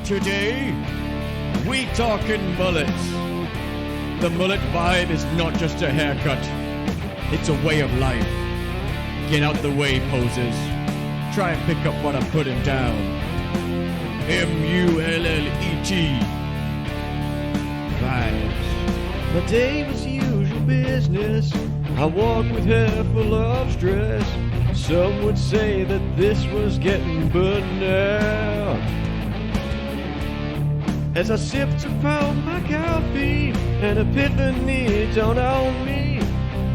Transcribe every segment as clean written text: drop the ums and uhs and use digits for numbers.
Today, we talking mullets. The mullet vibe is not just a haircut, it's a way of life. Get out the way, posers. Try and pick up what I'm putting down. M-U-L-L-E-T. Vibes. My day was usual business. I walked with hair full of stress. Some would say that this was getting burned out. As I sipped upon my coffee, an epiphany dawned on me.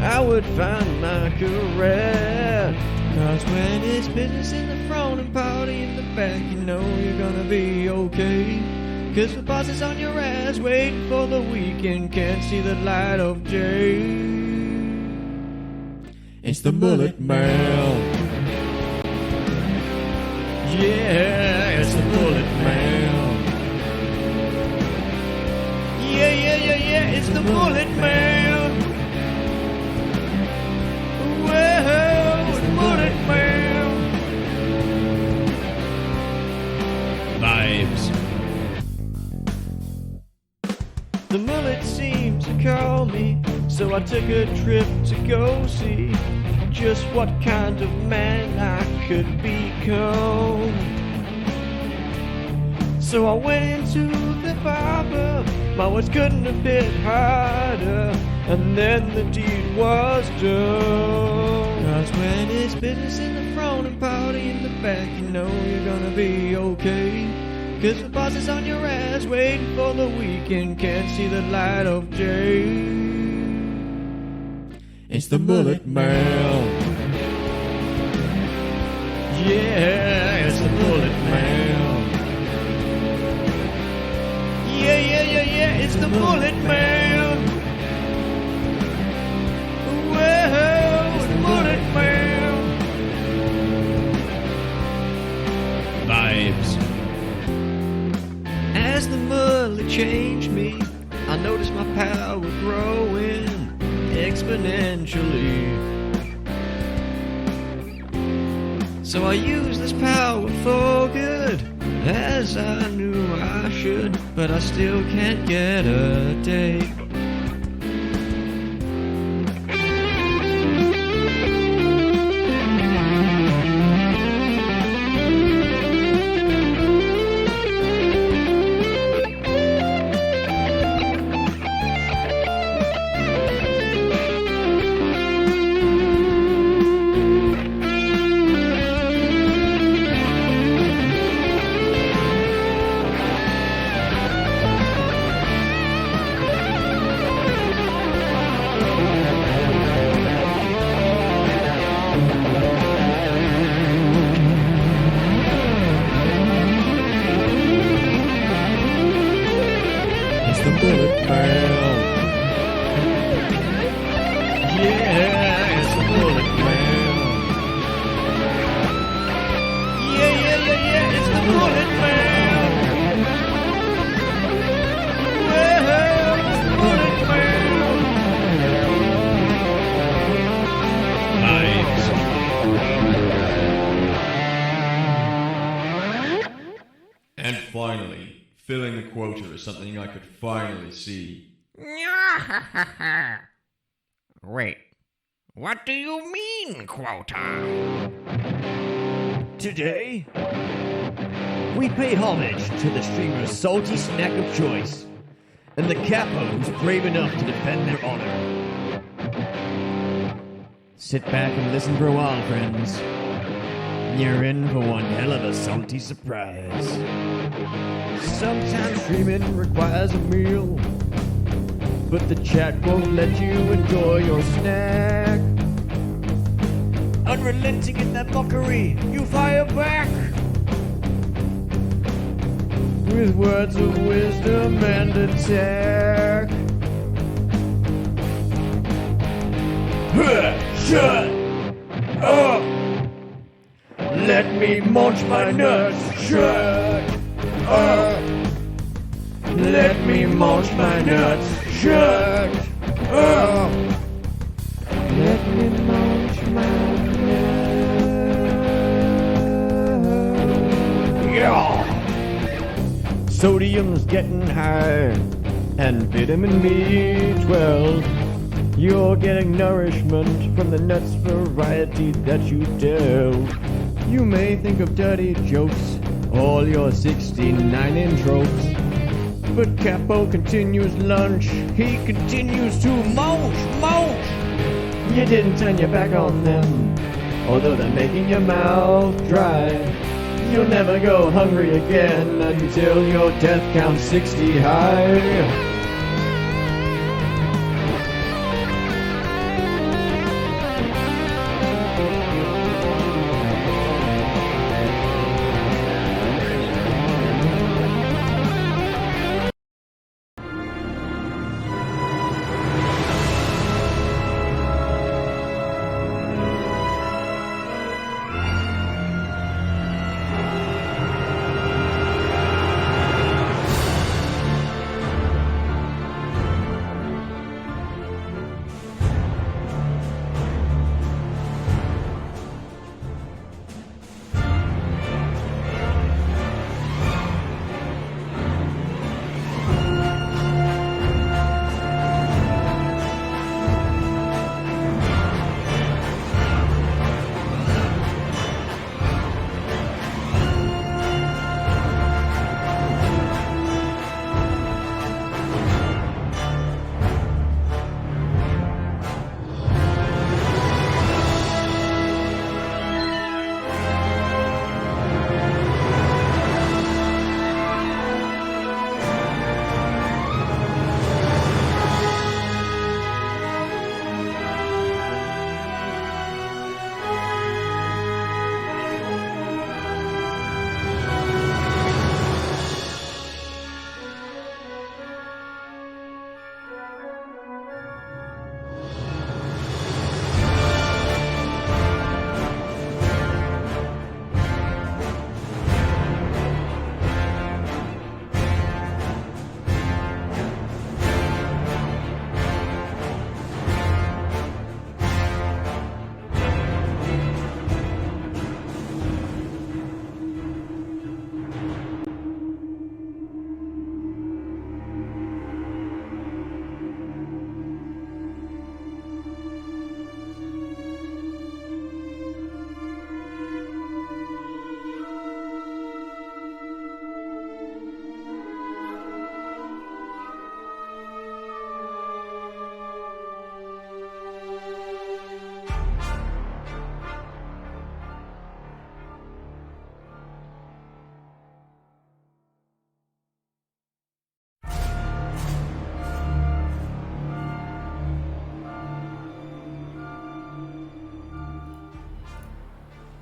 I would find my career. Cause when it's business in the front and party in the back, you know you're gonna be okay. Cause the boss is on your ass, waiting for the weekend, can't see the light of day. It's the mullet man. Yeah, it's the mullet man. Yeah, it's the mullet man. Whoa, it's the mullet man. Vibes. The mullet seemed to call me, so I took a trip to go see just what kind of man I could become. So I went into the barber, my words couldn't have hit harder, and then the deed was done. Cause when it's business in the front and party in the back, you know you're gonna be okay. Cause the boss is on your ass, waiting for the weekend, can't see the light of day. It's the mullet man. Yeah, it's the mullet man. Yeah, it's the mullet man. Whoa, it's the mullet man. Vibes. As the mullet changed me, I noticed my power growing exponentially. So I used this power for good, as I knew I should, but I still can't get a date. It's the mullet man. Yeah, it's the mullet man. Yeah, it's the mullet man. Whoa, it's the mullet man. Vibes. And finally, filling the quota is something I could finally see. Wait, what do you mean, quota? Today, we pay homage to the streamer's salty snack of choice, and the capo who's brave enough to defend their honor. Sit back and listen for a while, friends. You're in for one hell of a salty surprise. Sometimes streaming requires a meal, but the chat won't let you enjoy your snack. Unrelenting in that mockery, you fire back with words of wisdom and attack. Shut up! Let me munch my nuts. Shut up! Let me munch my nuts. Shut up! Let me munch my nuts. Yeah! sodium's getting high, and vitamin B12. You're getting nourishment from the nuts variety that you delve. You may think of dirty jokes, all your 69 tropes. But Capo continues lunch, he continues to munch. You didn't turn your back on them, although they're making your mouth dry. You'll never go hungry again until your death counts 60 high.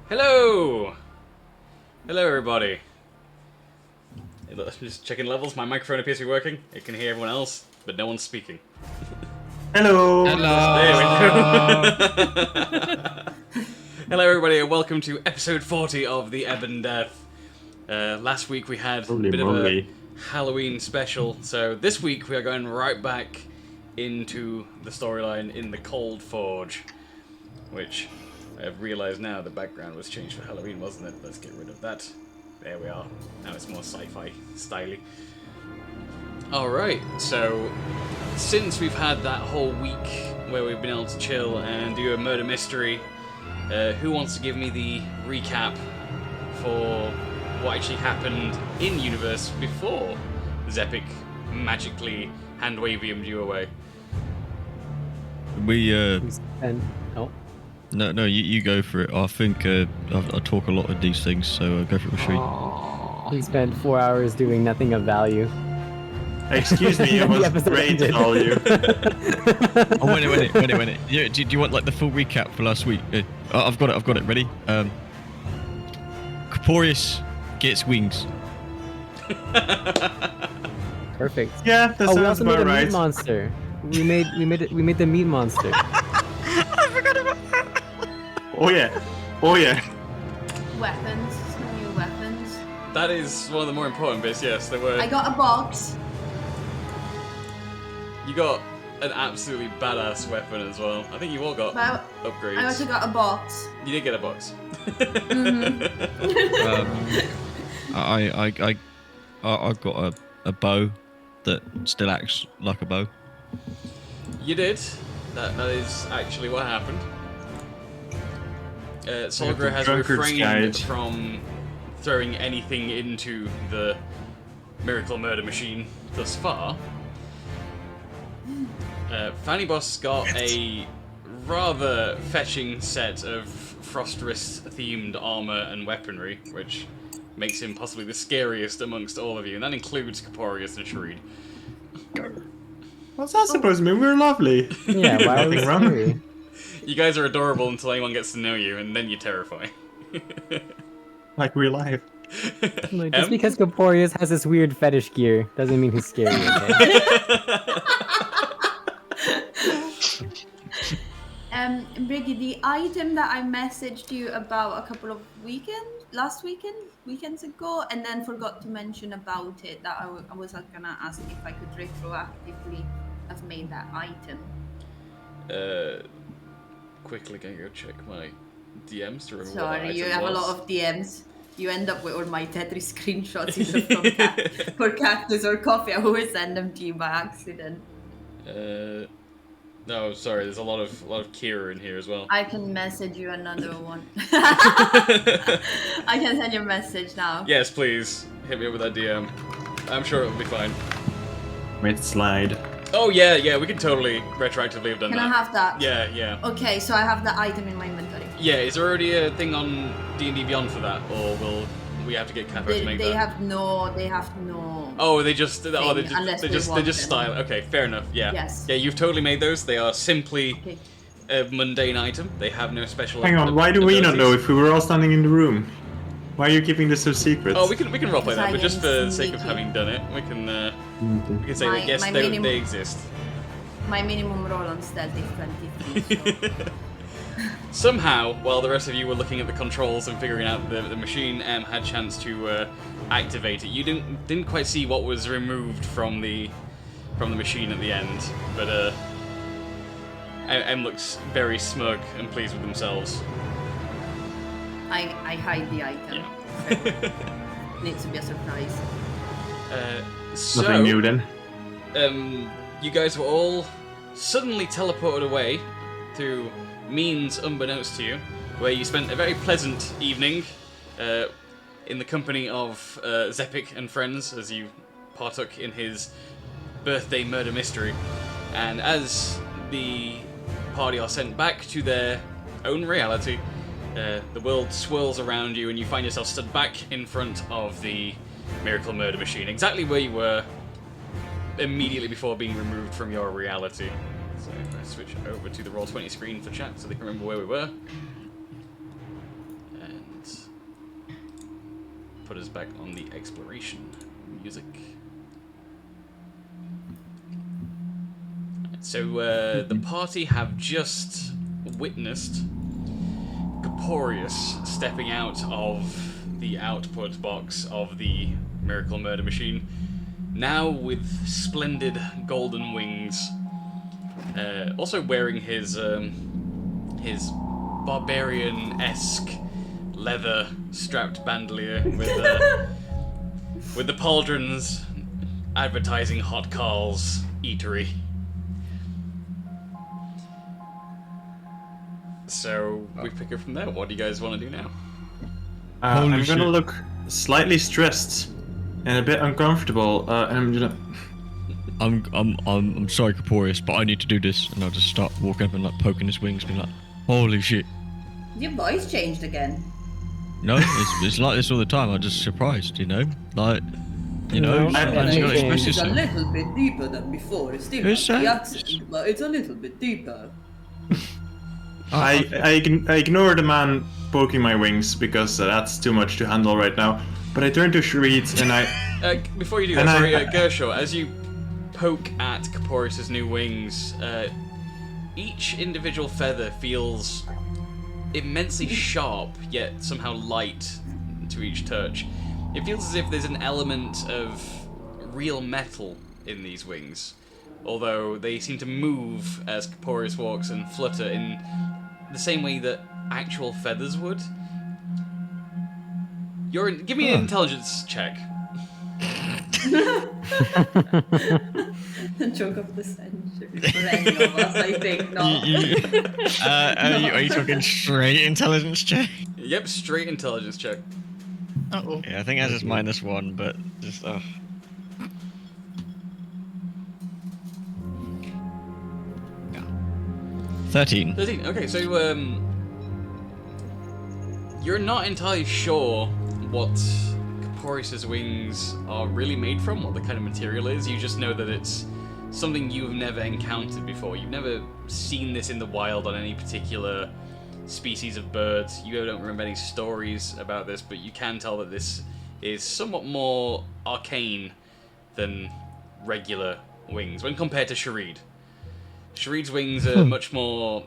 Hello! Hello, everybody. Just checking levels. My microphone appears to be working. It can hear everyone else, but no one's speaking. Hello! There we go. Hello, everybody, and welcome to episode 40 of the Ebon Death. Last week we had a bit of a Halloween special, so this week we are going right back into the storyline in the Cold Forge, which I've realised now the background was changed for Halloween, wasn't it? Let's get rid of that. There we are. Now it's more sci-fi styly. Alright, so since we've had that whole week where we've been able to chill and do a murder mystery, who wants to give me the recap for what actually happened in universe before Zepik magically hand-waviumed you away? No, you go for it. I think I talk a lot of these things, so go for it, Rashid. We spent 4 hours doing nothing of value. Excuse me, it was great value. Oh, wait. Do you want like the full recap for last week? I've got it. Ready? Corporeus gets wings. Perfect. Yeah, that we sounds also made about a right. meat monster. We made the meat monster. I forgot about that. Oh yeah. Weapons. Some new weapons. That is one of the more important bits, yes. There were... I got a box. You got an absolutely badass weapon as well. I think you all got upgrades. I also got a box. You did get a box. Mm-hmm. I've got a bow that still acts like a bow. You did. That is actually what happened. Solgra has drunkard's refrained guide. from throwing anything into the miracle murder machine thus far. Fanny Boss got a rather fetching set of Frostress themed armor and weaponry, which makes him possibly the scariest amongst all of you, and that includes Caporius and Shreed. What's that supposed to mean? We're lovely. Yeah, why are we Nothing wrong. scary? You guys are adorable until anyone gets to know you, and then you're terrifying. Like real life. Like, just because Caporius has this weird fetish gear doesn't mean he's scary, okay? Briggy, the item that I messaged you about a couple of weekends ago, and then forgot to mention about it, that I was gonna ask if I could retroactively have made that item. Quickly gonna go check my DMs to remember what that Sorry, you item have a was. lot of DMs. You end up with all my Tetris screenshots either from for Cactus or Coffee. I always send them to you by accident. No, sorry. There's a lot of Kira in here as well. I can message you another one. I can send you a message now. Yes, please hit me up with that DM. I'm sure it'll be fine. With slide. Oh yeah, we can totally retroactively have done Can that. I have that? Yeah. Okay, so I have the item in my inventory. Yeah, is there already a thing on D&D Beyond for that, or will we have to get Capo to make They that? have no. Oh, they just unless we want them. style. Okay, fair enough. Yeah. Yes. Yeah, you've totally made those. They are simply Okay. a mundane item. They have no special. Hang on, why do we not know abilities. if we were all standing in the room? Why are you keeping this so secret? Oh, we can roleplay that, but just for the Because I sake of am having done it, we can say My- that yes, my they minimum- exist. My minimum roll on stealth is 23. So. Somehow, while the rest of you were looking at the controls and figuring out the machine, M had a chance to activate it. You didn't quite see what was removed from the machine at the end, but M looks very smug and pleased with themselves. I hide the item. Yeah. Needs to be a surprise. Nothing new then. You guys were all suddenly teleported away through means unbeknownst to you, where you spent a very pleasant evening in the company of Zepik and friends as you partook in his birthday murder mystery. And as the party are sent back to their own reality, the world swirls around you and you find yourself stood back in front of the miracle murder machine, exactly where you were immediately before being removed from your reality. So if I switch over to the Roll20 screen for chat so they can remember where we were. And put us back on the exploration music. So the party have just witnessed Caporius stepping out of the output box of the miracle murder machine, now with splendid golden wings, also wearing his barbarian-esque leather strapped bandolier with the pauldrons advertising Hot Carl's eatery. So we pick up from there. What do you guys want to do now? Holy I'm shit. gonna look slightly stressed and a bit uncomfortable. And I'm gonna. I'm sorry, Caporius, but I need to do this, and I'll just start walking up and like poking his wings, being like, "Holy shit!" Your voice changed again. No, it's like this all the time. I'm just surprised, you know, like, you know, No, sometimes you gotta I- express It's a yourself. little bit deeper than before. It's still Who's not the that? accent, but it's a little bit deeper. I ignore the man poking my wings because that's too much to handle right now. But I turn to Shreed and I. Before you do And that, I- sorry, Gershaw, as you poke at Caporius's new wings, each individual feather feels immensely sharp, yet somehow light to each touch. It feels as if there's an element of real metal in these wings, although they seem to move as Caporius walks and flutter in the same way that actual feathers would. Give me an intelligence check. The joke of the century for any of us, I think. Not. Are you talking straight intelligence check? Yep, straight intelligence check. Uh-oh. Yeah, I think that's just -1, but just 13. 13. Okay, so you're not entirely sure what Caporius's wings are really made from, what the kind of material is. You just know that it's something you've never encountered before. You've never seen this in the wild on any particular species of birds. You don't remember any stories about this, but you can tell that this is somewhat more arcane than regular wings when compared to Sharid. Sharid's wings are much more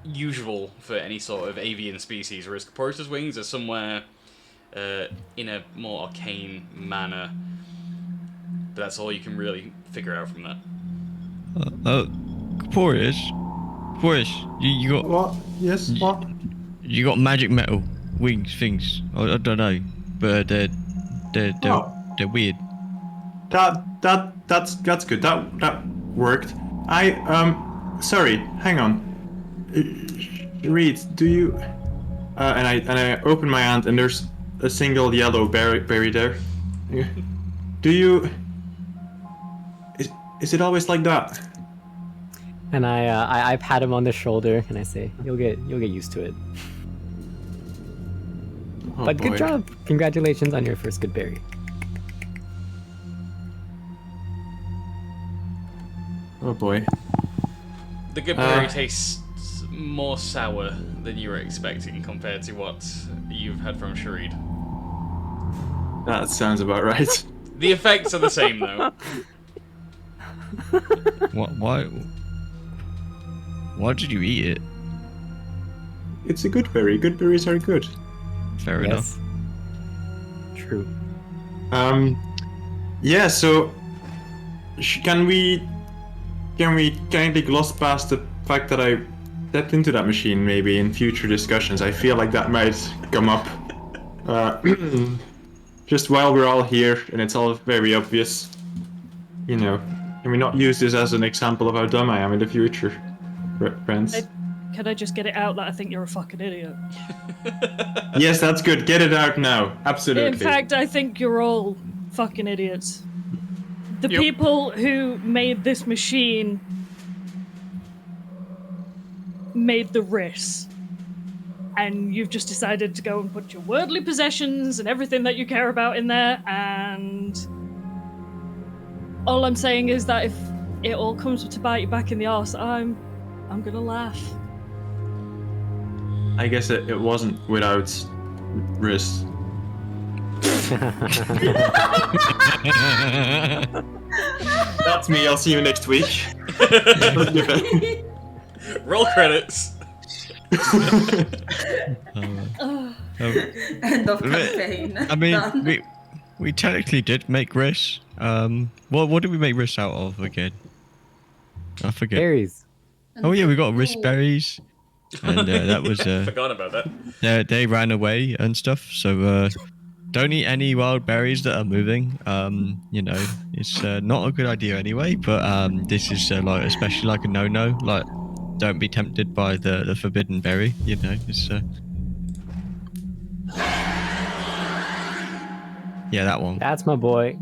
usual for any sort of avian species, whereas Caporius's wings are somewhere in a more arcane manner. But that's all you can really figure out from that. Caporius, you got What? Yes, what? you got magic metal wings things. I don't know, but they're weird. That's good. That worked. Sorry, hang on. Reed, do you... and I open my hand and there's a single yellow berry there. Do you... Is it always like that? And I pat him on the shoulder and I say, "You'll get used to it." Oh, But boy. good job! Congratulations on your first good berry. Oh boy. The good berry tastes more sour than you were expecting compared to what you've had from Sharid. That sounds about right. The effects are the same, though. Why did you eat it? It's a good berry. Good berries are good. Fair enough. True. Yeah, so... Can we kindly gloss past the fact that I stepped into that machine maybe in future discussions? I feel like that might come up. Just while we're all here and it's all very obvious. You know, can we not use this as an example of how dumb I am in the future, friends? Can I just get it out that I think you're a fucking idiot? Yes, that's good. Get it out now. Absolutely. In fact, I think you're all fucking idiots. The Yep. people who made this machine made the RIS. And you've just decided to go and put your worldly possessions and everything that you care about in there, and all I'm saying is that if it all comes to bite you back in the arse, I'm gonna laugh. I guess it wasn't without risk. That's me. I'll see you next week. Roll credits. End of campaign. I mean, Done. we technically did make RIS. What did we make RIS out of again? I forget. Berries. Oh yeah, we got RIS berries, and that was Forgot about that. they ran away and stuff. So don't eat any wild berries that are moving. You know, it's not a good idea anyway. But this is like especially like a no-no. Like, don't be tempted by the forbidden berry. You know, it's yeah, that one. That's my boy.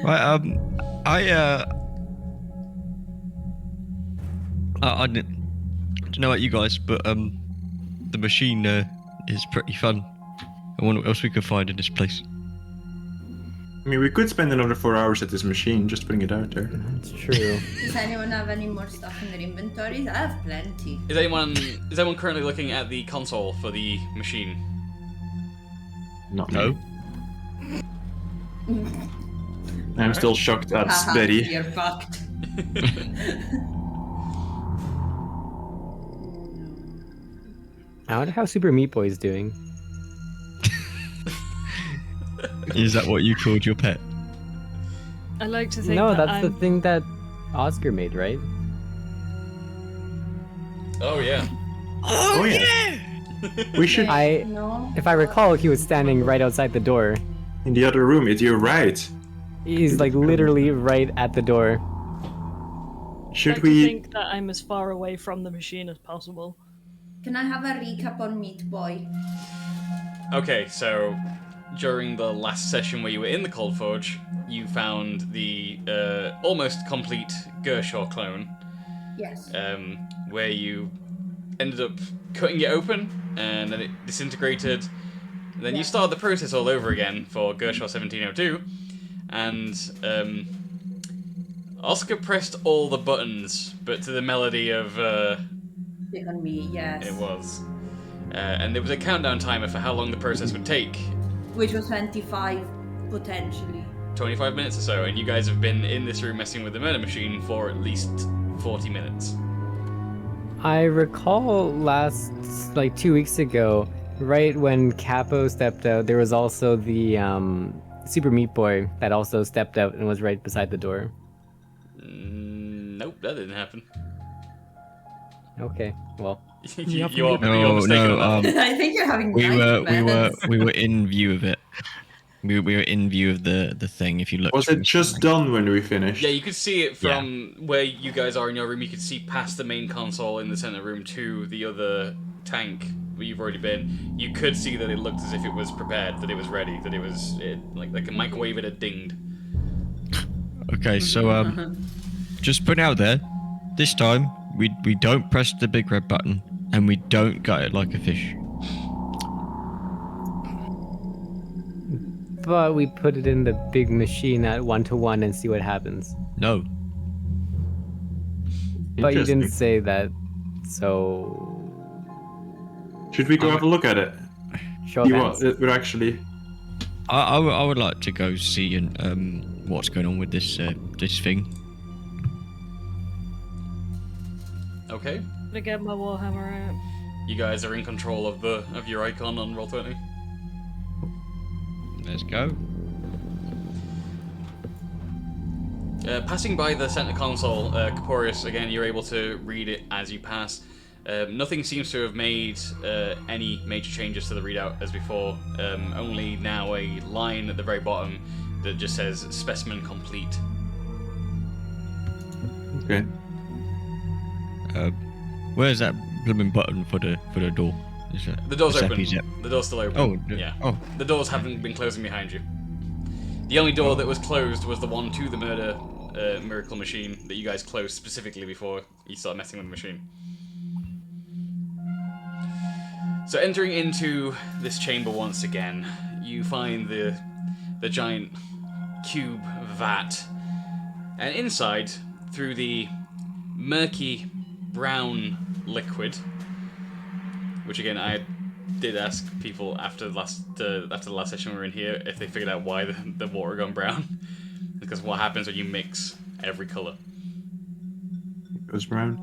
Right, I don't know about you guys, but the machine is pretty fun. I wonder what else we could find in this place. I mean, we could spend another 4 hours at this machine, just putting it out there. That's true. Does anyone have any more stuff in their inventories? I have plenty. Is anyone currently looking at the console for the machine? Not No. me. I'm still shocked at Haha, Betty. you're fucked. I wonder how Super Meat Boy is doing. Is that what you called your pet? I like to think No, that that's the thing that Oscar made, right? Oh yeah. Oh yeah. We should No. If I recall, he was standing right outside the door. in the other room. You're right. He's like literally right at the door. Should I'd like to we? think that I'm as far away from the machine as possible. Can I have a recap on Meat Boy? Okay, so during the last session where you were in the Cold Forge, you found the almost complete Gershaw clone, Yes. where you ended up cutting it open and then it disintegrated. And then you started the process all over again for Gershaw 1702, and Oscar pressed all the buttons, but to the melody of Pick on me, yes. it was. And there was a countdown timer for how long the process would take. Which was 25, potentially. 25 minutes or so, and you guys have been in this room messing with the murder machine for at least 40 minutes. I recall like 2 weeks ago, right when Capo stepped out, there was also the Super Meat Boy that also stepped out and was right beside the door. Nope, that didn't happen. Okay, well. You're No, mistaken on that. I think you're having we nightmares. were in view of it. We were in view of the thing. If you look, Was it just done when we finished? Yeah, you could see it from where you guys are in your room. You could see past the main console in the center room to the other tank where you've already been. You could see that it looked as if it was prepared, that it was ready, that it was like a microwave it had dinged. Okay, so just put it out there. This time we don't press the big red button and we don't gut it like a fish. But we put it in the big machine at 1-to-1 and see what happens. No. But you didn't Interesting. say that, so Should we go have a look at it? show of You hands. want? We're actually. I would like to go see what's going on with this this thing. Okay, To get my warhammer out. you guys are in control of your icon on Roll20. Let's go. Passing by the center console, Caporius, again, you're able to read it as you pass. Nothing seems to have made any major changes to the readout as before. Only now a line at the very bottom that just says specimen complete. Okay. Where's that blooming button for the door? Is that The door's the open. zappy zap? The door's still open. Oh, yeah. oh. The doors haven't been closing behind you. The only door that was closed was the one to the miracle machine that you guys closed specifically before you started messing with the machine. So entering into this chamber once again, you find the giant cube vat, and inside, through the murky brown liquid, which again I did ask people after the last session we were in here if they figured out why the water gone brown, because what happens when you mix every color. It goes brown.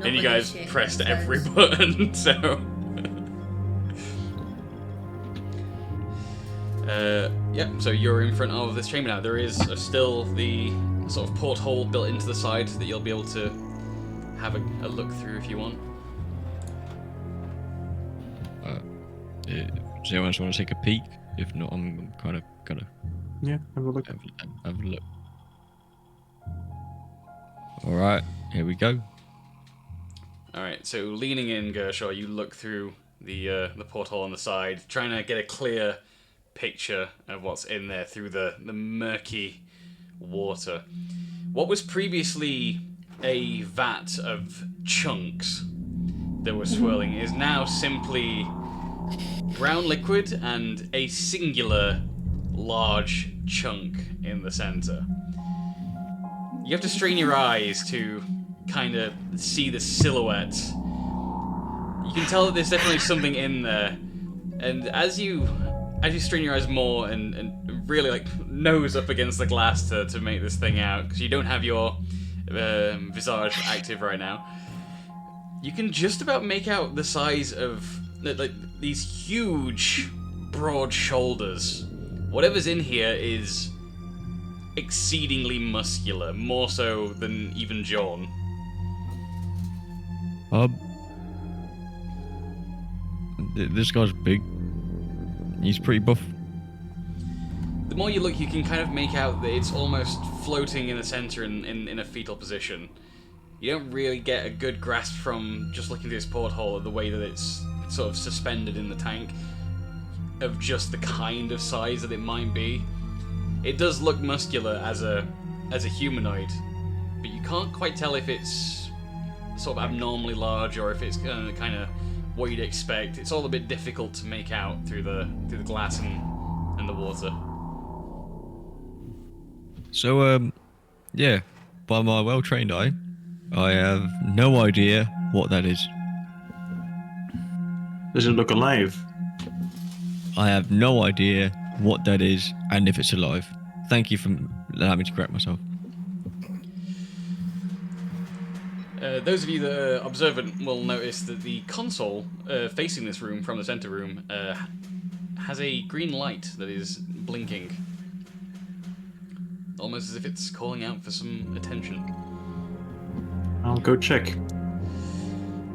And you guys pressed every button, so. Yeah, so you're in front of this chamber now. There is still the sort of porthole built into the side that you'll be able to have a look through if you want. Does anyone else want to take a peek? If not, I'm kind of gonna Yeah, have a look. have a look. All right, here we go. All right, so leaning in, Gershaw, you look through the porthole on the side, trying to get a clear picture of what's in there through the murky water. What was previously a vat of chunks that were swirling is now simply brown liquid and a singular large chunk in the center. You have to strain your eyes to kind of see the silhouette. You can tell that there's definitely something in there, and as you strain your eyes more and really like nose up against the glass to make this thing out, because you don't have your visage active right now, you can just about make out the size of like these huge broad shoulders. Whatever's in here is exceedingly muscular, more so than even This guy's big. He's pretty buff. The more you look, you can kind of make out that it's almost floating in the center in a fetal position. You don't really get a good grasp from just looking through this porthole of the way that it's sort of suspended in the tank, of just the kind of size that it might be. It does look muscular as a humanoid, but you can't quite tell if it's sort of abnormally large or if it's kind of what you'd expect. It's all a bit difficult to make out through the glass and the water. So, yeah, by my well-trained eye, I have no idea what that is. Does it look alive? I have no idea what that is and if it's alive. Thank you for allowing me to correct myself. Those of you that are observant will notice that the console facing this room from the center room has a green light that is blinking. Almost as if it's calling out for some attention. I'll go check.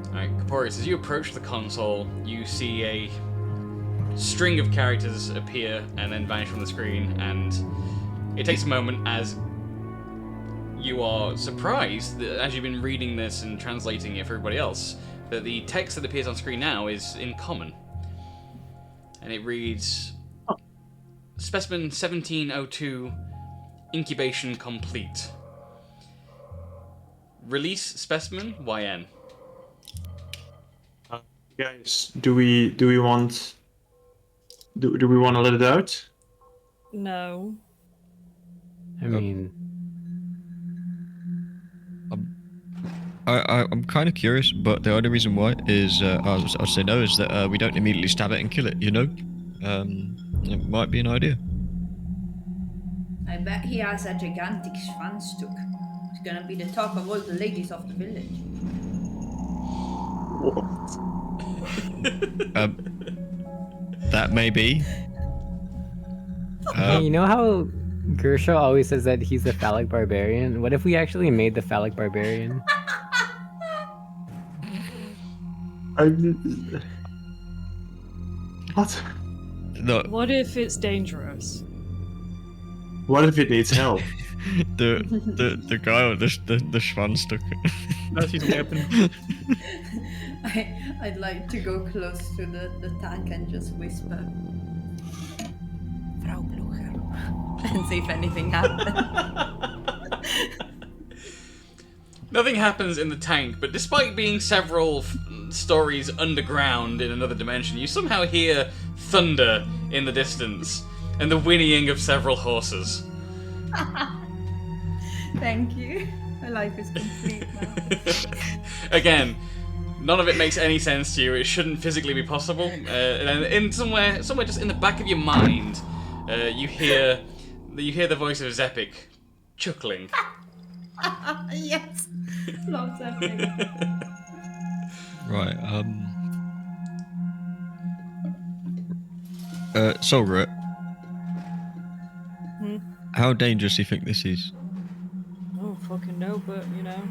Alright, Caporius, as you approach the console, you see a string of characters appear and then vanish from the screen, and it takes a moment as you are surprised that as you've been reading this and translating it for everybody else, that the text that appears on screen now is in common. And it reads, Specimen 1702, incubation complete. Release specimen YN. Guys, do we want to let it out? No. I mean, I'm kind of curious, but the only reason why is I'll say no is that we don't immediately stab it and kill it. You know, it might be an idea. I bet he has a gigantic Schwanzstück. He's gonna be the talk of all the ladies of the village. That may be. hey, you know how Gershaw always says that he's the phallic barbarian? What if we actually made the phallic barbarian? What? No, What if it's dangerous? What if it needs help? the guy with the Schwanzstück. That's his weapon. I'd like to go close to the tank and just whisper, Frau Blucher, and see if anything happens. Nothing happens in the tank, but despite being several stories underground in another dimension, you somehow hear thunder in the distance and the whinnying of several horses. Thank you. My life is complete now. Again, none of it makes any sense to you. It shouldn't physically be possible. And in somewhere just in the back of your mind, you hear the voice of Zepik chuckling. Yes. Love Zeppelin. Right. Solgret. How dangerous do you think this is? Oh, fucking no, but you know,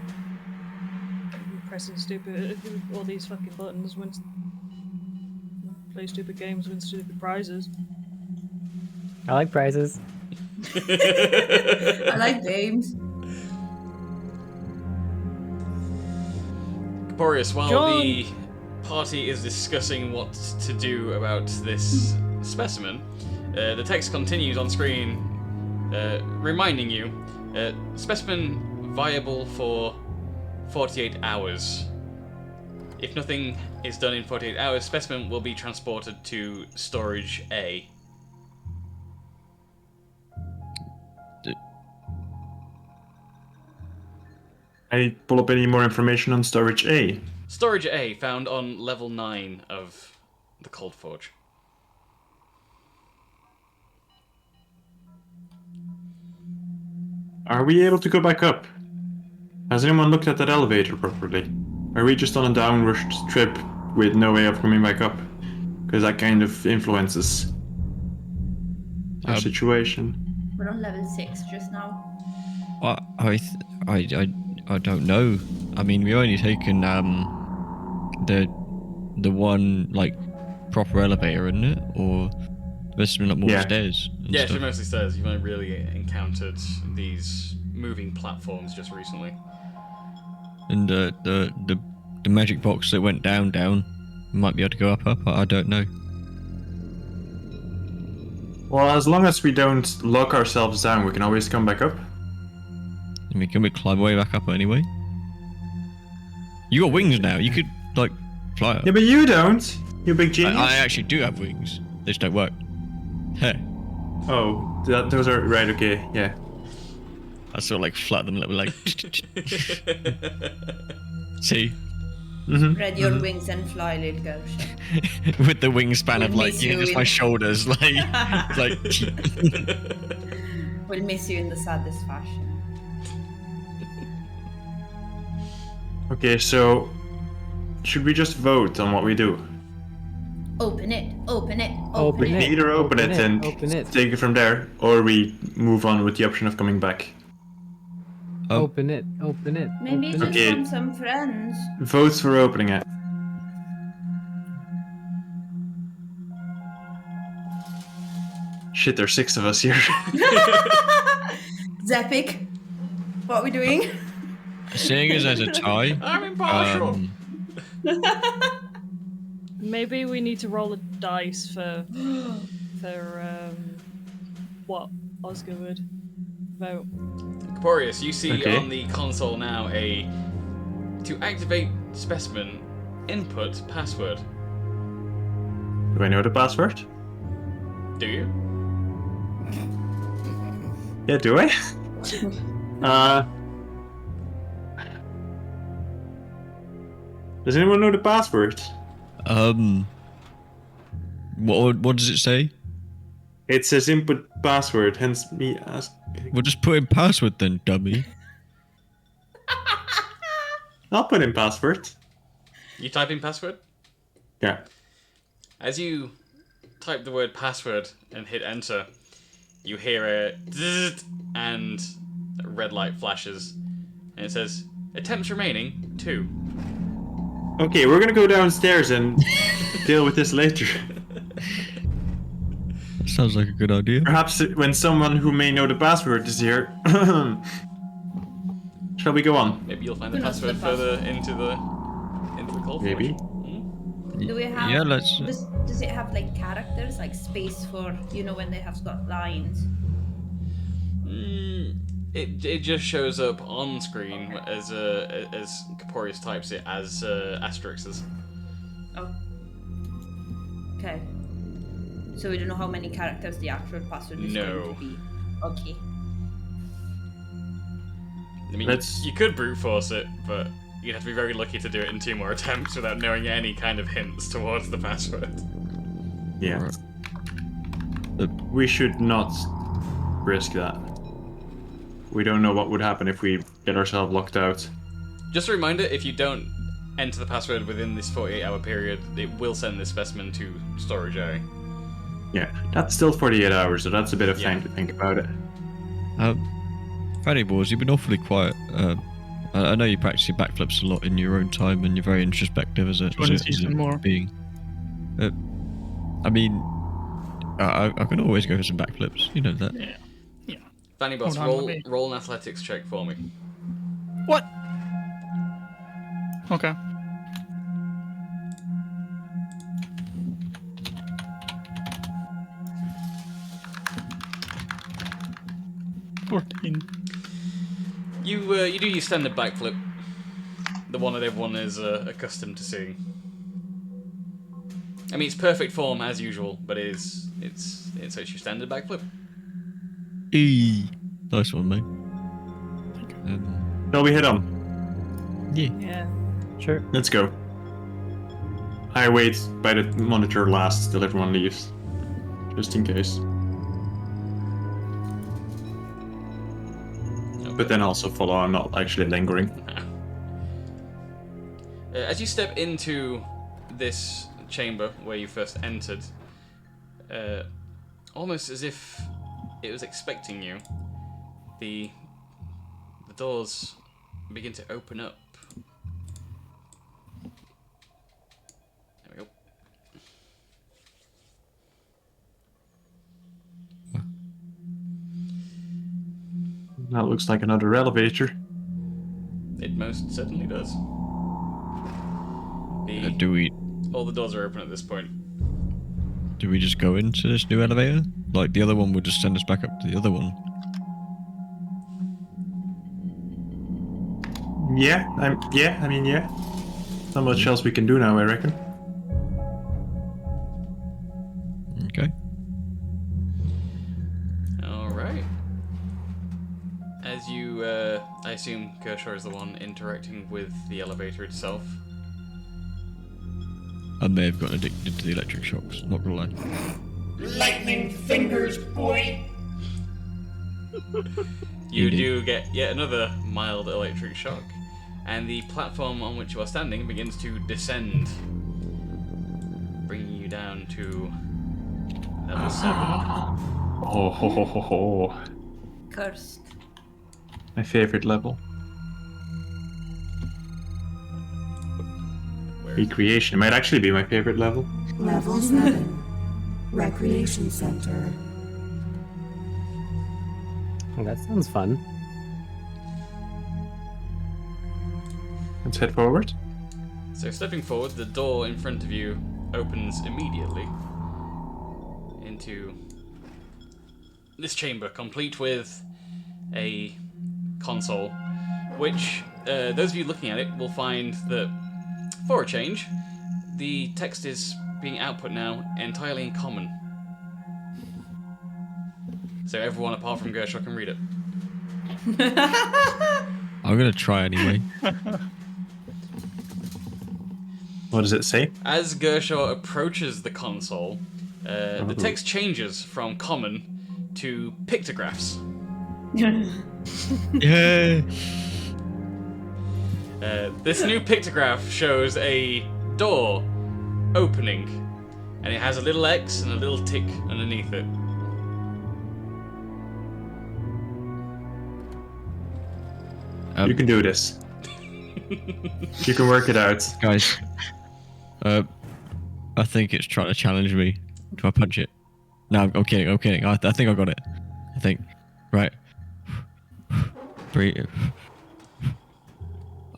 pressing stupid, all these fucking buttons, play stupid games, win stupid prizes. I like prizes. I like games. Caporius, while John. the party is discussing what to do about this specimen, the text continues on screen, reminding you, specimen viable for 48 hours. If nothing is done in 48 hours, specimen will be transported to Storage A. I pull up any more information on Storage A. Storage A, found on level 9 of the Cold Forge. Are we able to go back up? Has anyone looked at that elevator properly? Are we just on a downward trip with no way of coming back up? Because that kind of influences our situation. We're on level 6 just now. I don't know. I mean, we only taken the one like proper elevator, isn't it? Or there's been like more Yeah. stairs. And Yeah, it's stuff. mostly stairs. You've only really encountered these moving platforms just recently. And the magic box that went down might be able to go up. I don't know. Well, as long as we don't lock ourselves down, we can always come back up. I mean, can we climb way back up anyway? You got wings now. You could like fly up. Yeah, but you don't. You big genius. I actually do have wings. They just don't work. Hey, Oh, those are right. Okay, yeah. I sort of like flat them a little like. See, Spread your wings and fly, little ghost. with the wingspan of We'll like miss you know, you just in- my shoulders, like like. We'll miss you in the saddest fashion. Okay, so should we just vote on what we do? Open it, open it, Open open We it. can either open it and open it. take it from there, or we move on with the option of coming back. Open it. Open it. Maybe open just it. Okay. want some friends. Votes for opening it. Shit, there's 6 of us here. Zepic, what are we doing? Seeing as there's a tie, I'm impartial. Maybe we need to roll a dice for what Oscar would vote. Caporius, you see Okay. on the console now to activate specimen input password. Do I know the password? Do you? Yeah, do I? Does anyone know the password? what does it say? It says input password, hence me ask. We'll just put in password then, dummy. I'll put in password. You type in password? Yeah. As you type the word password and hit enter, you hear a zzz and a red light flashes, and it says attempts remaining 2. Okay, we're gonna go downstairs and deal with this later. Sounds like a good idea. Perhaps when someone who may know the password is here. Shall we go on? Maybe you'll find the Who knows password the further into the cold Maybe. Do we have? Yeah, let's. Does it have like characters, like space for when they have got lines? It just shows up on screen as Caporius types it as asterisks. Oh. Okay. So we don't know how many characters the actual password is No. going to be. Okay. I mean, Let's- you could brute force it, but you'd have to be very lucky to do it in 2 more attempts without knowing any kind of hints towards the password. Yeah. Right. We should not risk that. We don't know what would happen if we get ourselves locked out. Just a reminder, if you don't enter the password within this 48-hour period, it will send this specimen to storage area. Yeah, that's still 48 hours, so that's a bit of Yeah. time to think about it. Fanny Balls, you've been awfully quiet. I know you practice your backflips a lot in your own time, and you're very introspective as a being. I mean, I can always go for some backflips. You know that. Yeah. Yeah. Fanny Boss, Hold on, let me- roll an athletics check for me. What? Okay. You do your standard backflip, the one that everyone is accustomed to seeing. I mean, it's perfect form as usual, but it's your standard backflip. Nice one, mate. Shall we head on? Yeah. Yeah. Sure. Let's go. I wait by the monitor last till everyone leaves. Just in case. But then also follow, I'm not actually lingering. As you step into this chamber where you first entered, almost as if it was expecting you, the doors begin to open up. There we go. That looks like another elevator. It most certainly does. All the doors are open at this point. Do we just go into this new elevator? Like the other one would just send us back up to the other one. Yeah. I mean, yeah. Not much else we can do now, I reckon. Okay. Alright. As you, I assume Gershor is the one interacting with the elevator itself. I may have gotten addicted to the electric shocks, not gonna lie. Lightning fingers, boy! You do get yet another mild electric shock, and the platform on which you are standing begins to descend, bringing you down to level 7. Oh, ho, ho, ho, ho. Cursed. My favorite level. Recreation might actually be my favorite level. Level 7. Recreation Center. Oh, that sounds fun. Let's head forward. So stepping forward, the door in front of you opens immediately into this chamber, complete with a console, which those of you looking at it will find that, for a change, the text is being output now entirely in common. So everyone apart from Gershor can read it. I'm gonna try anyway. What does it say? As Gershor approaches the console, the text changes from common to pictographs. Yeah. This new pictograph shows a door opening, and it has a little X and a little tick underneath it. You can do this. You can work it out. Guys, I think it's trying to challenge me. Do I punch it? No, I'm kidding. I'm kidding. I think I got it. I think. Right. Breathe.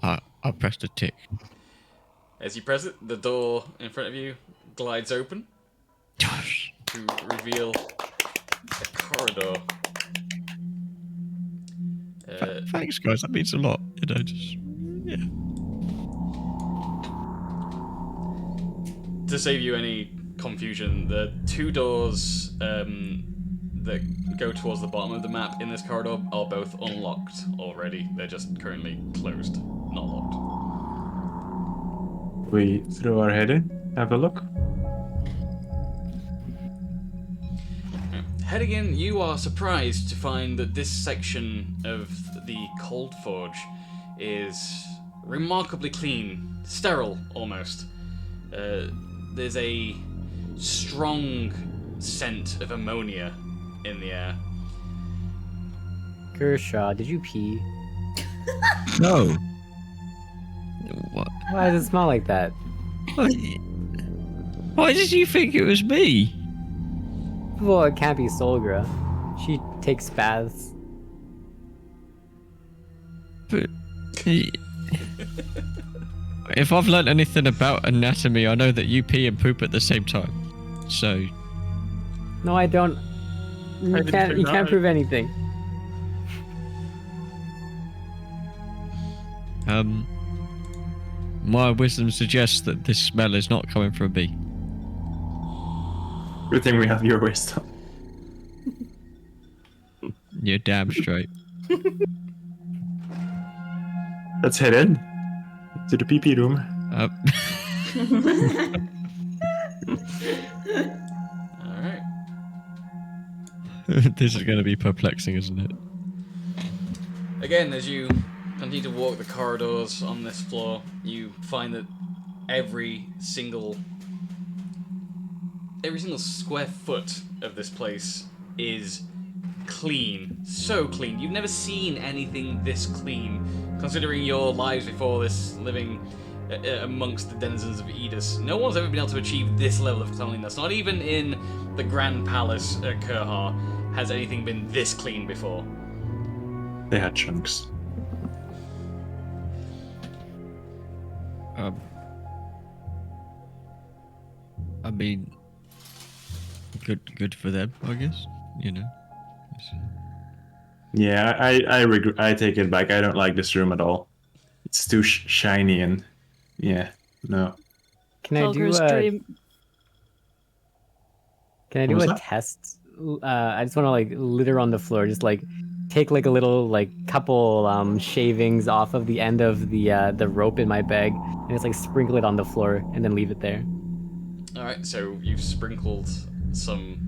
I pressed a tick. As you press it, the door in front of you glides open to reveal a corridor. Thanks, guys. That means a lot. You know, just yeah. To save you any confusion, the two doors that go towards the bottom of the map in this corridor are both unlocked already. They're just currently closed, not locked. We throw our head in, have a look. Heading in, you are surprised to find that this section of the Cold Forge is remarkably clean, sterile almost. There's a strong scent of ammonia in the air. Gershaw, did you pee? No. What? Why does it smell like that? Why did you think it was me? Well, it can't be Solgra. She takes baths. But if I've learned anything about anatomy, I know that you pee and poop at the same time. So No, I don't. You can't prove anything. my wisdom suggests that this smell is not coming from me. Good thing we have your wisdom. You're damn straight. Let's head in to the PP room. Alright. This is going to be perplexing, isn't it? Again, as you continue to walk the corridors on this floor, you find that every single square foot of this place is clean. So clean. You've never seen anything this clean, considering your lives before this, living amongst the denizens of Edis. No one's ever been able to achieve this level of cleanliness. Not even in the Grand Palace at Kurhar has anything been this clean before. They had chunks. I mean, good for them, I guess. You know. Yeah, I take it back. I don't like this room at all. It's too shiny and yeah, no. Can I do Felger's a dream. Can I What do was a that? test? I just want to like litter on the floor, just like take like a little like couple shavings off of the end of the rope in my bag, and just like sprinkle it on the floor, and then leave it there. Alright, so you've sprinkled some.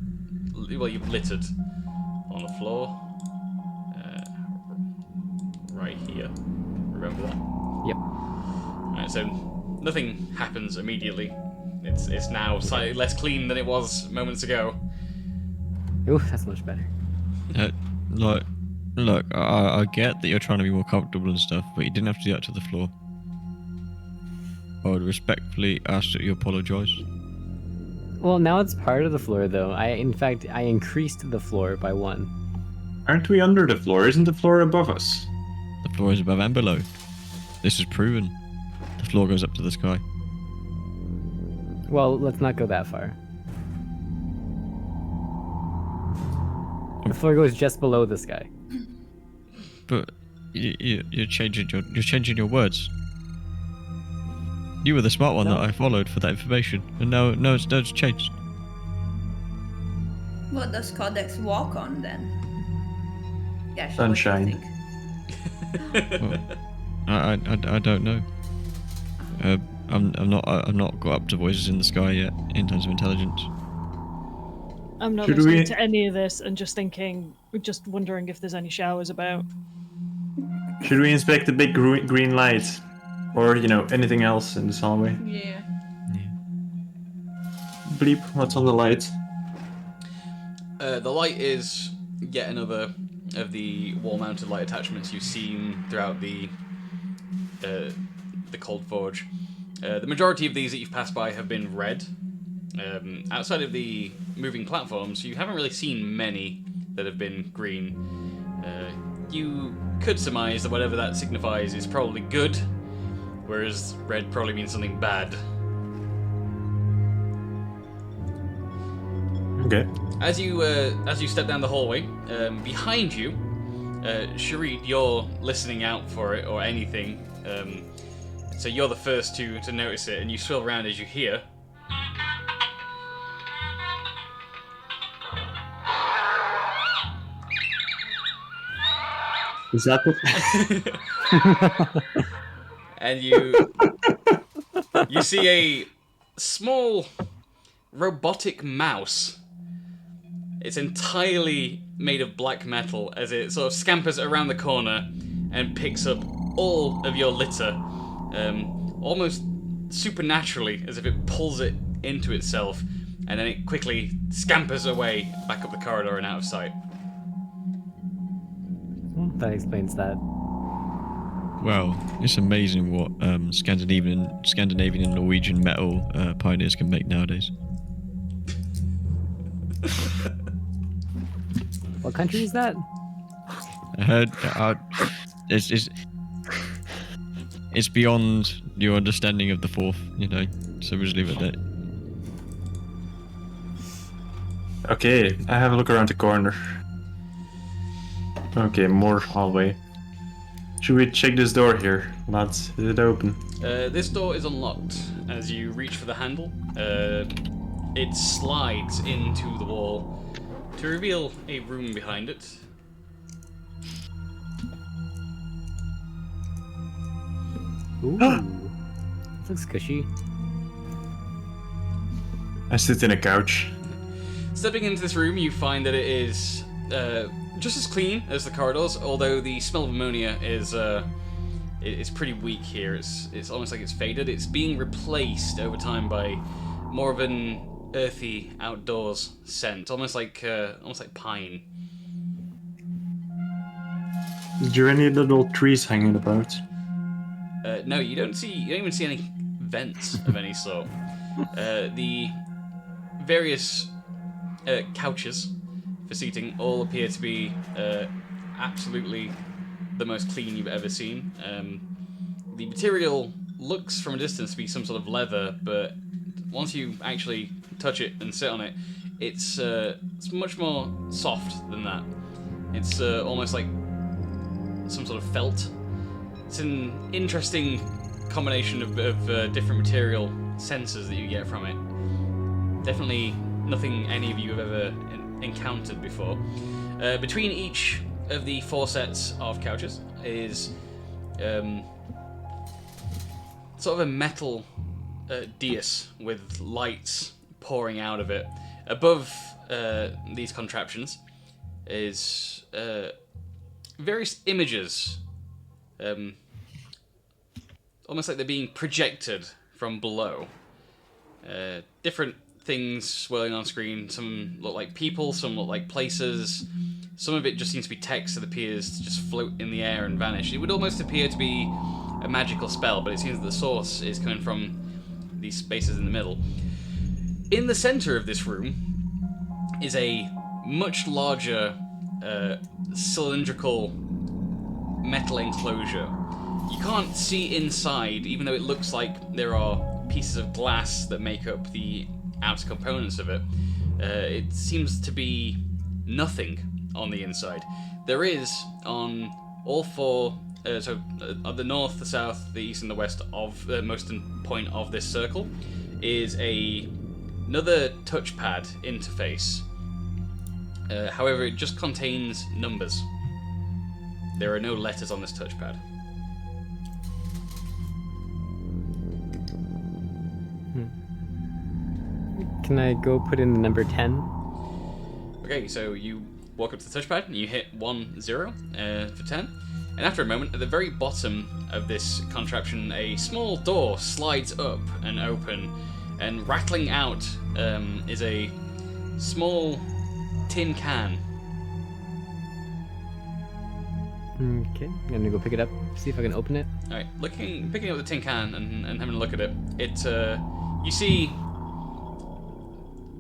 Well, you've littered on the floor. Right here. Remember that? Yep. Alright, so nothing happens immediately. It's now slightly less clean than it was moments ago. Ooh, that's much better. Look, I get that you're trying to be more comfortable and stuff, but you didn't have to do that to the floor. I would respectfully ask that you apologise. Well, now it's part of the floor, though. In fact, I increased the floor by 1. Aren't we under the floor? Isn't the floor above us? The floor is above and below. This is proven. The floor goes up to the sky. Well, let's not go that far. The floor goes just below the sky. But you're changing your words. You were the smart one No. that I followed for that information, and now it's changed. What does Codex walk on then? Yeah, sure. Sunshine. What do you think? Well, I don't know. I'm not got up to voices in the sky yet in terms of intelligence. I'm not Should listening we- to any of this and just wondering if there's any showers about. Should we inspect the big green light? Or, anything else in this hallway? Yeah. Bleep, what's on the light? The light is yet another of the wall-mounted light attachments you've seen throughout the Cold Forge. The majority of these that you've passed by have been red. Outside of the moving platforms, you haven't really seen many that have been green. You could surmise that whatever that signifies is probably good, whereas red probably means something bad. Okay. As you step down the hallway, behind you, Sharid, you're listening out for it or anything. So you're the first to notice it, and you swirl around as you hear. Is that the... And you see a small robotic mouse. It's entirely made of black metal as it sort of scampers around the corner and picks up all of your litter, almost supernaturally, as if it pulls it into itself, and then it quickly scampers away back up the corridor and out of sight. That explains that. Well, it's amazing what Scandinavian and Norwegian metal pioneers can make nowadays. What country is that? It's beyond your understanding of the fourth, so we'll just leave it at that. Okay, I have a look around the corner. Okay, more hallway. Should we check this door here, lads? Is it open? This door is unlocked. As you reach for the handle, it slides into the wall to reveal a room behind it. Ooh. This looks cushy. I sit in a couch. Stepping into this room, you find that it is just as clean as the corridors, although the smell of ammonia is pretty weak here. It's almost like it's faded. It's being replaced over time by more of an earthy outdoors scent, almost like pine. Is there any little trees hanging about? No, you don't even see any vents of any sort. The various couches for seating all appear to be absolutely the most clean you've ever seen. The material looks from a distance to be some sort of leather, but once you actually touch it and sit on it, it's much more soft than that. It's almost like some sort of felt. It's an interesting combination of different material sensors that you get from it. Definitely nothing any of you have ever encountered before. Between each of the 4 sets of couches is sort of a metal dais with lights pouring out of it. Above these contraptions is various images, almost like they're being projected from below. Different things swirling on screen. Some look like people, some look like places. Some of it just seems to be text that appears to just float in the air and vanish. It would almost appear to be a magical spell, but it seems that the source is coming from these spaces in the middle. In the center of this room is a much larger cylindrical metal enclosure. You can't see inside, even though it looks like there are pieces of glass that make up the outer components of it. It seems to be nothing on the inside. There is on all 4, on the north, the south, the east, and the west of the most point of this circle is another touchpad interface. However, it just contains numbers. There are no letters on this touchpad. Can I go put in the number 10? Okay, so you walk up to the touchpad and you hit 10 for 10. And after a moment, at the very bottom of this contraption, a small door slides up and open, and rattling out is a small tin can. Okay, I'm gonna go pick it up, see if I can open it. Alright, picking up the tin can and having a look at it, you see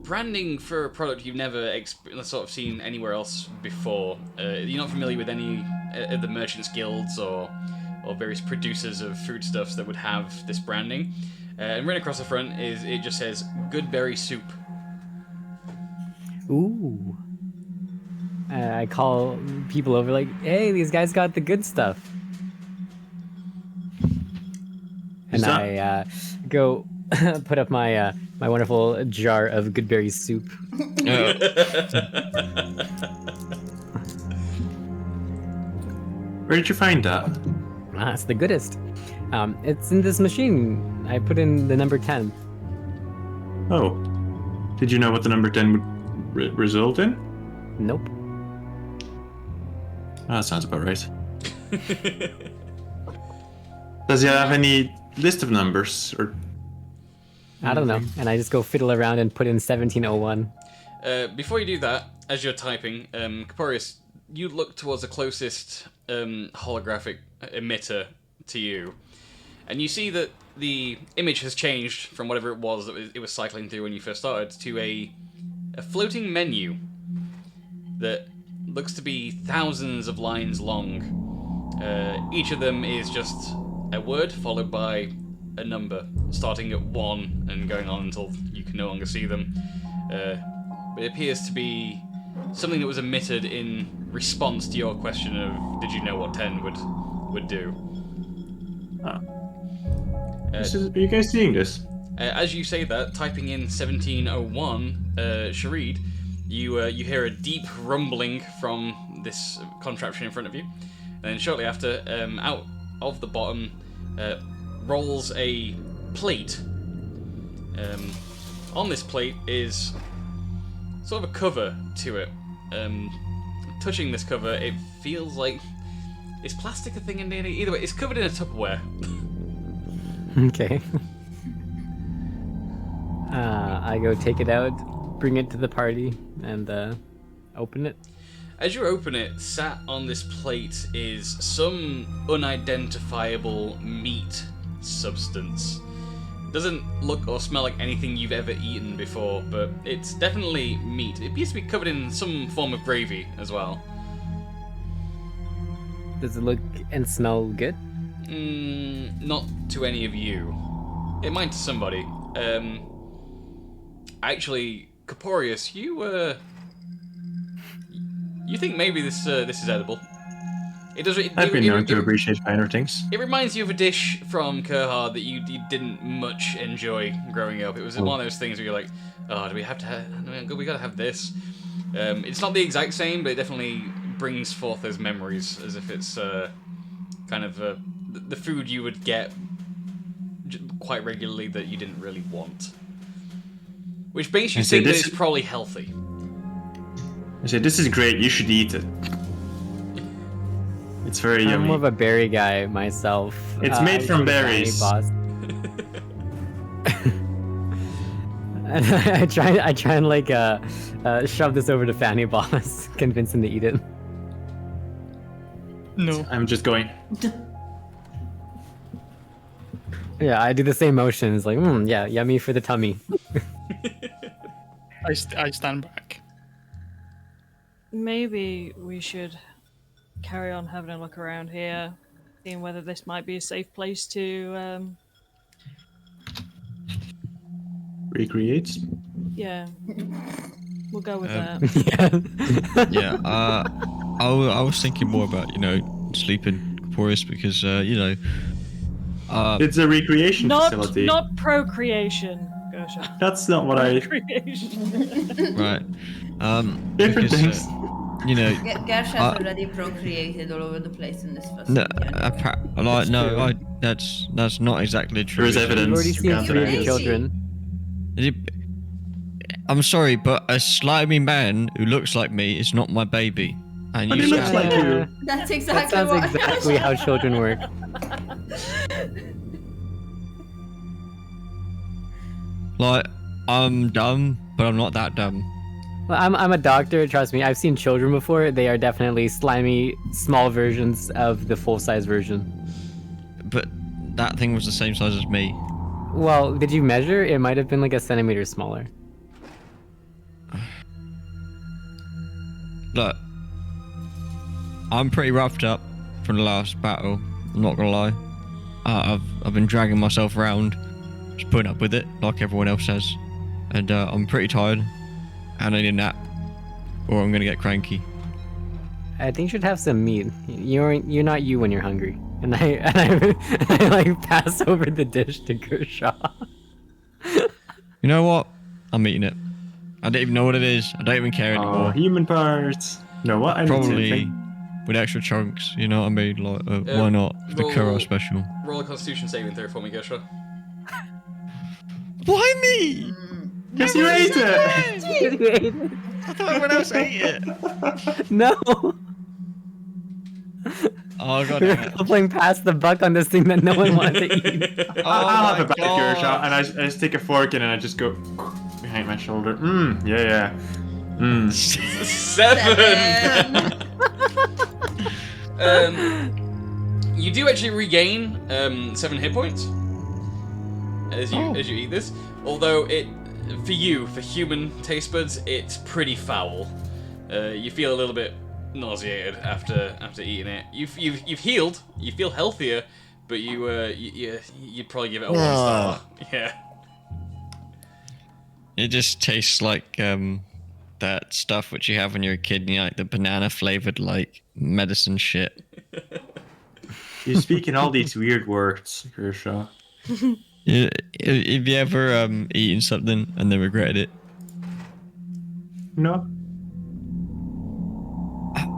branding for a product you've never sort of seen anywhere else before. You're not familiar with any of the merchants' guilds or various producers of foodstuffs that would have this branding. And right across the front it just says Goodberry Soup. Ooh. I call people over like, hey, these guys got the good stuff. And I go put up my my wonderful jar of Goodberry soup. Where did you find that? It's the goodest. It's in this machine. I put in the number 10. Oh. Did you know what the number 10 would result in? Nope. That sounds about right. Does he have any list of numbers or? I don't know. And I just go fiddle around and put in 1701. Before you do that, as you're typing, Caporius, you look towards the closest holographic emitter to you, and you see that the image has changed from whatever it was that it was cycling through when you first started to a floating menu that looks to be thousands of lines long. Each of them is just a word followed by a number, starting at 1 and going on until you can no longer see them. But it appears to be something that was emitted in response to your question of, did you know what 10 would do? Are you guys seeing this? As you say that, typing in 1701, Sharid, you hear a deep rumbling from this contraption in front of you, and then shortly after, out of the bottom rolls a plate. On this plate is sort of a cover to it. Touching this cover, it feels like... Is plastic a thing in D&D? Either way, it's covered in a Tupperware. Okay. I go take it out, bring it to the party, and open it. As you open it, sat on this plate is some unidentifiable meat substance. Doesn't look or smell like anything you've ever eaten before, but it's definitely meat. It appears to be covered in some form of gravy as well. Does it look and smell good? Not to any of you. It might to somebody. Actually, Corporeus, you think maybe this is edible? It does. I've been known to appreciate finer things. It reminds you of a dish from Kerhard that you didn't much enjoy growing up. It was one of those things where you're like, oh, do we have to have... we gotta have this. It's not the exact same, but it definitely brings forth those memories as if it's kind of the food you would get quite regularly that you didn't really want. Which makes you think that it's probably healthy. I said, this is great, you should eat it. It's very yummy. I'm more of a berry guy myself. It's made from berries. I try and like shove this over to Fanny Boss, convince him to eat it. No. I'm just going. Yeah, I do the same motions, like, yeah, yummy for the tummy. I stand back. Maybe we should carry on having a look around here, seeing whether this might be a safe place to, Recreate? yeah. We'll go with that. Yeah, I was thinking more about, sleeping Corporeus because, it's a recreation facility. Not procreation, Gersha. That's not what Procreation. Right. Different things. Gersh has already procreated all over the place in this facility. That's not exactly true. There is evidence. You've already seen 3 of your children. I'm sorry, but a slimy man who looks like me is not my baby. And But he looks like you. That's That exactly sounds what exactly how children work. Like, I'm dumb, but I'm not that dumb. Well, I'm a doctor, trust me. I've seen children before. They are definitely slimy, small versions of the full-size version. But that thing was the same size as me. Well, did you measure? It might have been like a centimeter smaller. Look, I'm pretty roughed up from the last battle. I'm not gonna lie. I've been dragging myself around, just putting up with it like everyone else has, and I'm pretty tired. And I need a nap, or I'm gonna get cranky. I think you should have some meat. You're not you when you're hungry. And I like pass over the dish to Kershaw. You know what? I'm eating it. I don't even know what it is. I don't even care anymore. Human parts. No, what? I Probably with extra chunks. You know what I mean? Like, why not? The Kuro special. Roll a Constitution saving throw for me, Gersha. Why me? Because you ate it! I thought everyone else ate it. No! Oh god. We're playing past the buck on this thing that no one wanted to eat. I'll have a back Kershaw, and I just take a fork in and I just go behind my shoulder. Yeah. 7! You do actually regain 7 hit points as you eat this. Although for human taste buds, it's pretty foul. You feel a little bit nauseated after eating it. You've healed. You feel healthier, but you'd probably give it a 1 star. Yeah. It just tastes like that stuff which you have when you're a kid, like the banana flavored like medicine shit. You speak in all these weird words, Kershaw. Yeah, have you ever eaten something and then regretted it? No.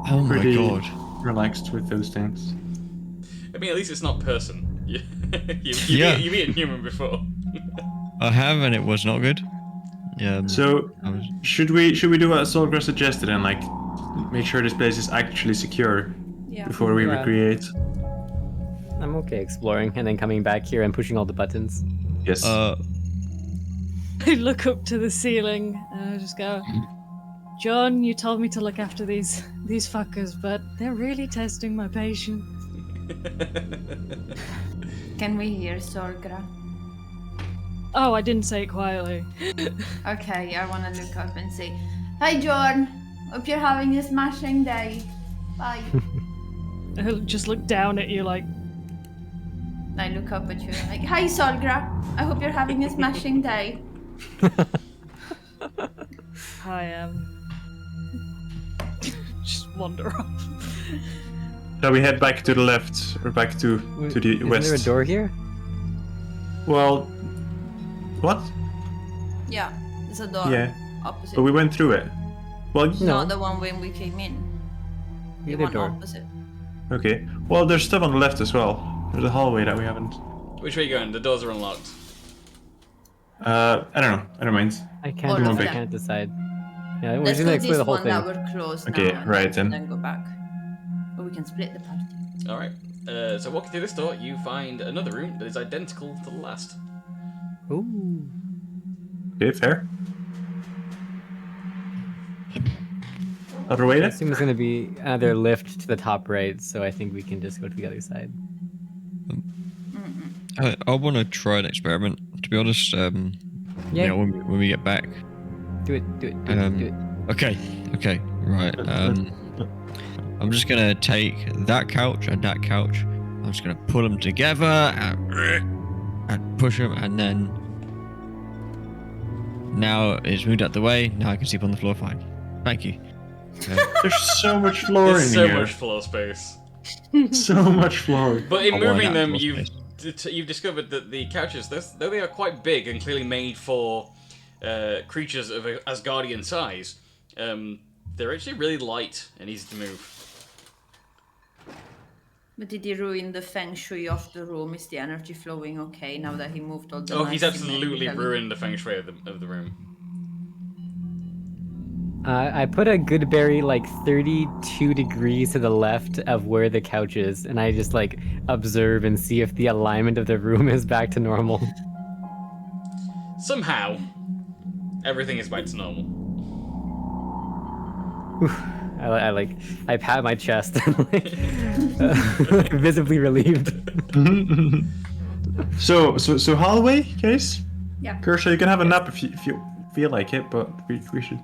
Oh my Pretty god. relaxed with those things. I mean, at least it's not person. You've eaten human before. I have, and it was not good. Yeah. So, should we do what Solgra suggested and like make sure this place is actually secure before we recreate? I'm okay exploring and then coming back here and pushing all the buttons. Yes. I look up to the ceiling and I just go, John, you told me to look after these fuckers, but they're really testing my patience. Can we hear Sorgra? Oh, I didn't say it quietly. Okay, I want to look up and say, "Hi, John. Hope you're having a smashing day. Bye." he'll just look down at you like, I look up at you like, hi, Solgra. I hope you're having a smashing day. I just wander off. Shall we head back to the left or back to the Isn't west? there a door here? Well, what? Yeah, there's a door Yeah. opposite. But we went through it. Well, No, the one when we came in. The Either one door. opposite. okay. Well, there's stuff on the left as well. There's a hallway that we haven't. Which way are you going? The doors are unlocked. I don't know. I don't mind. I All can't. of I them. can't decide. Yeah, we're Let's just do gonna explore this the whole one thing. that we're closed Okay, now, right and then. then go back. Or we can split the party. Alright. So walking through this door, you find another room that is identical to the last. Ooh. Okay, fair. Other way I then? assume it's gonna be another lift to the top right, so I think we can just go to the other side. I want to try an experiment. To be honest, Yeah. yeah, when we get back. Do it. Do it. Do it. Do it. Okay, right. I'm just gonna take that couch and that couch. I'm just gonna pull them together and push them, and then now it's moved out the way. Now I can sleep on the floor fine. Thank you. There's so much floor There's in so here. much floor space. So much floor. But in I want moving that them, floor you've discovered that the couches, though they are quite big and clearly made for creatures of Asgardian size, they're actually really light and easy to move. But did he ruin the feng shui of the room? Is the energy flowing okay now that he moved all the Oh, he's nice absolutely symmetrical- ruined the feng shui of the room. I put a good berry like 32 degrees to the left of where the couch is, and I just like observe and see if the alignment of the room is back to normal. Somehow, everything is back to normal. I pat my chest, like, visibly relieved. So hallway, guys? Yeah. Gersha, you can have a nap if you feel like it, but we should.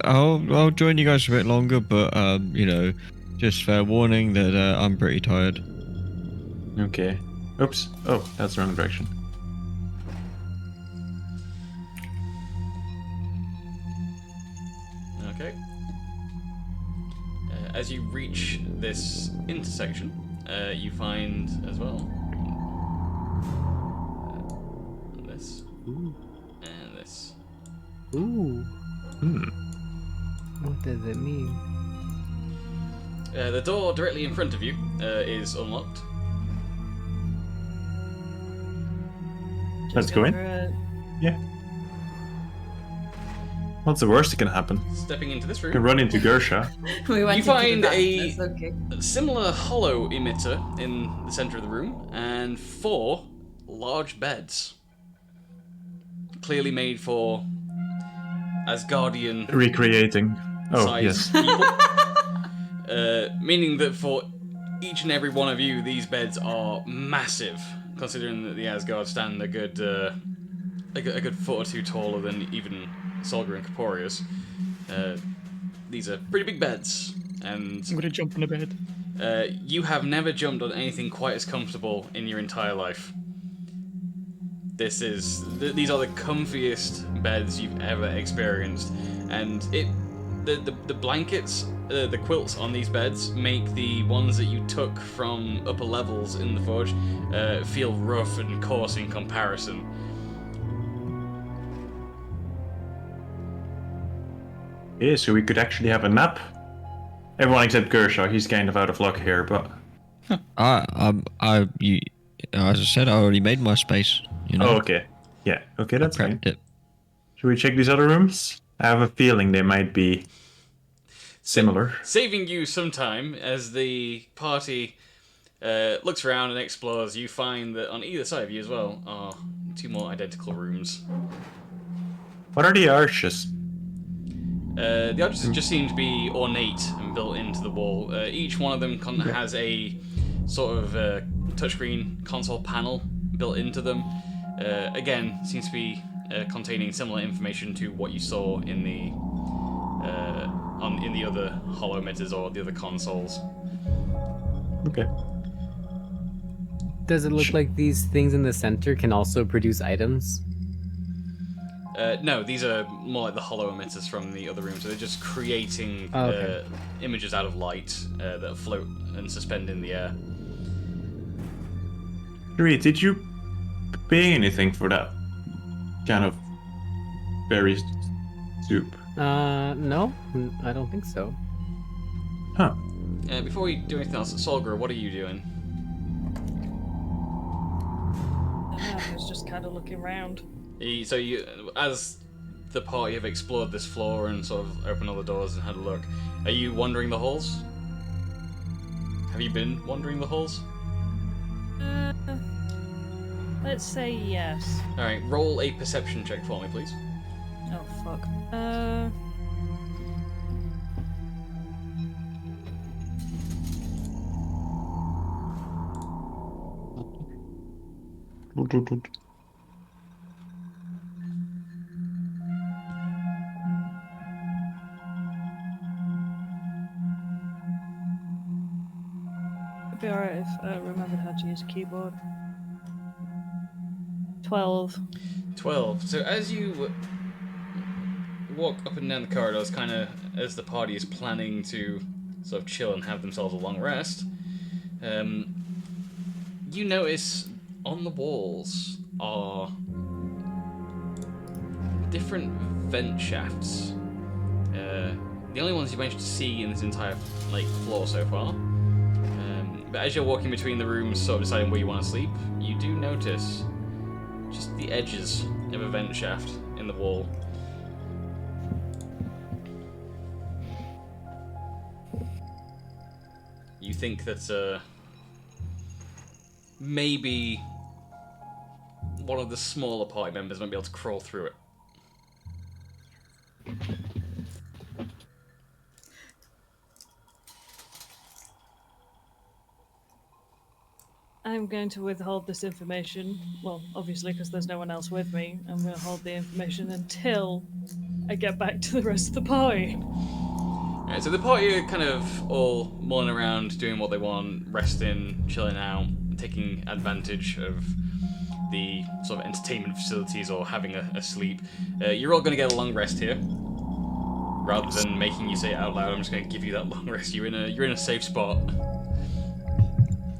I'll join you guys for a bit longer, but you know, just fair warning that I'm pretty tired. Okay. Oops. Oh, that's the wrong direction. Okay. As you reach this intersection, you find as well this and this. Ooh. What does it mean? The door directly in front of you is unlocked. Let's go in. for it. Yeah. What's the worst that can happen? Stepping into this You can room, run into Gersha. We went You into the find darkness, okay. similar hollow emitter in the center of the room, and 4 large beds, clearly made for Asgardian Recreating. Oh, size yes. people. Meaning that for each and every one of you, these beds are massive, considering that the Asgard stand a good foot or two taller than even Solgar and Corporeus. These are pretty big beds, and I'm gonna jump in a bed. you have never jumped on anything quite as comfortable in your entire life. These are the comfiest beds you've ever experienced, and the blankets, the quilts on these beds make the ones that you took from upper levels in the forge feel rough and coarse in comparison. Yeah, so we could actually have a nap. Everyone except Gersha, he's kind of out of luck here, but... As I said, I already made my space. You know, Oh, okay. Yeah, okay, that's fine. prepped it. Should we check these other rooms? I have a feeling they might be similar. Saving you some time as the party looks around and explores, you find that on either side of you as well are 2 more identical rooms. What are the arches? The arches just seem to be ornate and built into the wall. Each one of them has a sort of touchscreen console panel built into them. Again, seems to be containing similar information to what you saw in the in the other hollow emitters or the other consoles. Okay. Does it look like these things in the center can also produce items? No, these are more like the hollow emitters from the other room, so they're just creating Oh, okay. images out of light that float and suspend in the air. Reed, did you pay anything for that kind of berry soup? No, I don't think so. Huh. Before we do anything else, Solgra, what are you doing? I was just kind of looking around. So you, as the party have explored this floor and sort of opened all the doors and had a look, are you wandering the halls? Have you been wandering the halls? Let's say yes. Alright, roll a perception check for me, please. Oh, fuck. It'd be alright if I remembered how to use a keyboard. 12. 12. So as you walk up and down the corridors, kind of as the party is planning to sort of chill and have themselves a long rest, you notice on the walls are different vent shafts. The only ones you managed to see in this entire floor so far. But as you're walking between the rooms, sort of deciding where you want to sleep, you do notice just the edges of a vent shaft in the wall. You think that maybe one of the smaller party members might be able to crawl through it. I'm going to withhold this information. Well, obviously, because there's no one else with me. I'm going to hold the information until I get back to the rest of the party. Alright, so the party are kind of all mulling around, doing what they want, resting, chilling out, taking advantage of the sort of entertainment facilities or having a sleep. You're all going to get a long rest here. Rather than making you say it out loud, I'm just going to give you that long rest. You're in a safe spot.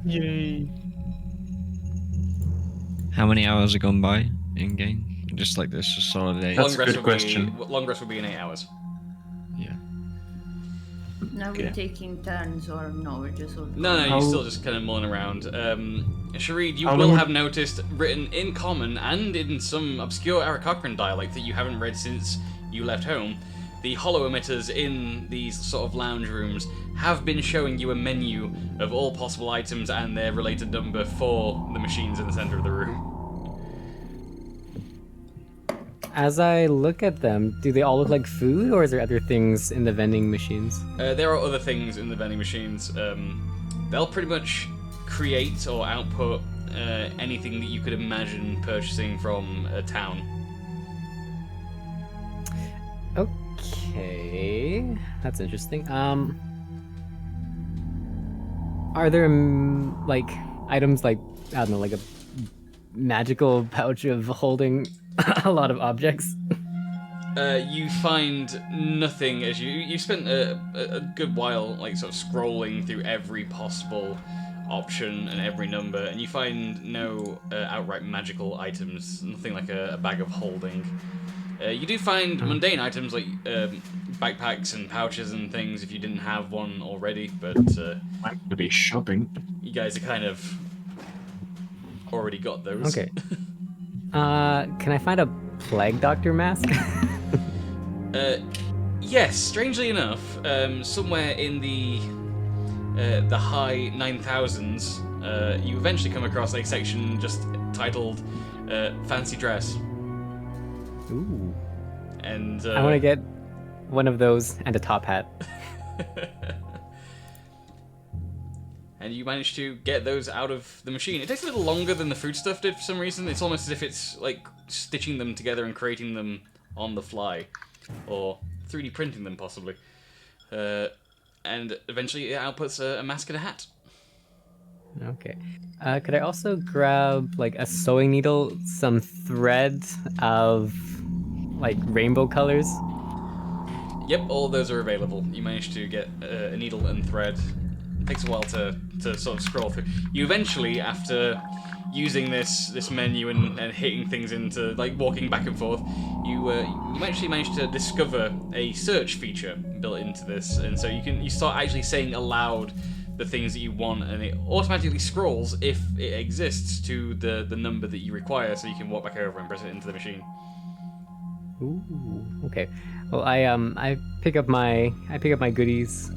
Yay. How many hours have gone by in game? Just like this, a solid day. That's a good question. Long rest will be in 8 hours. Yeah. Now Okay. we're taking turns, or no, we're just all... No, How- you're still just kind of mulling around. Shareed, you How will long- have noticed, written in common and in some obscure Arakocran dialect that you haven't read since you left home, the hollow emitters in these sort of lounge rooms have been showing you a menu of all possible items and their related number for the machines in the center of the room. As I look at them, do they all look like food, or is there other things in the vending machines? There are other things in the vending machines. They'll pretty much create or output anything that you could imagine purchasing from a town. Okay, that's interesting. Are there like items like, I don't know, like a magical pouch of holding a lot of objects? You find nothing as you spent a good while sort of scrolling through every possible option and every number, and you find no outright magical items, nothing like a bag of holding. You do find mundane items like backpacks and pouches and things if you didn't have one already, but I'm gonna be shopping. you guys are kind of already got those. Okay. Can I find a plague doctor mask? Yes, strangely enough, somewhere in the high 9,000s, you eventually come across a section just titled "Fancy Dress," Ooh. and I want to get one of those and a top hat. and you manage to get those out of the machine. It takes a little longer than the food stuff did for some reason. It's almost as if it's like stitching them together and creating them on the fly, or 3D printing them possibly. And eventually it outputs a mask and a hat. Okay. Could I also grab like a sewing needle, some thread of like rainbow colors? Yep, all of those are available. You managed to get a needle and thread. It takes a while to sort of scroll through. You eventually, after using this menu and hitting things into, like, walking back and forth, you actually managed to discover a search feature built into this, and so you start actually saying aloud the things that you want, and it automatically scrolls, if it exists, to the number that you require, so you can walk back over and press it into the machine. Ooh, okay. Well, I pick up my goodies,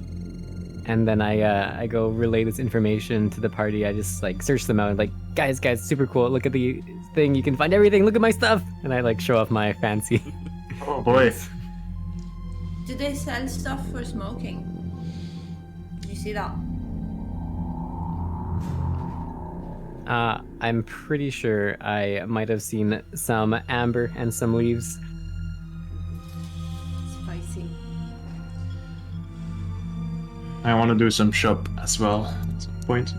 and then I go relay this information to the party. I just like search them out and like, guys, super cool. Look at the thing. You can find everything. Look at my stuff, and I like show off my fancy. Oh boy. Do they sell stuff for smoking? Did you see that? I'm pretty sure I might have seen some amber and some leaves. Spicy. I want to do some shop as well at some point.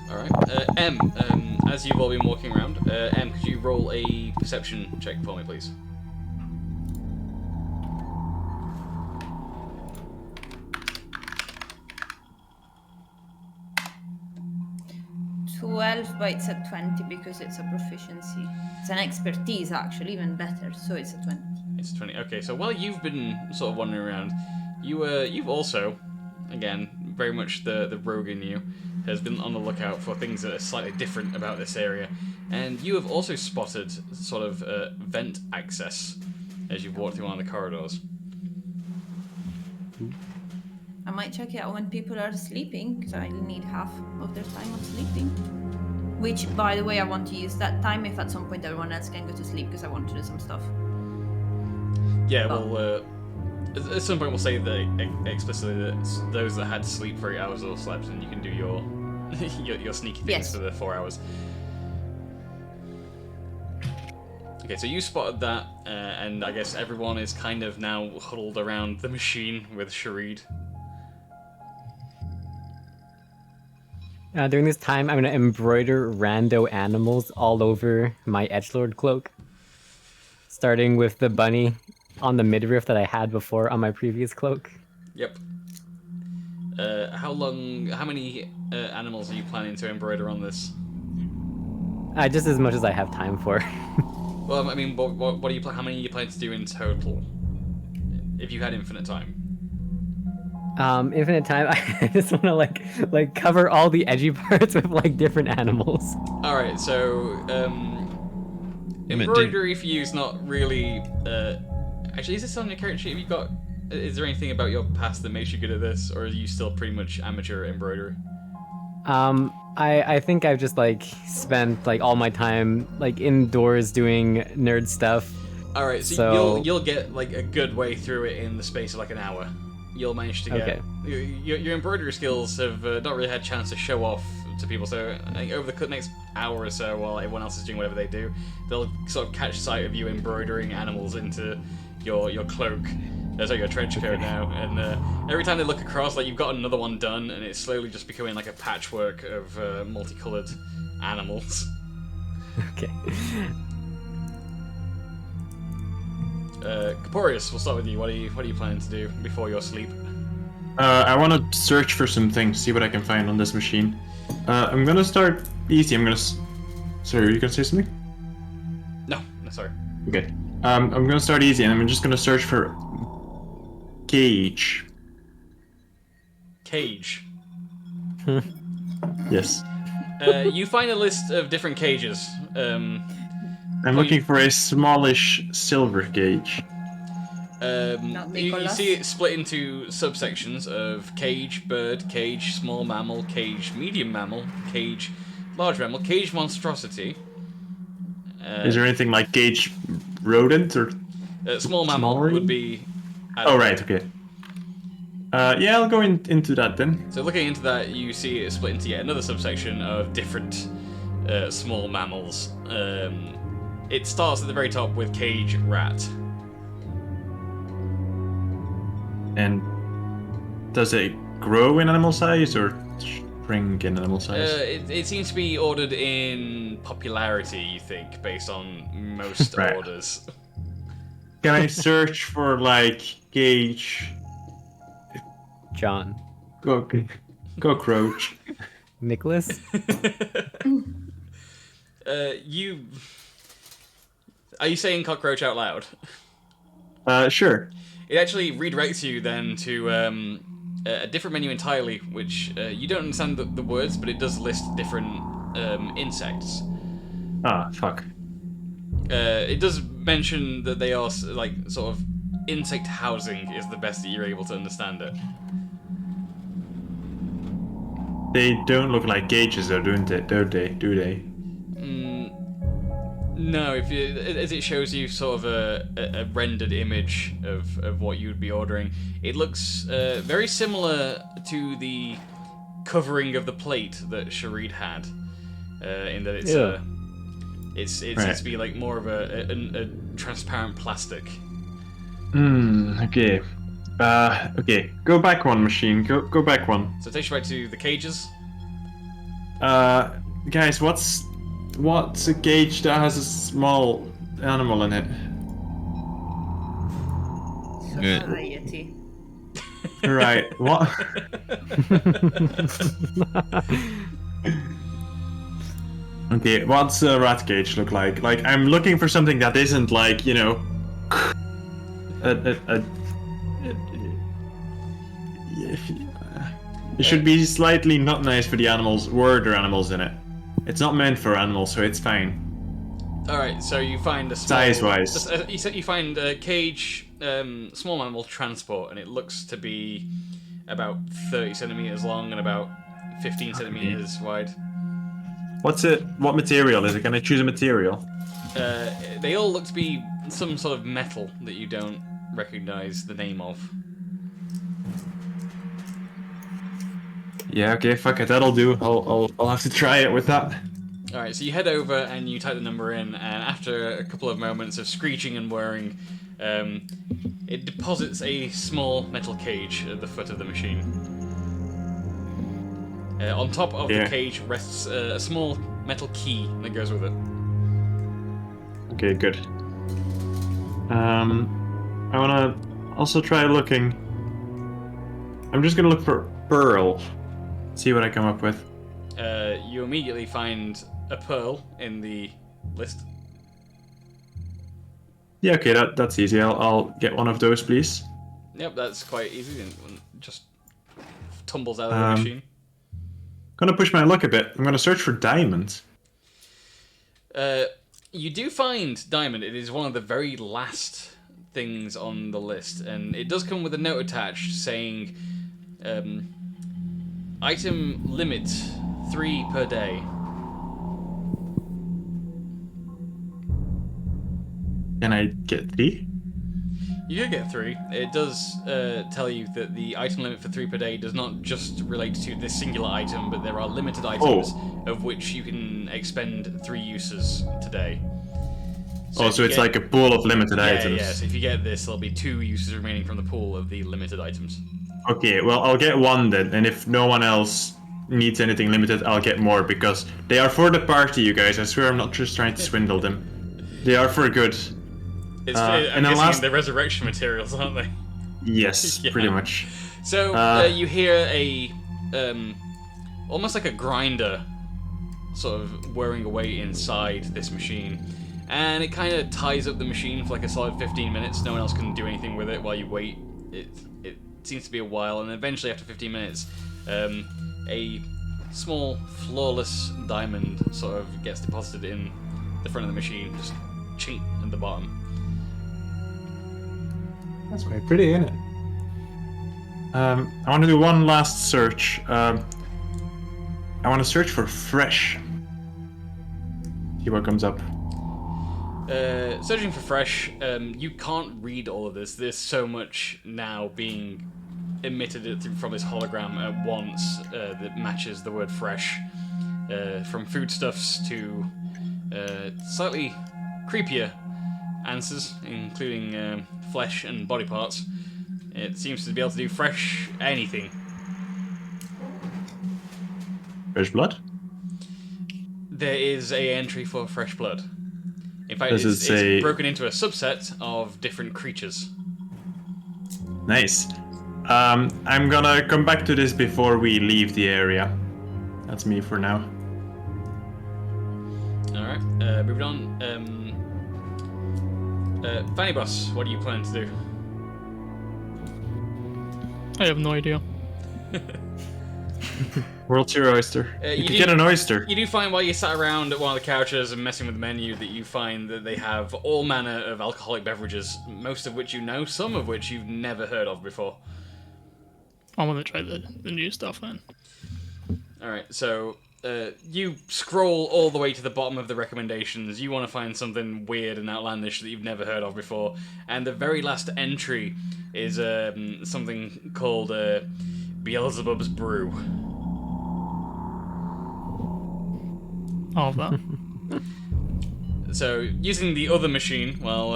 Alright, M, as you've all been walking around, M, could you roll a perception check for me, please? But it's a 20 because it's a proficiency. It's an expertise, actually, even better. So it's a 20. It's 20. Okay, so while you've been sort of wandering around, you've also, again, very much the rogue in you, has been on the lookout for things that are slightly different about this area, and you have also spotted sort of vent access as you've walked through one of the corridors. I might check it out when people are sleeping, because I need half of their time of sleeping. Which, by the way, I want to use that time if at some point everyone else can go to sleep, because I want to do some stuff. Yeah, well, at some point we'll say that explicitly that those that had to sleep for 8 hours or slept, and you can do your your sneaky things for the 4 hours. Okay, so you spotted that, and I guess everyone is kind of now huddled around the machine with Sharid. During this time, I'm gonna embroider rando animals all over my edgelord cloak. Starting with the bunny on the midriff that I had before on my previous cloak. Yep. How many animals are you planning to embroider on this? Just as much as I have time for. Well, I mean, what do you how many are you planning to do in total? If you had infinite time. Infinite time. I just want to like cover all the edgy parts with like different animals. All right, so embroidery for you is not really. Actually, is this on your character sheet? Have you got? Is there anything about your past that makes you good at this, or are you still pretty much amateur at embroidery? I think I've just like spent like all my time like indoors doing nerd stuff. All right, so you'll get like a good way through it in the space of like an hour. You'll manage to get your embroidery skills have not really had a chance to show off to people. So I think over the next hour or so, while everyone else is doing whatever they do, they'll sort of catch sight of you embroidering animals into your cloak. That's like your trench coat now, and every time they look across, like you've got another one done, and it's slowly just becoming like a patchwork of multicolored animals. Okay. Caporius, we'll start with you. What are you planning to do before your sleep? I want to search for some things, see what I can find on this machine. I'm gonna start easy. Sorry, are you gonna say something? No, sorry. Okay. I'm gonna start easy, and I'm just gonna search for cage. Cage. Yes. You find a list of different cages. I'm looking for a smallish silver cage. You see it split into subsections of cage, bird, cage, small mammal, cage, medium mammal, cage, large mammal, cage monstrosity. Is there anything like cage rodent or small mammal smaller? would be. Oh right, okay. Yeah, I'll go into that then. So looking into that, you see it split into yet another subsection of different small mammals. It starts at the very top with cage rat. And does a grow in animal size or shrink in animal size? It seems to be ordered in popularity, you think, based on most Right. orders. Can I search for like Gage? John. Go Crouch. Nicholas? You are you saying cockroach out loud? Sure. It actually redirects you then to a different menu entirely, which you don't understand the words, but it does list different insects. Ah, fuck. It does mention that they are like sort of insect housing is the best that you're able to understand it. They don't look like gauges, though, don't they? Do they? No, if you, as it shows you sort of a rendered image of what you'd be ordering, it looks very similar to the covering of the plate that Sharid had, in that it's it Right. seems to be like more of a transparent plastic. Okay. Okay. Go back one, machine. Go back one. So it takes you right to the cages. Guys, what's a cage that has a small animal in it? Society. Right. What? Okay. What's a rat cage look like? Like, I'm looking for something that isn't like, you know, it should be slightly not nice for the animals. Were there animals in it? It's not meant for animals, so it's fine. All right, so you find a small, Size-wise. You find a cage, small animal transport, and it looks to be about 30 centimeters long and about 15 centimeters wide. What's it? What material is it? Can I choose a material? They all look to be some sort of metal that you don't recognize the name of. Yeah. Okay. Fuck it. That'll do. I'll have to try it with that. All right, so you head over and you type the number in, and after a couple of moments of screeching and whirring, it deposits a small metal cage at the foot of the machine. On top of the cage rests a small metal key that goes with it. Okay. Good. I wanna also try looking. I'm just gonna look for pearl. See what I come up with. You immediately find a pearl in the list. Yeah. Okay. That's easy. I'll get one of those, please. Yep, that's quite easy. And just tumbles out of the machine. Gonna push my luck a bit. I'm gonna search for diamonds. You do find diamond. It is one of the very last things on the list, and it does come with a note attached saying, item limit 3 per day. Can I get 3? You could get 3. It does tell you that the item limit for 3 per day does not just relate to this singular item, but there are limited items of which you can expend 3 uses today. So it's like a pool of limited items. Yeah, so if you get this, there'll be 2 uses remaining from the pool of the limited items. Okay, well, I'll get 1 then, and if no one else needs anything limited, I'll get more, because they are for the party, you guys. I swear I'm not just trying to swindle them. They are for good. It's I'm guessing the resurrection materials, aren't they? Yes, Yeah. pretty much. So you hear a almost like a grinder sort of whirring away inside this machine, and it kind of ties up the machine for like a solid 15 minutes. No one else can do anything with it while you wait. It seems to be a while, and eventually after 15 minutes, a small flawless diamond sort of gets deposited in the front of the machine, just chink at the bottom. That's quite pretty, isn't it? I want to do one last search. I want to search for fresh. See what comes up. Searching for fresh, you can't read all of this. There's so much now being emitted from this hologram at once that matches the word fresh. From foodstuffs to slightly creepier answers, including flesh and body parts. It seems to be able to do fresh anything. Fresh blood? There is a entry for fresh blood. In fact, Does it say- it's broken into a subset of different creatures. Nice. I'm gonna come back to this before we leave the area. That's me for now. Alright, moving on. Fanny Boss, what do you plan to do? I have no idea. World's your oyster. You could do- get an oyster. You do find while you sat around at one of the couches and messing with the menu that you find that they have all manner of alcoholic beverages, most of which you know, some of which you've never heard of before. I want to try the new stuff then. Alright, so you scroll all the way to the bottom of the recommendations. You want to find something weird and outlandish that you've never heard of before. And the very last entry is something called Beelzebub's Brew. All of that. So, using the other machine, while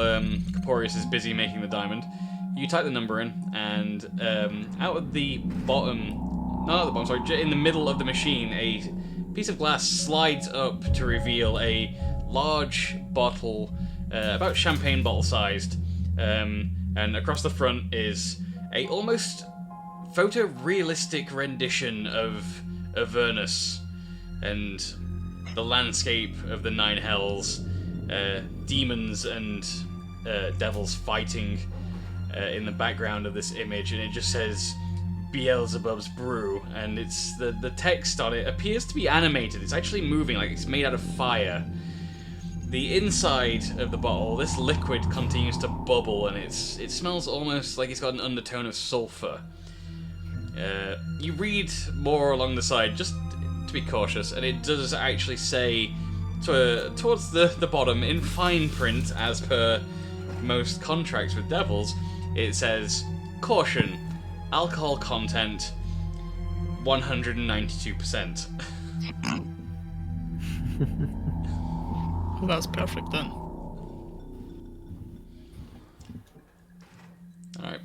Caporius is busy making the diamond, you type the number in, and out at the bottom, not at the bottom, sorry, in the middle of the machine, a piece of glass slides up to reveal a large bottle, about champagne bottle sized, and across the front is a almost photorealistic rendition of Avernus and the landscape of the Nine Hells, demons and devils fighting in the background of this image, and it just says Beelzebub's Brew, and it's the text on it appears to be animated. It's actually moving, like it's made out of fire. The inside of the bottle, this liquid continues to bubble, and it smells almost like it's got an undertone of sulfur. You read more along the side, just to be cautious, and it does actually say towards the bottom, in fine print, as per most contracts with devils, it says, caution, alcohol content 192%. Well, that's perfect then. Alright,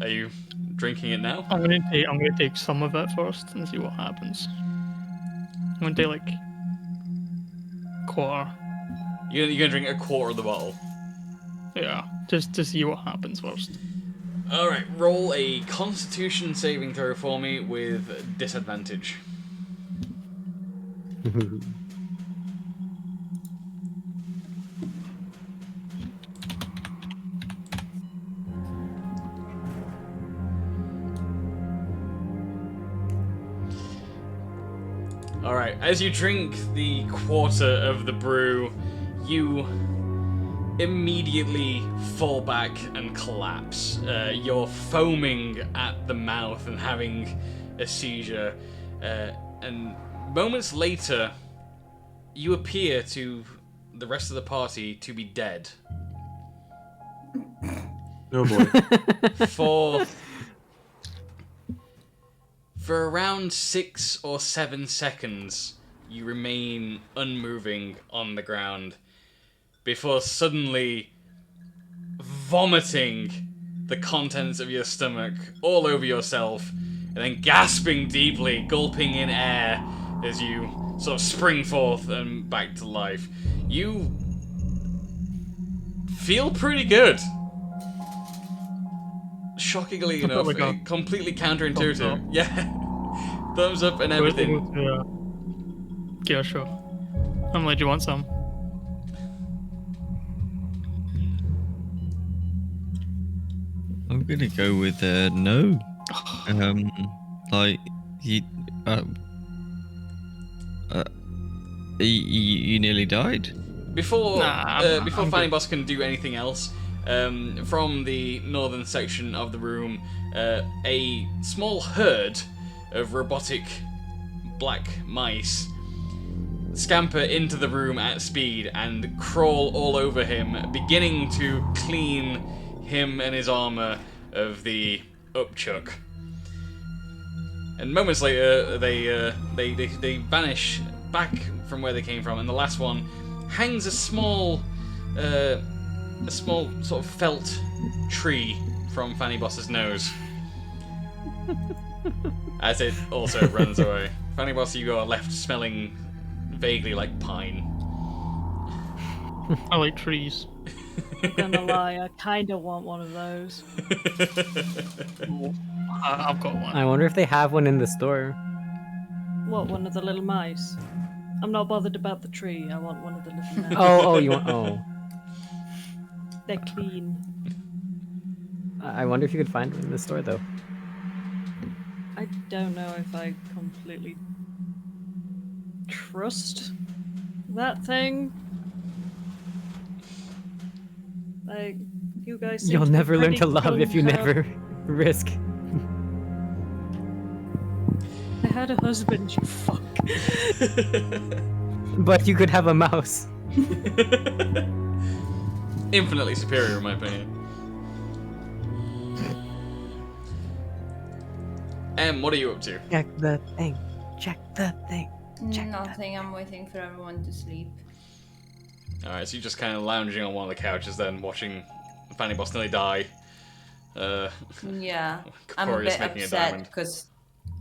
are you drinking it now? I'm gonna take some of it first and see what happens. I'm gonna take like quarter. You're gonna drink a quarter of the bottle? Yeah, just to see what happens first. Alright, roll a Constitution saving throw for me with disadvantage. Alright, as you drink the quarter of the brew, you immediately fall back and collapse. You're foaming at the mouth and having a seizure. And moments later, you appear to the rest of the party to be dead. Oh boy. For around 6 or 7 seconds, you remain unmoving on the ground before suddenly vomiting the contents of your stomach all over yourself and then gasping deeply, gulping in air as you sort of spring forth and back to life. You feel pretty good. Shockingly enough, completely counterintuitive. Yeah. Thumbs up and everything. Yeah, sure. I'm like, do you want some? I'm gonna go with no. Like you nearly died. Before I'm Fanny good. Boss can do anything else, from the northern section of the room, a small herd of robotic black mice scamper into the room at speed and crawl all over him, beginning to clean him and his armor of the upchuck. And moments later, they vanish back from where they came from, and the last one hangs a small sort of felt tree from Fanny Boss's nose as it also runs away. Fanny Boss, you are left smelling vaguely like pine. I like trees. I'm gonna lie, I kinda want one of those. I've got one. I wonder if they have one in the store. What, one of the little mice? I'm not bothered about the tree, I want one of the little mice. Oh, you want? Oh, They're clean. I wonder if you could find one in the store though. I don't know if I completely trust that thing. Like, you guys seem You'll to be never learn pretty to love if you gung-ho. never risk. I had a husband, you fuck. But you could have a mouse. Infinitely superior, in my opinion. What are you up to? Check the thing. Check the thing. Nothing. I'm waiting for everyone to sleep. Alright, so you're just kind of lounging on one of the couches then, watching Fanny Boss nearly die. Yeah, I'm a Corey's bit making a upset diamond. because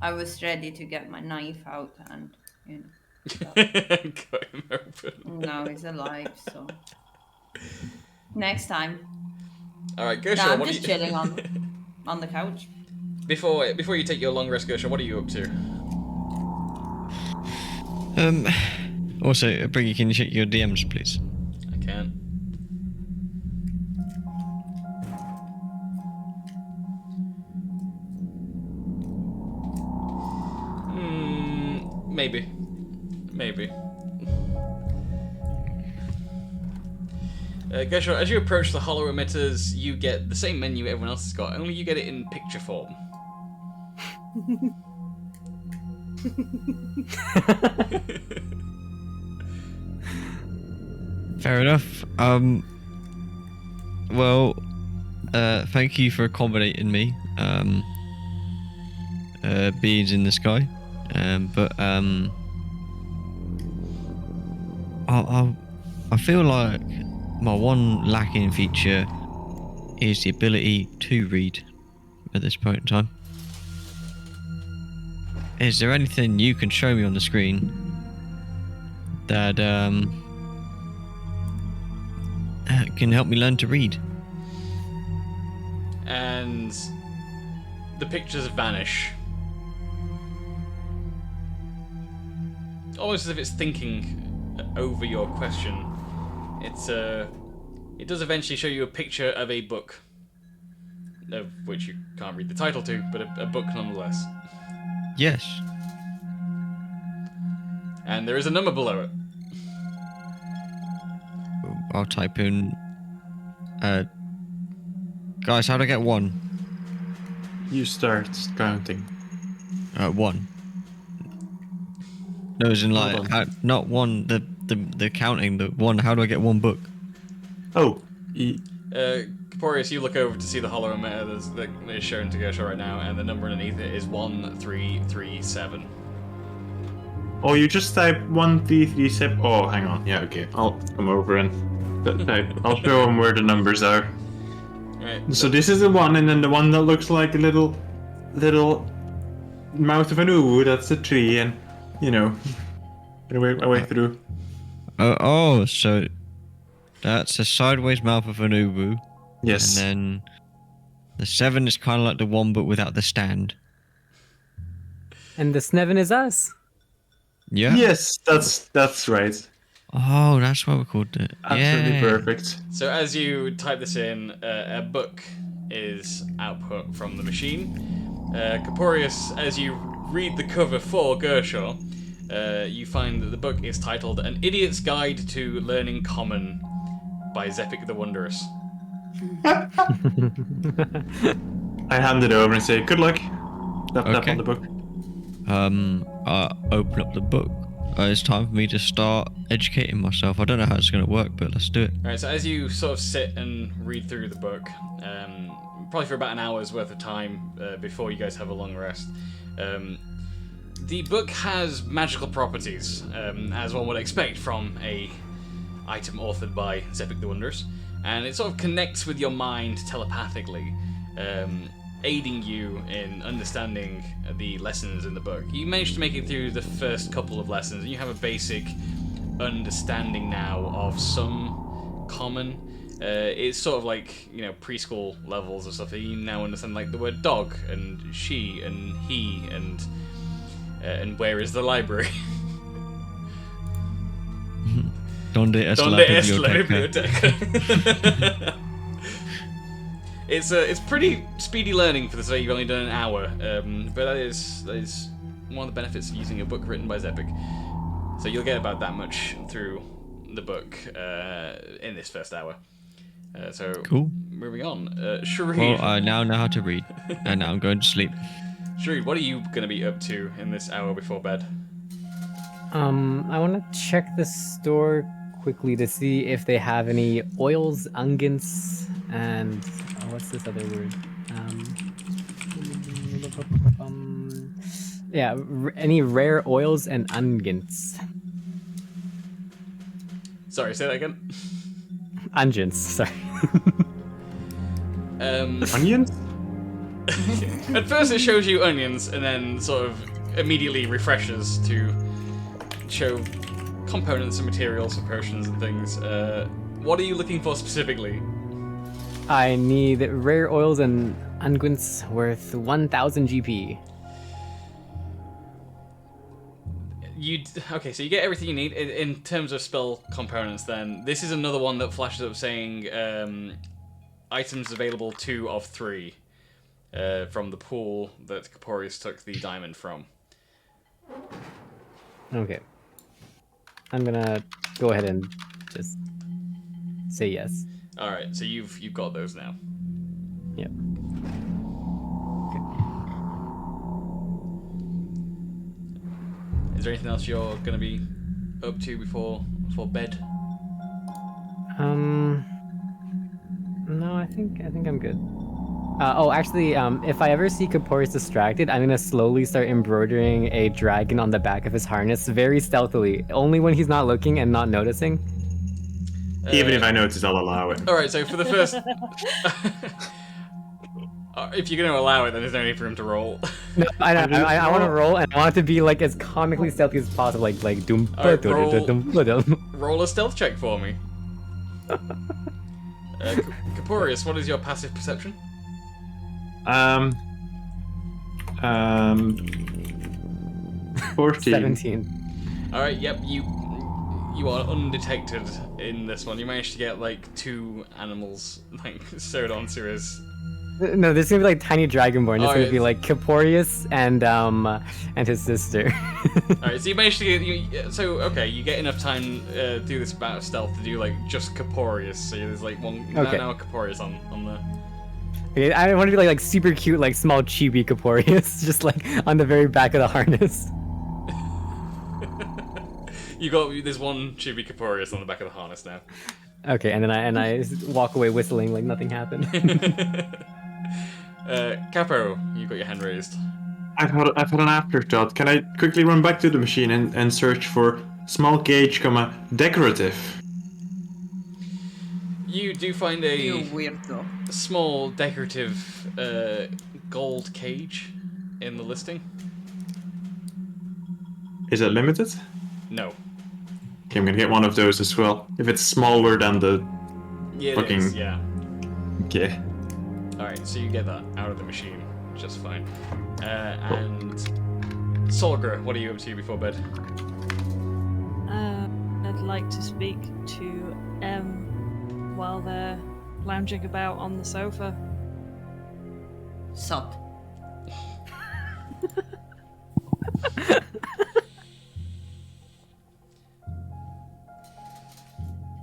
I was ready to get my knife out and, you know, Cut him open. now he's alive, so... Next time. Alright, Gershon, Nah, I'm what just are you... chilling on the couch. Before you take your long rest, Gershon, what are you up to? Also, Briggy, can you check your DMs, please? I can. Maybe. Gershon, as you approach the hollow emitters, you get the same menu everyone else has got, only you get it in picture form. Fair enough. Well, thank you for accommodating me. Beings in the sky. But I feel like my one lacking feature is the ability to read at this point in time. Is there anything you can show me on the screen that can help me learn to read? And the pictures vanish. Almost as if it's thinking over your question. It does eventually show you a picture of a book, of which you can't read the title to, but a book nonetheless. Yes. And there is a number below it. I'll type in. Guys, how do I get 1? You start counting. 1. No, as in like Hold on. not 1. The counting. The 1. How do I get 1 book? Oh, Caporius, you look over to see the hollow emitter that is shown to Gershon right now, and the number underneath it is 1337. oh, you just type 1337. Oh, hang on. Yeah, okay. I'll come over and type. I'll show them where the numbers are. Right. So this is the one, and then the one that looks like a little mouth of an ooh. That's a tree, and you know, I work my way through. Oh, so that's a sideways mouth of an ubu. Yes. And then the 7 is kind of like the 1, but without the stand. And the Sneven is us. Yeah. Yes, that's right. Oh, that's what we called it. Absolutely Yeah. perfect. So as you type this in, a book is output from the machine. Caporius, as you read the cover for Gershon, you find that the book is titled An Idiot's Guide to Learning Common by Zepik the Wondrous. I hand it over and say, "Good luck." Tap Okay. on the book. I open up the book. It's time for me to start educating myself. I don't know how it's going to work, but let's do it. Alright, so as you sort of sit and read through the book, probably for about an hour's worth of time before you guys have a long rest, the book has magical properties, as one would expect from a item authored by Zepik the Wondrous, and it sort of connects with your mind telepathically. aiding you in understanding the lessons in the book. You managed to make it through the first couple of lessons, and you have a basic understanding now of some common. It's sort of like, you know, preschool levels of stuff. You now understand like the word dog and she and he and where is the library. Donde es la biblioteca? It's pretty speedy learning for the sake you've only done an hour, but that is one of the benefits of using a book written by Zepik. So you'll get about that much through the book in this first hour. So Cool. Moving on, Shareed. Well, I now know how to read, and now I'm going to sleep. Shareed, what are you going to be up to in this hour before bed? I want to check the store quickly to see if they have any oils, unguents, and what's this other word? Yeah, any rare oils and unguents. Sorry, say that again. Unguents, sorry. Onions? At first it shows you onions, and then sort of immediately refreshes to show components and materials for potions and things. What are you looking for specifically? I need rare oils and unguents worth 1,000 GP. Okay, so you get everything you need in terms of spell components. Then this is another one that flashes up saying items available 2 of 3 from the pool that Caporius took the diamond from. Okay. I'm gonna go ahead and just say yes. All right, so you've got those now. Yep. Is there anything else you're gonna be up to before bed? No, I think I'm good. Actually, if I ever see Caporius distracted, I'm gonna slowly start embroidering a dragon on the back of his harness, very stealthily, only when he's not looking and not noticing. Even if I notice, I'll allow it. All right, so for the first, if you're going to allow it, then there's no need for him to roll. No, I want to roll, and I want it to be like as comically stealthy as possible, like doom. Right, roll a stealth check for me. Caporius, what is your passive perception? 14. 17. All right, yep, you are undetected in this one. You managed to get like 2 animals like sewed onto his. No, this is gonna be like tiny dragonborn. It's gonna be it's- like Caporius and his sister. Alright, so you managed to get. You get enough time through this bout of stealth to do like just Caporius. So there's like one Okay. now Caporius on the. Okay, I want to be like super cute, like small chibi Caporius, just like on the very back of the harness. There's one chibi Caporius on the back of the harness now. Okay, and then I walk away whistling like nothing happened. Capo, you got your hand raised. I've had an afterthought. Can I quickly run back to the machine and search for small gauge, decorative? You do find a You weirdo. small decorative gold cage in the listing. Is it limited? No. Okay, I'm gonna get one of those as well. If it's smaller than the Yeah, it fucking. is, yeah. Okay. Alright, so you get that out of the machine just fine. And Solgra, what are you up to before bed? I'd like to speak to M while they're lounging about on the sofa. Sup.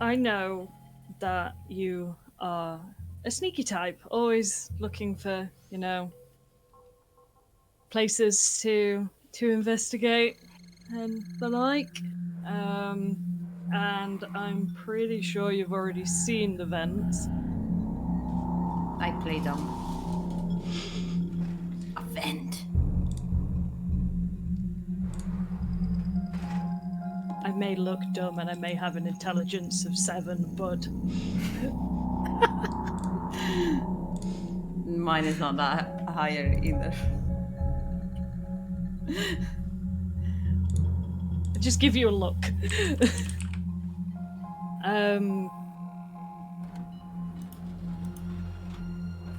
I know that you are a sneaky type, always looking for, places to investigate and the like. And I'm pretty sure you've already seen the vents. I play dumb. A vent. I may look dumb and I may have an intelligence of 7, but Mine is not that higher either. Just give you a look.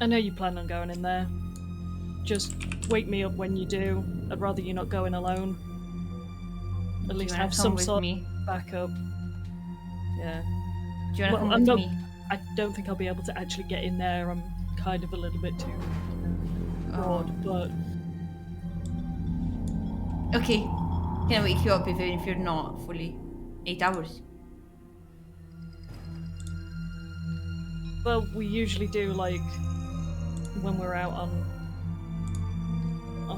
I know you plan on going in there. Just wake me up when you do. I'd rather you not go in alone. At least have some with sort of me? backup. Yeah. Do you wanna come I'm with not, me? I don't think I'll be able to actually get in there. I'm kind of a little bit too broad, but Okay. Can I wake you up even if you're not fully 8 hours? well, we usually do like when we're out on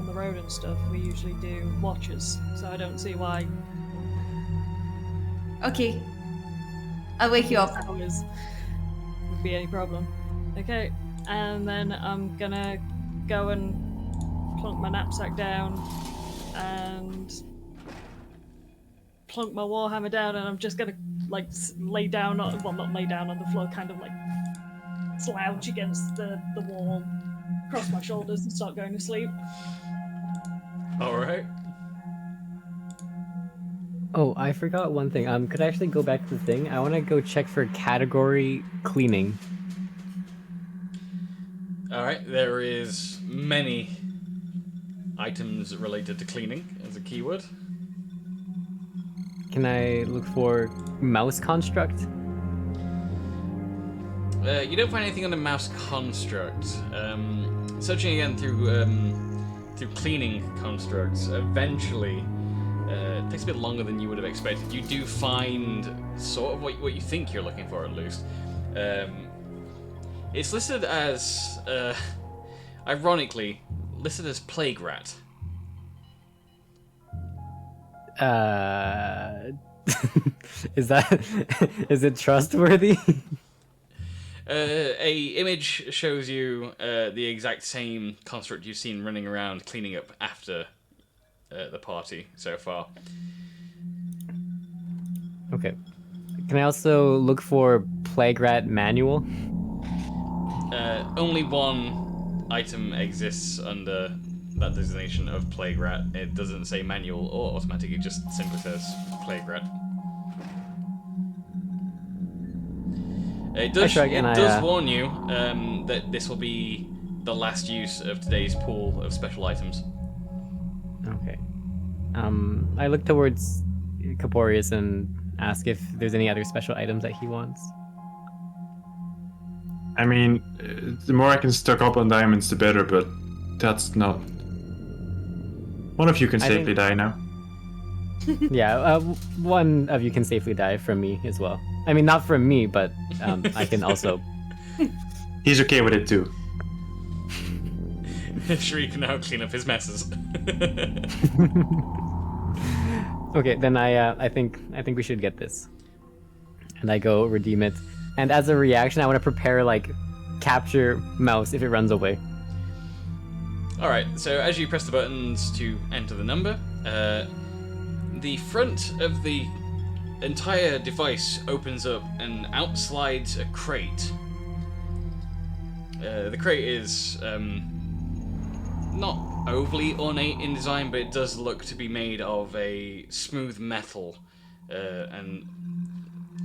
the road and stuff. We usually do watches, so I don't see why Okay. I'll wake you up. hours would be any problem. Okay, and then I'm gonna go and plunk my knapsack down and plunk my warhammer down, and I'm just gonna like lay down on, well, not lay down on the floor, kind of like slouch against the wall, cross my shoulders and start going to sleep. Alright. Oh, I forgot one thing. Could I actually go back to the thing? I want to go check for category cleaning. Alright, there is many items related to cleaning as a keyword. Can I look for mouse construct? You don't find anything on the mouse construct. Searching again through cleaning constructs, eventually, it takes a bit longer than you would have expected. You do find sort of what you think you're looking for, at least. It's listed as, ironically, listed as plague rat. Is it trustworthy? A image shows you the exact same construct you've seen running around cleaning up after the party so far. Okay. Can I also look for plague rat manual? Only one item exists under that designation of plague rat. It doesn't say manual or automatic, it just simply says plague rat. It does warn you that this will be the last use of today's pool of special items. Okay. I look towards Caporius and ask if there's any other special items that he wants. I mean, the more I can stock up on diamonds, the better, but that's not... One of you can safely die now. Yeah, one of you can safely die from me as well. I mean, not from me, but I can also... He's okay with it too. Shri can now clean up his messes. Okay, then I think we should get this. And I go redeem it. And as a reaction, I want to prepare, like, capture mouse if it runs away. Alright, so as you press the buttons to enter the number, the front of the entire device opens up and out slides a crate. The crate is not overly ornate in design, but it does look to be made of a smooth metal, and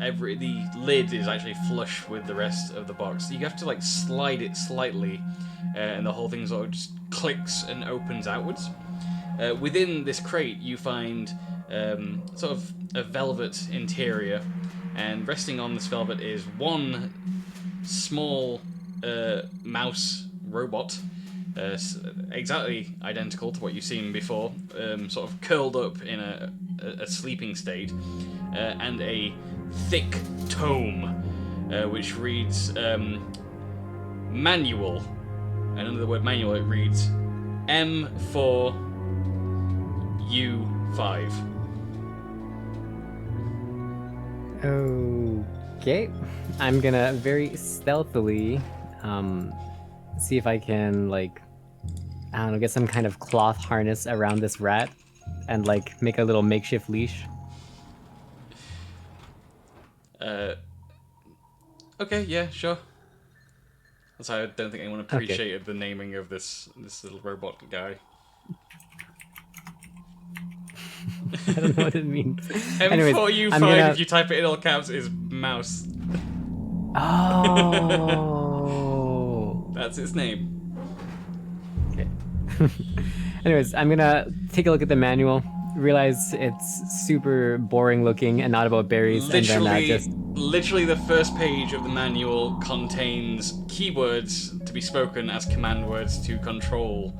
the lid is actually flush with the rest of the box. You have to like slide it slightly, and the whole thing sort of just clicks and opens outwards. Within this crate, you find sort of a velvet interior, and resting on this velvet is one small mouse robot, exactly identical to what you've seen before, sort of curled up in a sleeping state, and a thick tome which reads manual, and under the word manual it reads M4U5. Okay, I'm gonna very stealthily see if I can, like, I don't know, get some kind of cloth harness around this rat and, like, make a little makeshift leash. Okay, yeah, sure. That's why I don't think anyone appreciated the naming of this little robot guy. I don't know what it means. M4U5, if you type it in all caps, is mouse. Oh. That's its name. Okay. Anyways, I'm gonna take a look at the manual, realize it's super boring looking and not about berries, and then Literally the first page of the manual contains keywords to be spoken as command words to control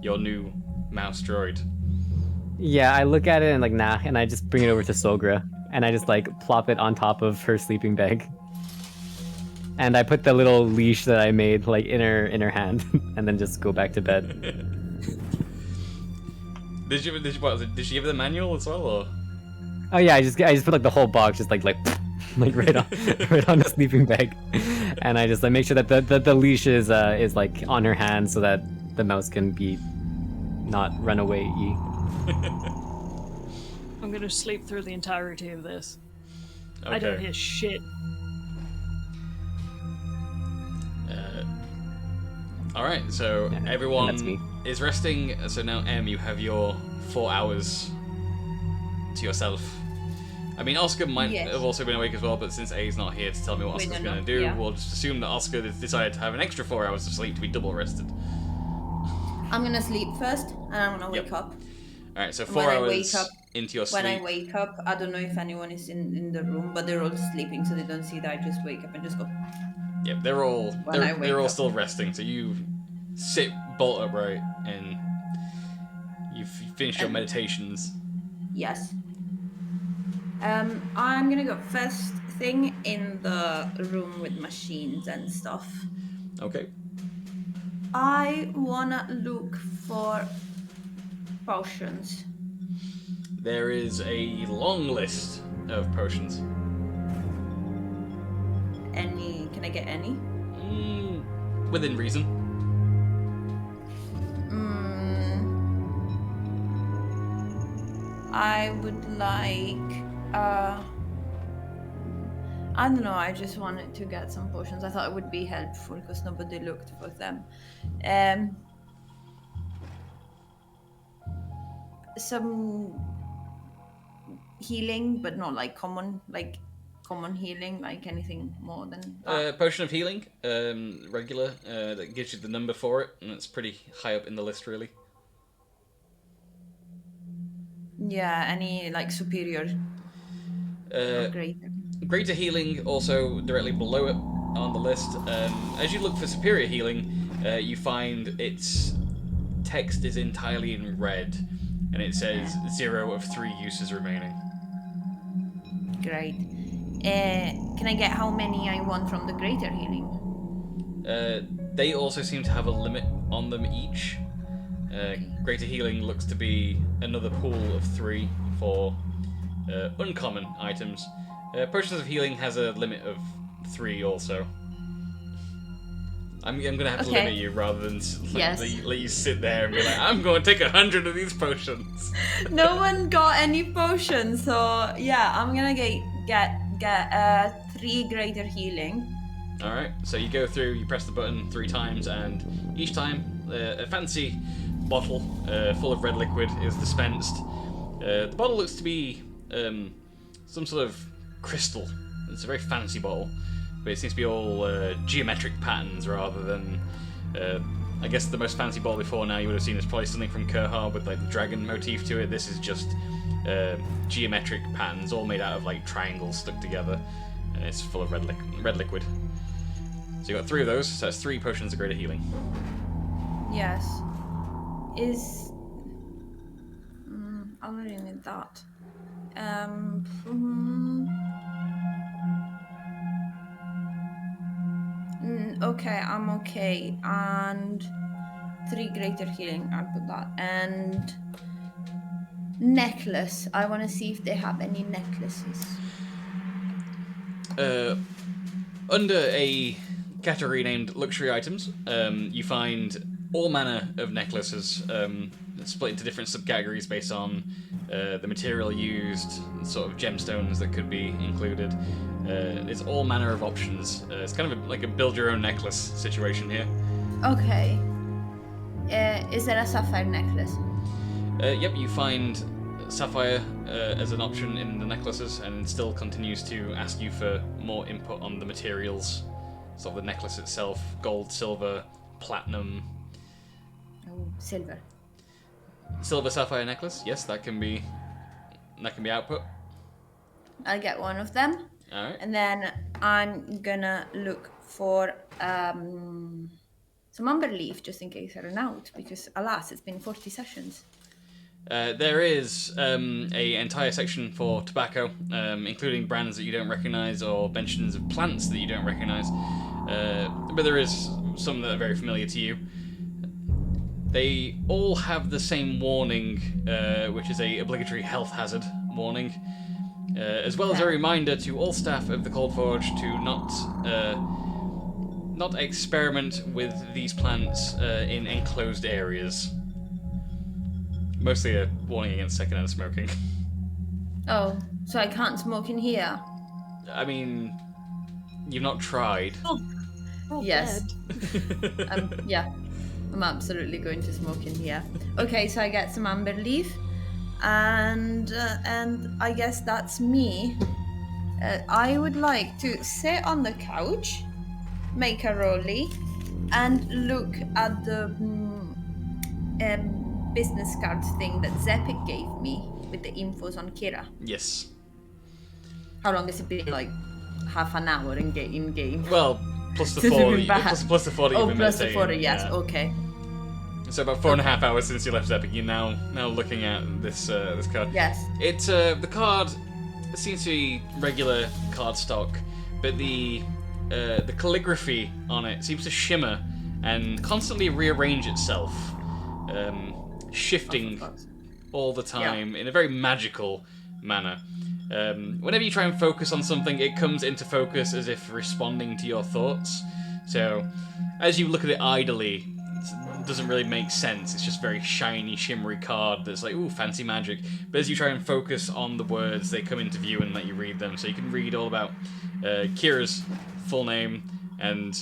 your new mouse droid. Yeah, I look at it and like, nah, and I just bring it over to Sogra, and I just like plop it on top of her sleeping bag. And I put the little leash that I made like in her hand, and then just go back to bed. Did she give her the manual as well, or? Oh yeah, I just put like the whole box just like right on right on the sleeping bag, and I just like make sure that the leash is like on her hand so that the mouse can be not run away. I'm gonna sleep through the entirety of this. Okay. I don't hear shit. Alright, so everyone that's me. is resting. So now, Em, you have your 4 hours to yourself. I mean, Oscar might have also been awake as well, but since A's not here to tell me what Oscar's going to do, we'll just assume that Oscar decided to have an extra 4 hours of sleep to be double rested. I'm going to sleep first, and I'm going to wake up. Alright, so 4 hours into your sleep. When I wake up, I don't know if anyone is in the room, but they're all sleeping, so they don't see that I just wake up and just go... Yep, they're all still resting. So you sit bolt upright and you've finished your meditations. Yes. I'm gonna go first thing in the room with machines and stuff. Okay. I wanna look for potions. There is a long list of potions. Can I get any? Within reason. I would like, I don't know, I just wanted to get some potions. I thought it would be helpful because nobody looked for them. Some healing, but not like common healing, like anything more than that. Potion of healing, regular, that gives you the number for it, and it's pretty high up in the list, really. Yeah, any like superior or greater. Greater healing, also directly below it on the list. As you look for superior healing, you find its text is entirely in red, and it says 0 of 3 uses remaining. Great. Can I get how many I want from the greater healing? They also seem to have a limit on them each. Greater healing looks to be another pool of 3 for uncommon items. Potions of healing has a limit of 3 also. I'm gonna have to limit you rather than let you sit there and be like, I'm going to take 100 of these potions. No one got any potions, so yeah, I'm gonna get 3 greater healing. Alright, so you go through, you press the button 3 times, and each time a fancy bottle full of red liquid is dispensed. The bottle looks to be some sort of crystal. It's a very fancy bottle, but it seems to be all geometric patterns rather than... I guess the most fancy bottle before now you would have seen is probably something from Kerhar with like the dragon motif to it. This is just geometric patterns, all made out of like triangles stuck together, and it's full of red liquid. So you got 3 of those, so that's 3 potions of greater healing. Yes. I really need that. Okay, I'm okay. And 3 greater healing, I'll put that. And necklace. I want to see if they have any necklaces. Under a category named luxury items, you find all manner of necklaces. split into different subcategories based on the material used, sort of gemstones that could be included. It's all manner of options. It's kind of like a build-your-own necklace situation here. Okay. Is there a sapphire necklace? Yep, you find sapphire as an option in the necklaces, and still continues to ask you for more input on the materials. So the necklace itself, gold, silver, platinum. Oh, silver. Silver sapphire necklace, yes, that can be output. I'll get one of them. Alright. And then I'm gonna look for some amber leaf just in case I run out, because alas, it's been 40 sessions. There is a entire section for tobacco, including brands that you don't recognize or mentions of plants that you don't recognize. But there is some that are very familiar to you. They all have the same warning, which is a obligatory health hazard warning, as well as a reminder to all staff of the Cold Forge to not experiment with these plants in enclosed areas. Mostly a warning against secondhand smoking. Oh, so I can't smoke in here? I mean, you've not tried. Yes. Yeah, I'm absolutely going to smoke in here. Okay, so I get some amber leaf, and I guess that's me. I would like to sit on the couch, make a rollie, and look at the business cards thing that Zepik gave me with the infos on Kira. Yes. How long has it been? Like half an hour in game? Well, plus the Since 4 we've that been back. plus the 4 that you've been plus the meditating. 4, yes, yeah. okay. So about 4.5 hours since you left Zepik, you're now looking at this this card. Yes. It's the card seems to be regular card stock, but the calligraphy on it seems to shimmer and constantly rearrange itself, shifting all the time in a very magical manner. Whenever you try and focus on something, it comes into focus as if responding to your thoughts. So, as you look at it idly, it doesn't really make sense. It's just very shiny, shimmery card that's like, ooh, fancy magic. But as you try and focus on the words, they come into view and let you read them. So you can read all about Kira's full name and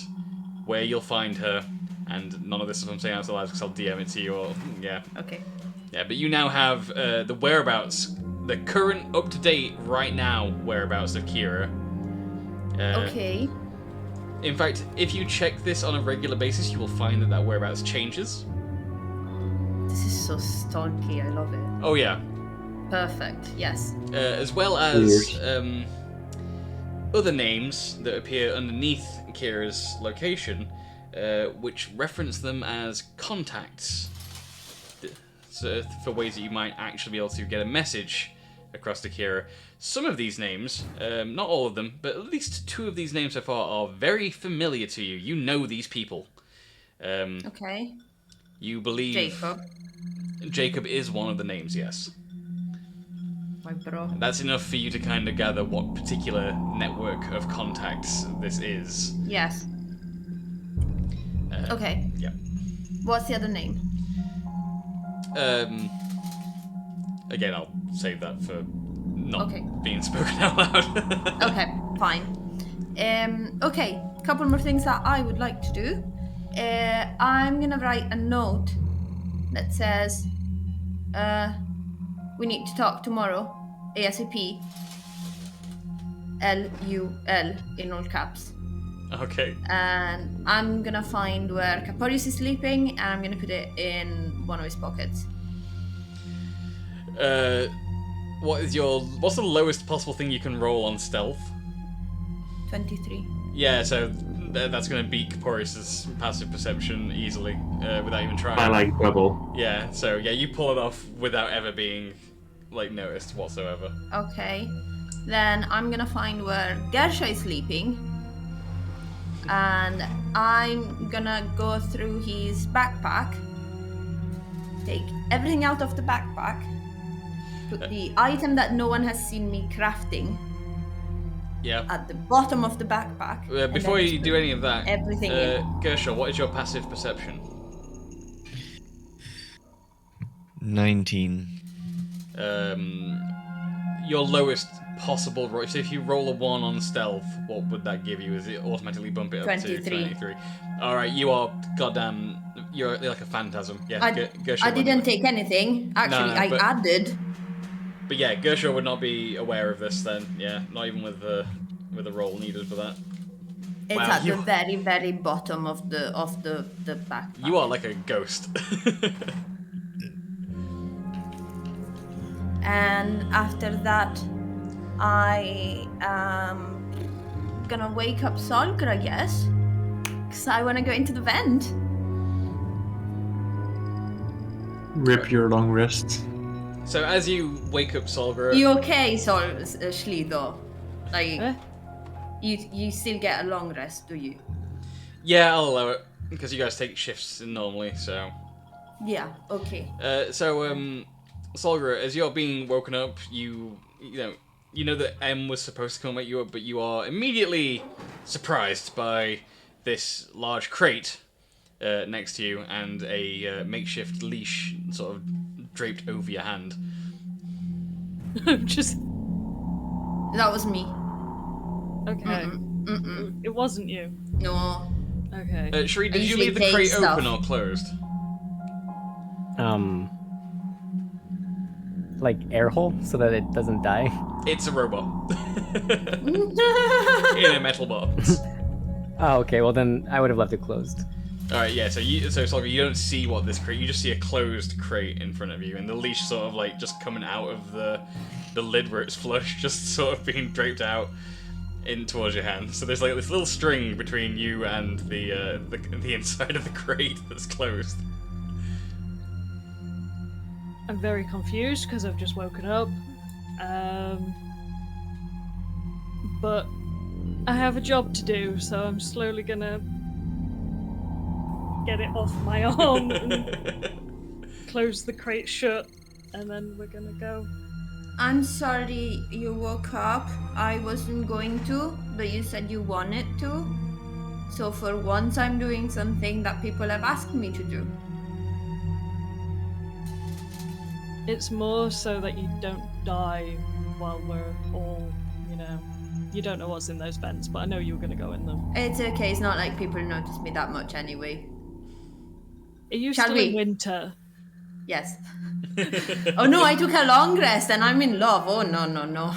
where you'll find her. And none of this stuff I'm saying out loud because I'll DM it to you all. Yeah. Okay. Yeah, but you now have the whereabouts, the current, up-to-date, right now whereabouts of Kira. Okay. In fact, if you check this on a regular basis, you will find that whereabouts changes. This is so stonky, I love it. Oh yeah. Perfect, yes. As well as other names that appear underneath Kira's location, which reference them as contacts. So for ways that you might actually be able to get a message across to Kira. Some of these names, not all of them, but at least 2 of these names so far are very familiar to you. You know these people. Okay. You believe... Jacob. Jacob is one of the names, yes. My bro. That's enough for you to kind of gather what particular network of contacts this is. Yes. Okay. Yeah. What's the other name? Again, I'll save that for not Okay. being spoken out loud. Okay, fine. Okay, couple more things that I would like to do. I'm gonna write a note that says, we need to talk tomorrow, ASAP. LUL in all caps. Okay. And I'm gonna find where Caporius is sleeping, and I'm gonna put it in one of his pockets. What's the lowest possible thing you can roll on stealth? 23. Yeah, so that's going to beat Caporius's passive perception easily, without even trying. I like double. Yeah, so yeah, you pull it off without ever being, like, noticed whatsoever. Okay. Then I'm gonna find where Gersha is sleeping. And I'm gonna go through his backpack. Take everything out of the backpack. Put the item that no one has seen me crafting Yeah. at the bottom of the backpack. and Before then you just do put any of that, everything in. Gersha, what is your passive perception? 19. Your lowest possible roll. So if you roll a 1 on stealth, what would that give you? Is it automatically bump it up 23. to 23? All right, you are goddamn. You're like a phantasm. Yeah, Gershaw I wouldn't- didn't take anything. Actually, No, I but- added. But yeah, Gershaw would not be aware of this then. Yeah, not even with the roll needed for that. It's Wow, at you- the very, very bottom of the backpack. You are like a ghost. And after that, I am gonna wake up Solgar, I guess, because I want to go into the vent. Rip your long rest. So as you wake up Solgar, You okay, Shlido? Like, Eh? you still get a long rest, do you? yeah, I'll allow it because you guys take shifts normally. So, Yeah. Okay. Solgar, as you're being woken up, you know that M was supposed to come wake you up, but you are immediately surprised by this large crate next to you and a makeshift leash sort of draped over your hand. Just That was me. okay. It wasn't you. No. Okay. Sheree, I did you usually leave the take crate stuff. open or closed? Like air hole so that it doesn't die. It's a robot. In a metal box. Oh, okay. Well, then I would have left it closed. Alright, yeah, so Solgar, you don't see what this crate, you just see a closed crate in front of you, and the leash sort of like just coming out of the lid where it's flush, just sort of being draped out in towards your hand. So there's like this little string between you and the inside of the crate that's closed. I'm very confused because I've just woken up. But I have a job to do, so I'm slowly gonna get it off my arm and close the crate shut, and then we're gonna go. I'm sorry you woke up. I wasn't going to, but you said you wanted to. So for once, I'm doing something that people have asked me to do. It's more so that you don't die while we're all, you don't know what's in those vents, but I know you were gonna go in them. It's okay. It's not like people notice me that much anyway. Are you Shall still we? in winter? Yes. Oh no, I took a long rest and I'm in love. Oh no.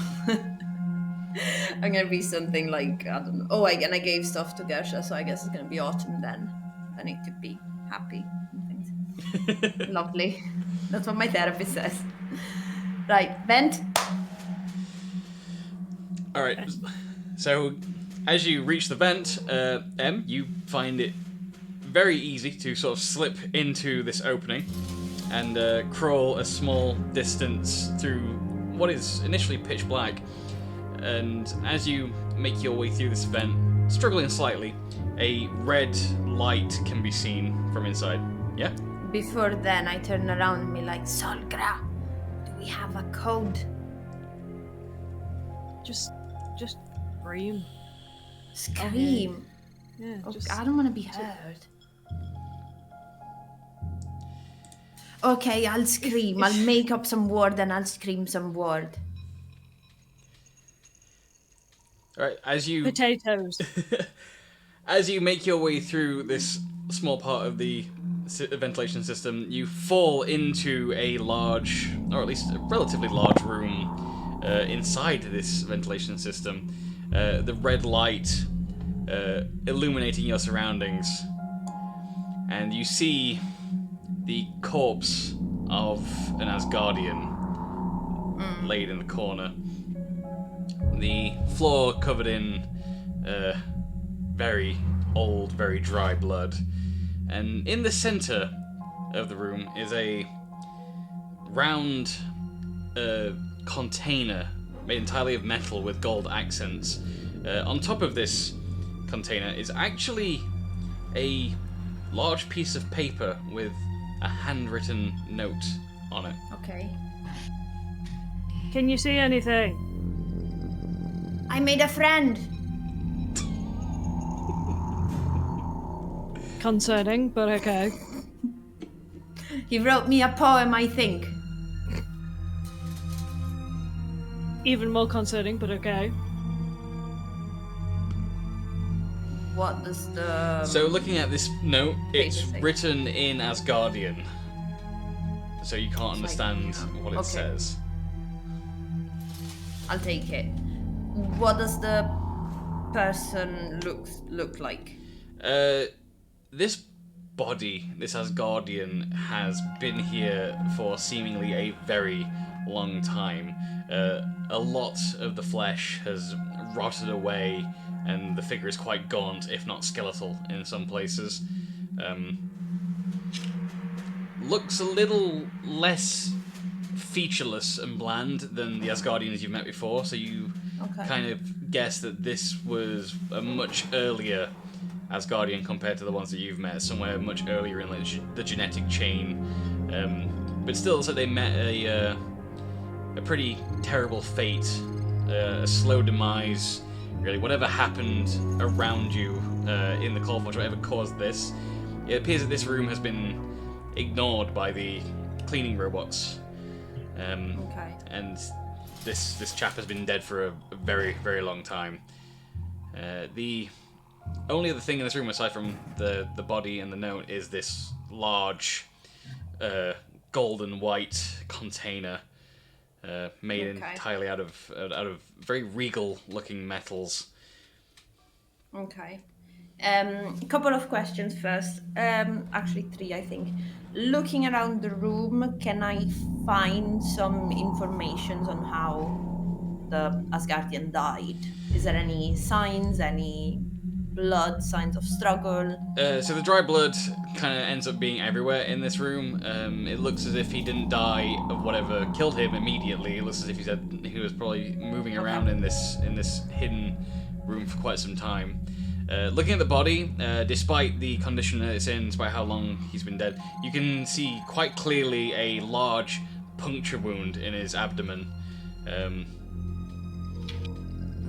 I'm gonna be something like, I don't know. Oh, and I gave stuff to Gersha, so I guess it's gonna be autumn then. I need to be happy and things. Lovely. That's what my therapist says. Right, vent. Alright, so as you reach the vent, M, you find it very easy to sort of slip into this opening and crawl a small distance through what is initially pitch black. And as you make your way through this vent, struggling slightly, a red light can be seen from inside. Yeah? Before then, I turn around and be like, Solgra, do we have a code? Just scream. Scream. Yeah, Oh, just I don't want to be heard. Okay, I'll scream. I'll make up some word and I'll scream some word. Alright, as you potatoes. as you make your way through this small part of the ventilation system, you fall into a large, or at least a relatively large room inside this ventilation system. The red light illuminating your surroundings, and you see the corpse of an Asgardian laid in the corner. The floor covered in very old, very dry blood. And in the center of the room is a round container made entirely of metal with gold accents. On top of this container is actually a large piece of paper with a handwritten note on it. Okay. Can you see anything? I made a friend. Concerning, but okay. He wrote me a poem, I think. Even more concerning, but okay. What does the... So looking at this note, it's say? written in Asgardian. So you can't understand what it says. I'll take it. What does the person look like? This body, this Asgardian, has been here for seemingly a very long time. A lot of the flesh has rotted away, and the figure is quite gaunt, if not skeletal, in some places. Looks a little less featureless and bland than the Asgardians you've met before, so you kind of guess that this was a much earlier Asgardian compared to the ones that you've met, somewhere much earlier in like, the genetic chain. But still, it's like they met a pretty terrible fate, a slow demise. Really, whatever happened around you in the Cold Forge, whatever caused this, it appears that this room has been ignored by the cleaning robots. And this chap has been dead for a very, very long time. The only other thing in this room, aside from the body and the note, is this large golden white container made entirely out of very regal-looking metals. Okay. A couple of questions first. Actually, 3, I think. Looking around the room, can I find some information on how the Asgardian died? Is there any signs, any blood, signs of struggle? So the dry blood kind of ends up being everywhere in this room. It looks as if he didn't die of whatever killed him immediately. It looks as if he was probably moving around in this hidden room for quite some time. Looking at the body, despite the condition that it's in, despite how long he's been dead, you can see quite clearly a large puncture wound in his abdomen.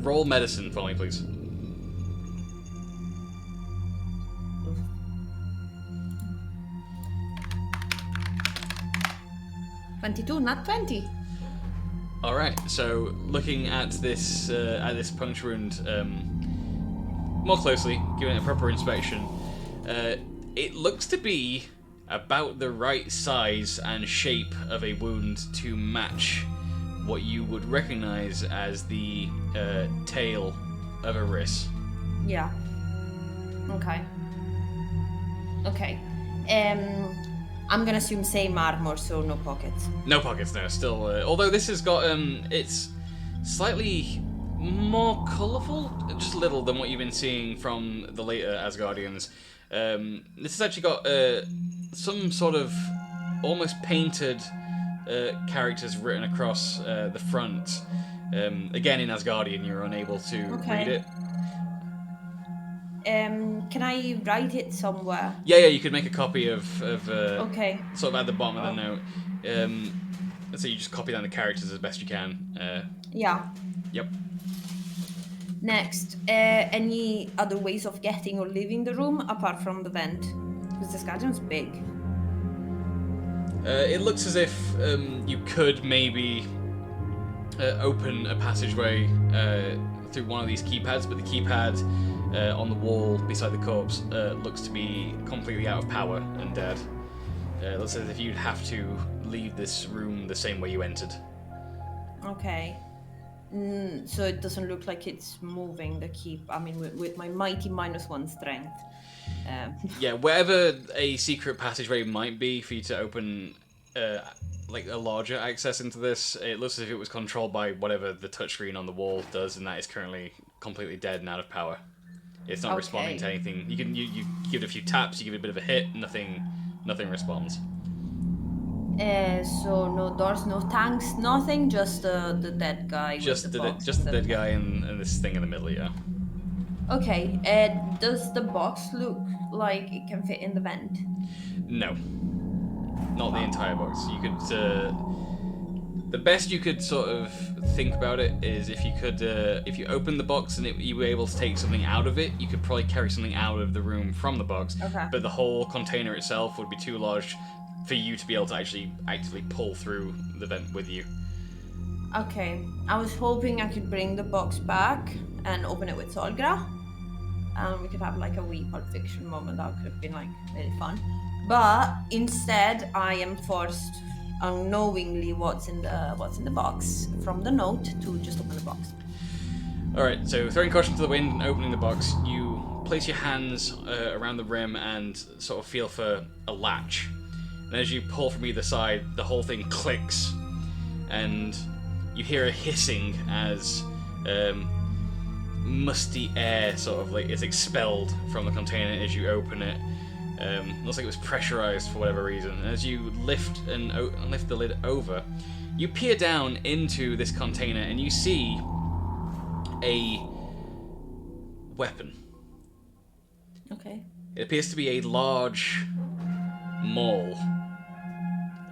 Roll medicine for me, please. $22, not 20. All right. So looking at this puncture wound more closely, giving it a proper inspection, it looks to be about the right size and shape of a wound to match what you would recognize as the tail of a wrist. Yeah. Okay. I'm gonna assume same armor, so no pockets. No pockets, no. Still, although this has got it's slightly more colourful, just a little, than what you've been seeing from the later Asgardians. This has actually got some sort of almost painted characters written across the front. Again, in Asgardian, you're unable to read it. Can I write it somewhere? Yeah, you could make a copy of okay. Sort of at the bottom of the note. So you just copy down the characters as best you can. Yeah. Yep. Next, any other ways of getting or leaving the room apart from the vent? Because this garden's big. It looks as if you could maybe open a passageway through one of these keypads, but the keypad on the wall beside the corpse looks to be completely out of power and dead. It looks as if you'd have to leave this room the same way you entered. Okay. So it doesn't look like it's moving, the keep. I mean, with my mighty -1 strength. Yeah, wherever a secret passageway might be for you to open like a larger access into this, it looks as if it was controlled by whatever the touchscreen on the wall does, and that is currently completely dead and out of power. It's not responding to anything. You give it a few taps, you give it a bit of a hit, nothing responds. So no doors, no tanks, nothing, just the dead guy. Just the dead guy and this thing in the middle, yeah. Okay. Does the box look like it can fit in the vent? No, not the entire box. You could. The best you could sort of think about it is if you open the box and you were able to take something out of it, you could probably carry something out of the room from the box. Okay. But the whole container itself would be too large for you to be able to actually actively pull through the vent with you. Okay, I was hoping I could bring the box back and open it with Solgra. And we could have like a wee Pulp Fiction moment. That could have been like really fun. But instead, I am forced unknowingly what's in the box from the note to just open the box. Alright, so throwing caution to the wind and opening the box, you place your hands around the rim and sort of feel for a latch. And as you pull from either side, the whole thing clicks, and you hear a hissing as musty air sort of like is expelled from the container as you open it. Looks like it was pressurized for whatever reason. And as you lift the lid over, you peer down into this container and you see a weapon. Okay. It appears to be a large maul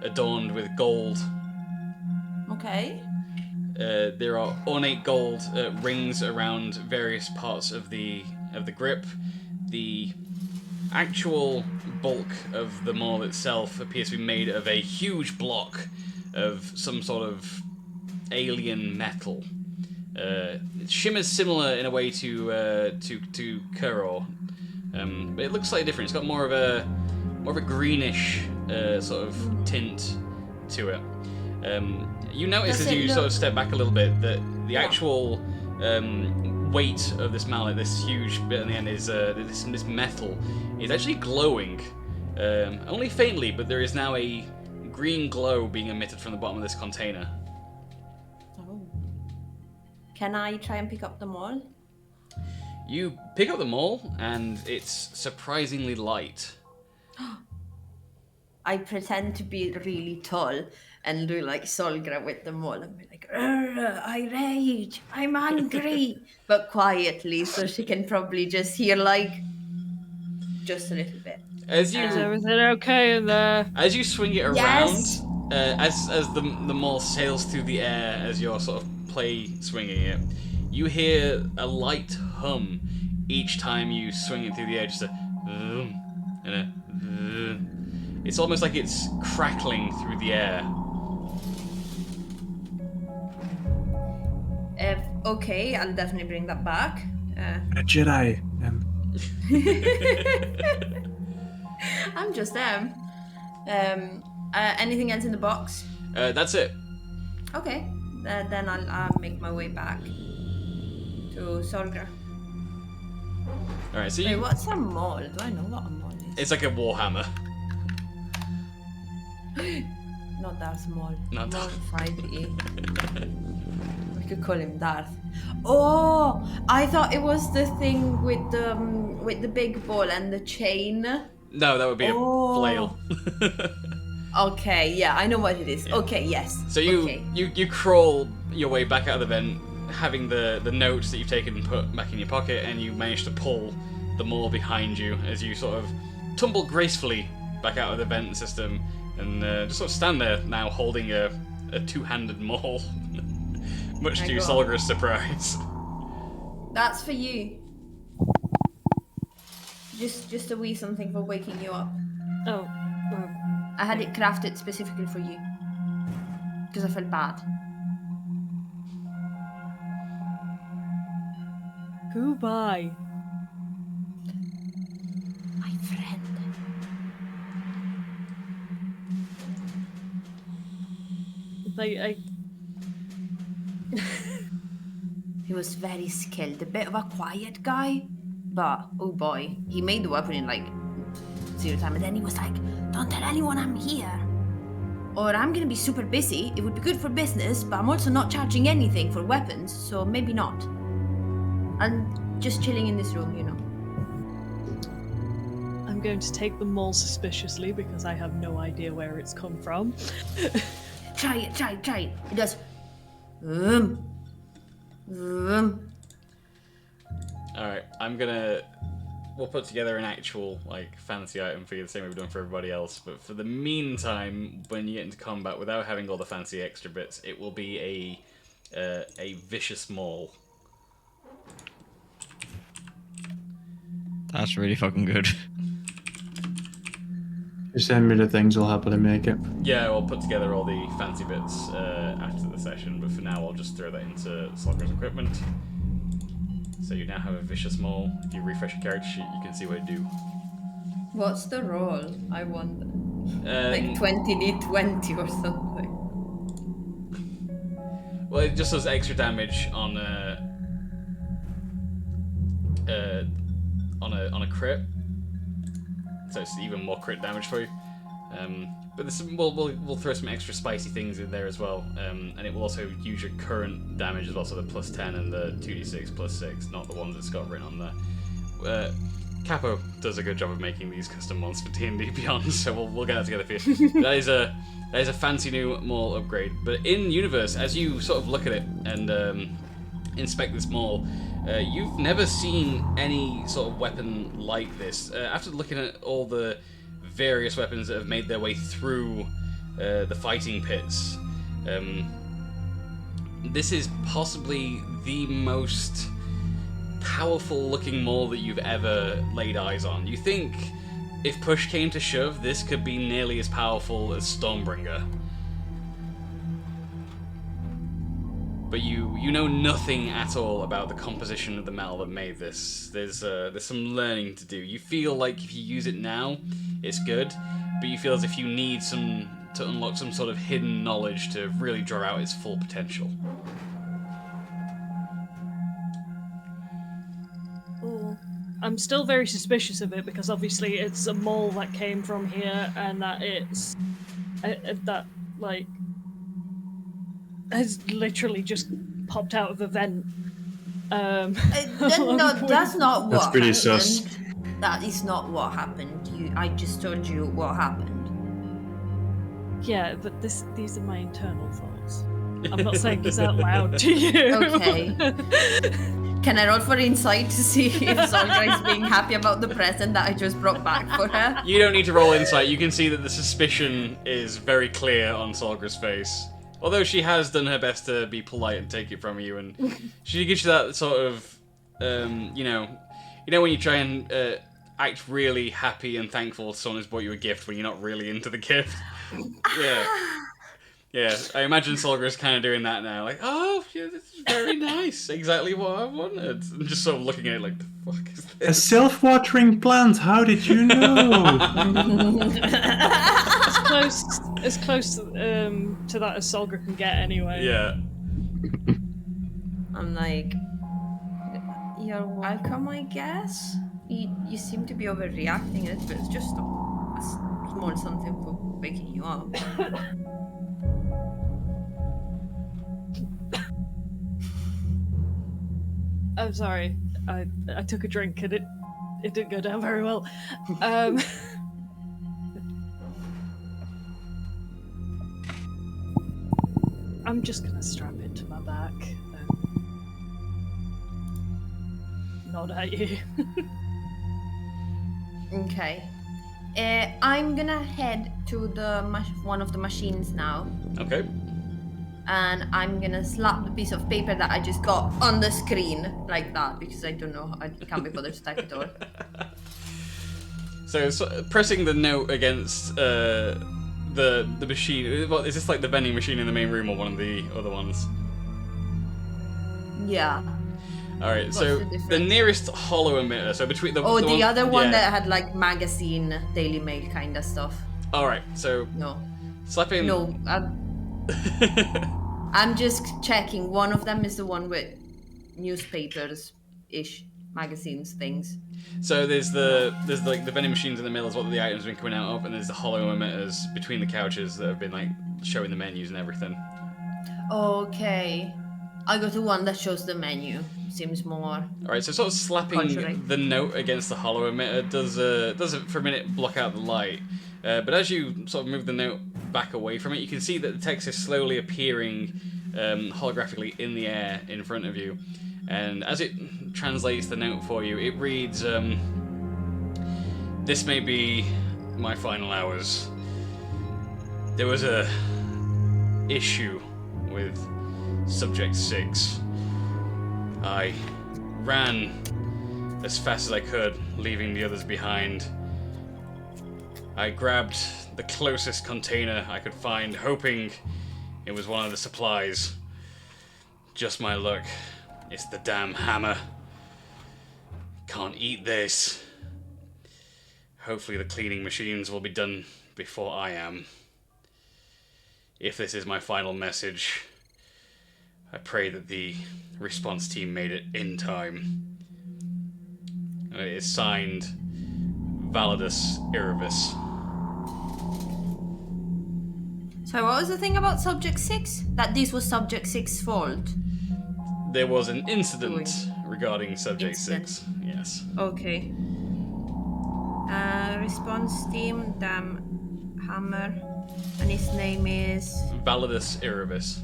adorned with gold. Okay. There are ornate gold rings around various parts of the grip. The actual bulk of the maul itself appears to be made of a huge block of some sort of alien metal. It shimmers similar in a way to Kuror, but it looks slightly different. It's got more of a greenish sort of tint to it. You notice as you sort of step back a little bit that the actual weight of this mallet, this huge bit on the end, is this metal is actually glowing, only faintly, but there is now a green glow being emitted from the bottom of this container. Oh. Can I try and pick up the maul? You pick up the maul, and it's surprisingly light. I pretend to be really tall and do like Solgra with the maul and be like, I rage, I'm angry, but quietly, so she can probably just hear like just a little bit. As you Is everything okay in there? As you swing it around, Yes. as the maul sails through the air, as you're sort of swinging it, you hear a light hum each time you swing it through the air, just a vroom and a vroom. It's almost like it's crackling through the air. Okay, I'll definitely bring that back. A Jedi. I'm just them. Anything else in the box? That's it. Okay, then I'll make my way back to Solgra. Alright, so Wait, what's a maul? Do I know what a maul is? It's like a warhammer. Not Darth Maul. Not Maul Darth. 5e. We could call him Darth. Oh, I thought it was the thing with the big ball and the chain. No, that would be a flail. Okay, yeah, I know what it is. Yeah. Okay, yes. So you, okay. you crawl your way back out of the vent, having the notes that you've taken and put back in your pocket, and you manage to pull the maul behind you as you sort of tumble gracefully back out of the vent system, and just sort of stand there now holding a two-handed maul, much to Solgra's surprise. That's for you. Just a wee something for waking you up. Oh, well, I had it crafted specifically for you. Because I felt bad. who by? My friend. Like, He was very skilled, a bit of a quiet guy, but oh boy, he made the weapon in like 0 time, and then he was like, "Don't tell anyone I'm here, or I'm gonna be super busy. It would be good for business, but I'm also not charging anything for weapons, so maybe not. I'm just chilling in this room, you know." I'm going to take the maul suspiciously because I have no idea where it's come from. Try it. It does. Alright, we'll put together an actual, like, fancy item for you, the same way we've done for everybody else, but for the meantime, when you get into combat, without having all the fancy extra bits, it will be a vicious maul. That's really fucking good. You send me the things, I'll happily make it. Yeah, we'll put together all the fancy bits after the session, but for now I'll just throw that into Slugger's equipment. So you now have a Vicious Maul. If you refresh your character sheet, you can see what it do. What's the roll? I wonder. Like 20d20 or something. Well, it just does extra damage on a crit, so it's even more crit damage for you. But we'll throw some extra spicy things in there as well, and it will also use your current damage as well, so the +10 and the 2d6 +6, not the ones that's got written on there. Capo does a good job of making these custom ones for D&D Beyond, so we'll get that together for you. That is a fancy new Maul upgrade. But in universe, as you sort of look at it and inspect this Maul, you've never seen any sort of weapon like this. After looking at all the various weapons that have made their way through the fighting pits, this is possibly the most powerful looking Maul that you've ever laid eyes on. You think if push came to shove, this could be nearly as powerful as Stormbringer. But you know nothing at all about the composition of the metal that made this. There's some learning to do. You feel like if you use it now, it's good, but you feel as if you need to unlock some sort of hidden knowledge to really draw out its full potential. I'm still very suspicious of it because obviously it's a Maul that came from here and that it's that like has literally just popped out of a vent. No, that's not what That's pretty happened. sus. That is not what happened. I just told you what happened. Yeah, but these are my internal thoughts. I'm not saying this out loud to you. Okay. Can I roll for insight to see if Solgra is being happy about the present that I just brought back for her? You don't need to roll insight. You can see that the suspicion is very clear on Solgra's face. Although she has done her best to be polite and take it from you, and she gives you that sort of, you know when you try and act really happy and thankful someone has brought you a gift when you're not really into the gift. Yeah. Yeah, I imagine Solgra's kind of doing that now. Like, oh, yeah, this is very nice. Exactly what I wanted. And just sort of looking at it like, the fuck is this? A self-watering plant, how did you know? As close to that as Solgra can get anyway. Yeah. I'm like, you're welcome, I guess? You seem to be overreacting it, but it's just a small something for waking you up. I'm sorry. I took a drink and it didn't go down very well. I'm just gonna strap it to my back and nod at you. Okay. I'm gonna head to the one of the machines now. Okay. And I'm gonna slap the piece of paper that I just got on the screen like that because I don't know, I can't be bothered to type it all. So pressing the note against the machine. What, is this like the vending machine in the main room or one of the other ones? Yeah. All right. What's So the difference? the nearest hollow emitter. So between the The other one yeah. that had like magazine, Daily Mail kind of stuff. All right. So No. slapping. No. I'm just checking. One of them is the one with newspapers-ish, magazines, things. So there's like the vending machines in the middle is what the items have been coming out of, and there's the hollow emitters between the couches that have been like showing the menus and everything. Okay. I go to one that shows the menu. Seems more. All right. So sort of slapping Conjuring. the note against the hollow emitter does for a minute block out the light. But as you sort of move the note back away from it, you can see that the text is slowly appearing holographically in the air in front of you. And as it translates the note for you, it reads, "This may be my final hours. There was a issue with Subject 6. I ran as fast as I could, leaving the others behind. I grabbed the closest container I could find, hoping it was one of the supplies. Just my luck. It's the damn hammer. Can't eat this. Hopefully the cleaning machines will be done before I am. If this is my final message, I pray that the response team made it in time. It is signed Validus Iribus. So what was the thing about Subject 6? That this was Subject 6's fault? There was an incident regarding Subject 6. Yes. Okay. Response team, damn hammer. And his name is... Validus Iribus.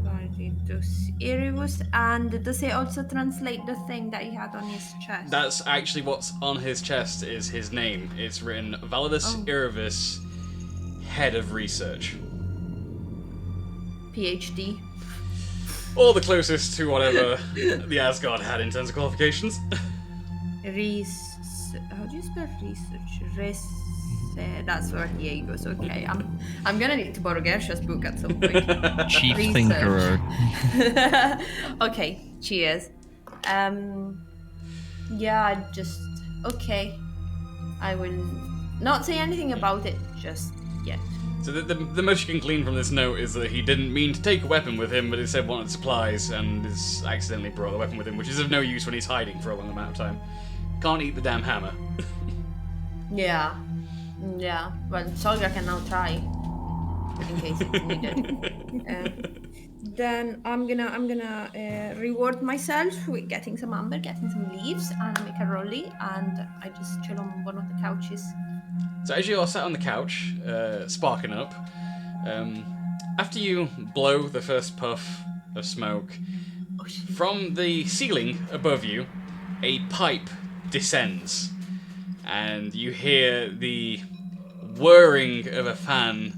Validus Iribus. And does it also translate the thing that he had on his chest? That's actually what's on his chest is his name. It's written Validus Iribus, Head of Research. PhD. Or the closest to whatever the Asgard had in terms of qualifications. How do you spell research? That's where he goes. Okay, I'm gonna need to borrow Gersha's book at some point. Chief thinker. Okay, cheers. Yeah, okay. I will not say anything about it just yet. So the most you can glean from this note is that he didn't mean to take a weapon with him, but instead wanted supplies, and has accidentally brought the weapon with him, which is of no use when he's hiding for a long amount of time. Can't eat the damn hammer. Yeah. Well, Solga can now try, in case it's needed. Then I'm gonna reward myself with getting some amber, getting some leaves, and make a rolly, and I just chill on one of the couches. So as you're sat on the couch, sparking up, after you blow the first puff of smoke, from the ceiling above you, a pipe descends, and you hear the whirring of a fan,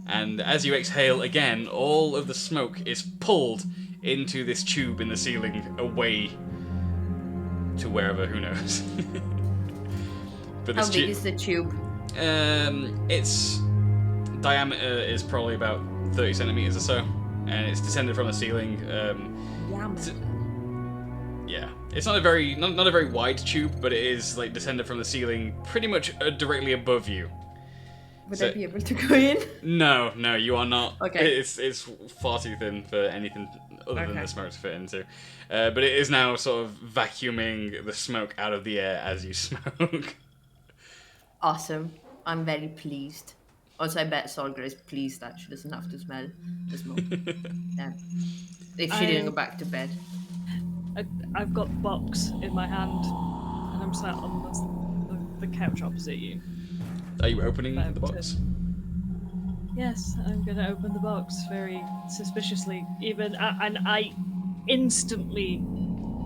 and as you exhale again, all of the smoke is pulled into this tube in the ceiling away to wherever, who knows. But How big is the tube? Its diameter is probably about 30 centimeters or so, and it's descended from the ceiling. Yeah, it's not a very wide tube, but it is like descended from the ceiling, pretty much directly above you. Would I be able to go in? No, you are not. Okay. It's far too thin for anything other than the smoke to fit into. But it is now sort of vacuuming the smoke out of the air as you smoke. Awesome. I'm very pleased. Also, I bet Solgra is pleased that she doesn't have to smell the smoke. If she didn't go back to bed. I've got the box in my hand, and I'm sat on the couch opposite you. Are you opening the box? Yes, I'm going to open the box very suspiciously, and I instantly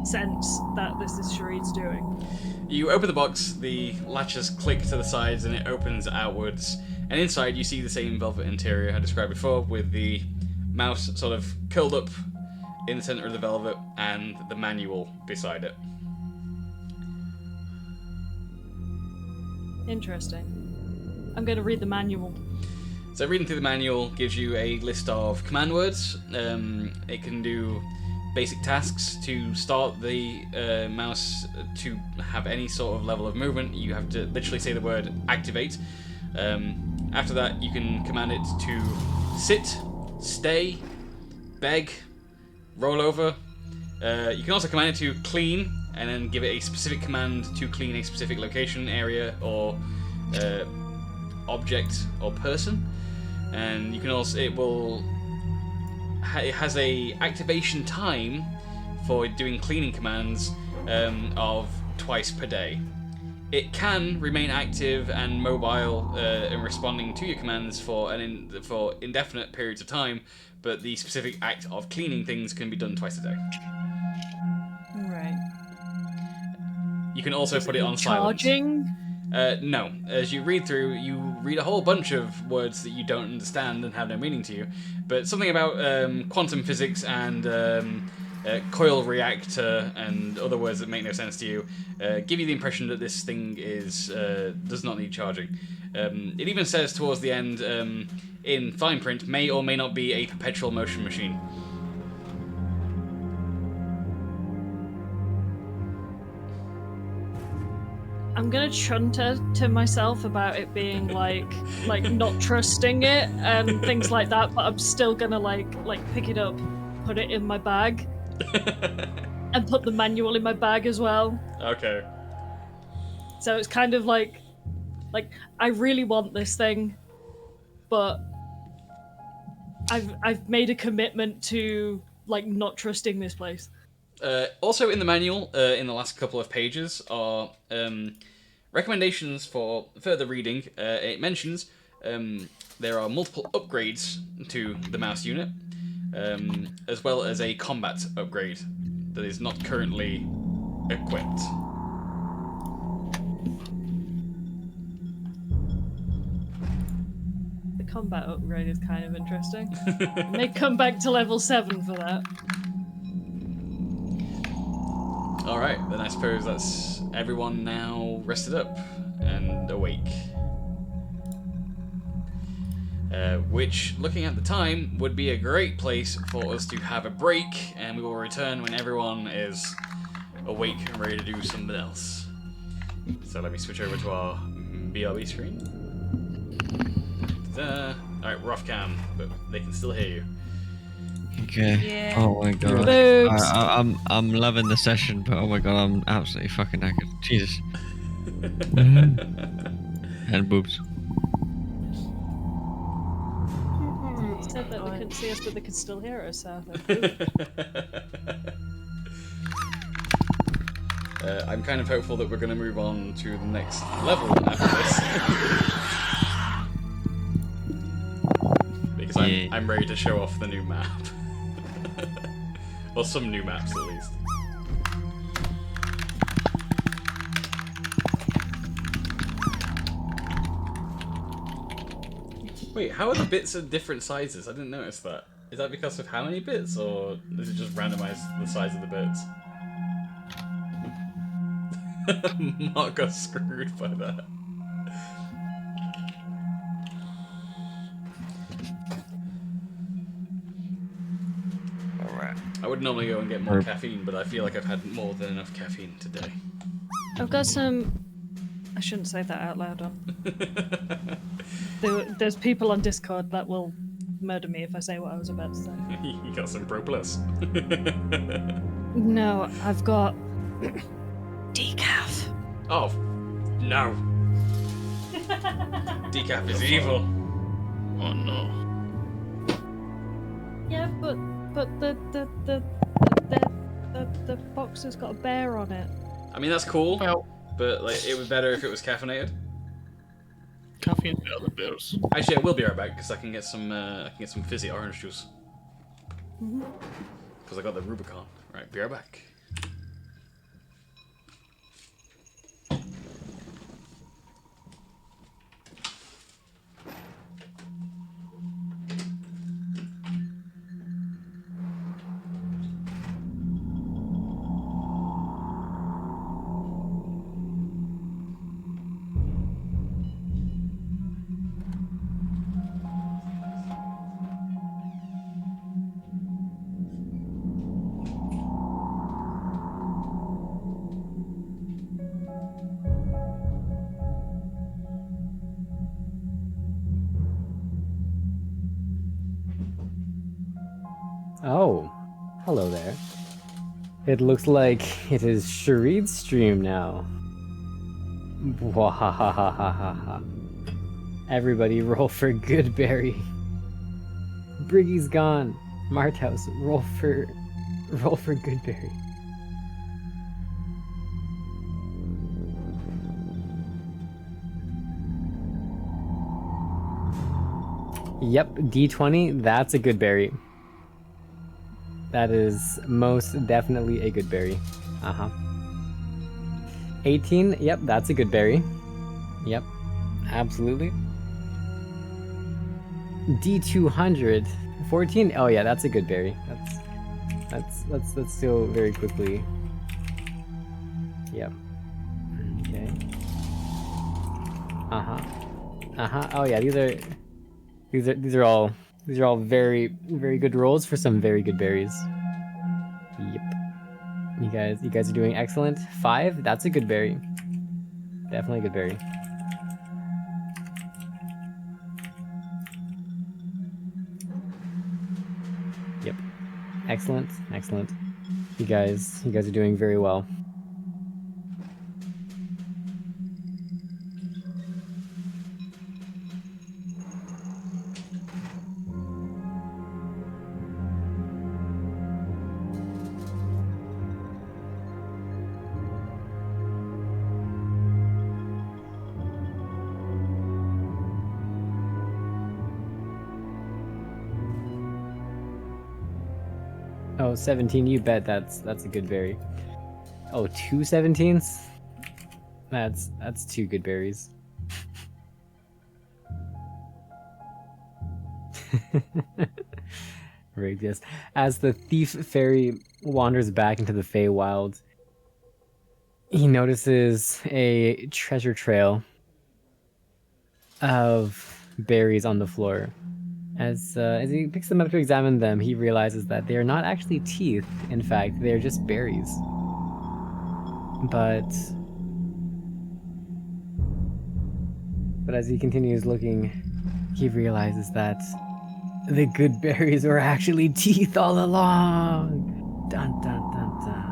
sense that this is Sharid's doing. You open the box, the latches click to the sides, and it opens outwards. And inside, you see the same velvet interior I described before, with the mouse sort of curled up in the center of the velvet, and the manual beside it. Interesting. I'm going to read the manual. So reading through the manual gives you a list of command words. It can do basic tasks. To start the mouse to have any sort of level of movement, you have to literally say the word activate. After that, you can command it to sit, stay, beg, roll over. You can also command it to clean, and then give it a specific command to clean a specific location, area, or object or person. And you can also, it has a activation time for doing cleaning commands of twice per day. It can remain active and mobile in responding to your commands for indefinite periods of time, but the specific act of cleaning things can be done twice a day. Right. You can also put it on silent. Charging? No. As you read through, you read a whole bunch of words that you don't understand and have no meaning to you. But something about quantum physics and coil reactor and other words that make no sense to you give you the impression that this thing does not need charging. It even says towards the end in fine print, may or may not be a perpetual motion machine. I'm gonna chunter to myself about it being like not trusting it and things like that, but I'm still gonna like pick it up, put it in my bag, and put the manual in my bag as well. Okay. So it's kind of like I really want this thing, but I've made a commitment to like not trusting this place. Also in the manual, in the last couple of pages, are recommendations for further reading. It mentions there are multiple upgrades to the mouse unit, as well as a combat upgrade that is not currently equipped. The combat upgrade is kind of interesting. May come back to level 7 for that. Alright, then I suppose that's everyone now rested up and awake. Which, looking at the time, would be a great place for us to have a break, and we will return when everyone is awake and ready to do something else. So let me switch over to our BRB screen. Alright, we're off cam, but they can still hear you. Okay. Yeah. Oh my god. Boobs. I'm loving the session, but oh my god, I'm absolutely fucking knackered. Jesus. And boobs. It said that they couldn't see us, but they could still hear us. So I'm kind of hopeful that we're going to move on to the next level after this. Because I'm ready to show off the new map. Or some new maps, at least. Wait, how are the bits of different sizes? I didn't notice that. Is that because of how many bits, or does it just randomize the size of the bits? Mark got screwed by that. I would normally go and get more caffeine, but I feel like I've had more than enough caffeine today. I've got some. I shouldn't say that out loud. There's people on Discord that will murder me if I say what I was about to say. You got some Pro Plus. No, I've got decaf. Oh, no. Decaf is evil. Oh no. Yeah, but the box has got a bear on it. I mean, that's cool, Well, but like it would be better if it was caffeinated. caffeine's better than beers. Actually, I will be right back because I can get some fizzy orange juice. Because I got the Rubicon. Right, be right back. Oh, hello there. It looks like it is Shareed's stream now. Wahahahaha. Everybody roll for Goodberry. Briggy's gone. Marthouse, roll for Goodberry. Yep, D20, that's a good berry. That is most definitely a good berry. Uh-huh. 18, yep, that's a good berry. Yep, absolutely. D200, 14, oh yeah, that's a good berry. Let's go very quickly. Yep. Okay. Oh yeah, these are all very good rolls for some very good berries. Yep. You guys are doing excellent. 5, that's a good berry. Definitely a good berry. Yep. Excellent. You guys are doing very well. Oh, 17, you bet that's a good berry. Oh, 2 17s? That's 2 good berries. Right, yes. As the thief fairy wanders back into the Feywild, he notices a treasure trail of berries on the floor. As he picks them up to examine them, he realizes that they are not actually teeth. In fact, they are just berries. But as he continues looking, he realizes that the good berries were actually teeth all along. Dun dun dun dun.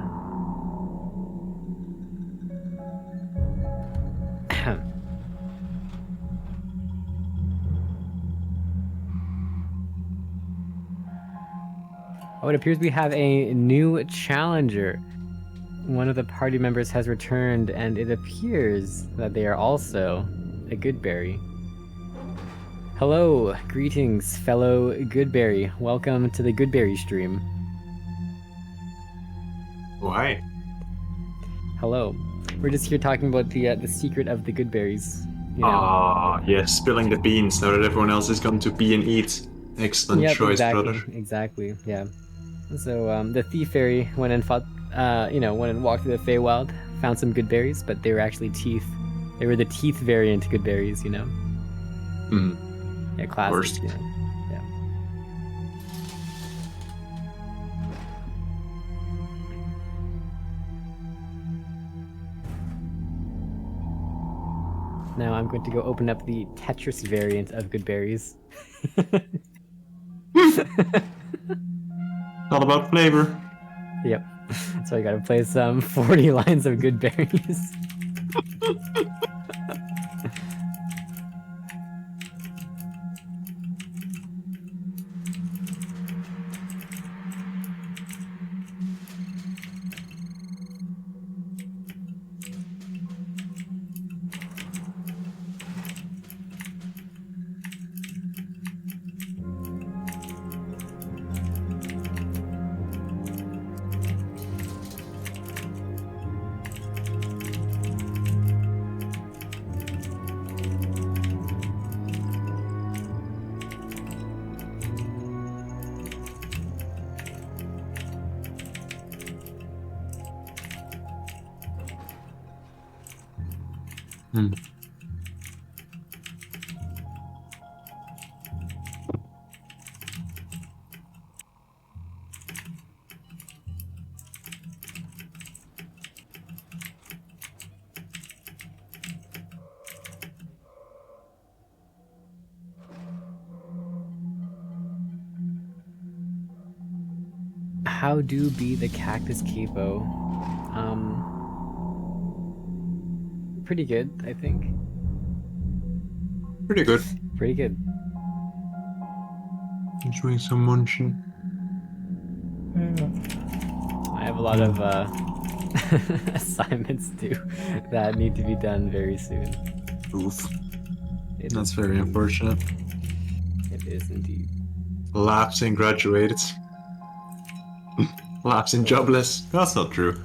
Oh, it appears we have a new challenger. One of the party members has returned, and it appears that they are also a Goodberry. Hello, greetings, fellow Goodberry. Welcome to the Goodberry stream. Why? Hello. We're just here talking about the secret of the Goodberries. You know? Ah, yes, spilling the beans now that everyone else is going to be and eat. Excellent choice, brother. Exactly, yeah. So the thief fairy went and fought, went and walked through the Feywild, found some good berries, but they were actually teeth. They were the teeth variant good berries, you know. Hmm. Yeah, classic. Worst. You know? Yeah. Now I'm going to go open up the Tetris variant of good berries. All about flavor. Yep. So I gotta play some 40 lines of good berries. Hmm. How do be the cactus capo? Pretty good, I think. Pretty good. Pretty good. Enjoying some munching. I have a lot of assignments too that need to be done very soon. Oof. It That's is very unfortunate. It is indeed. Lapsing graduated. Lapsing jobless. That's not true.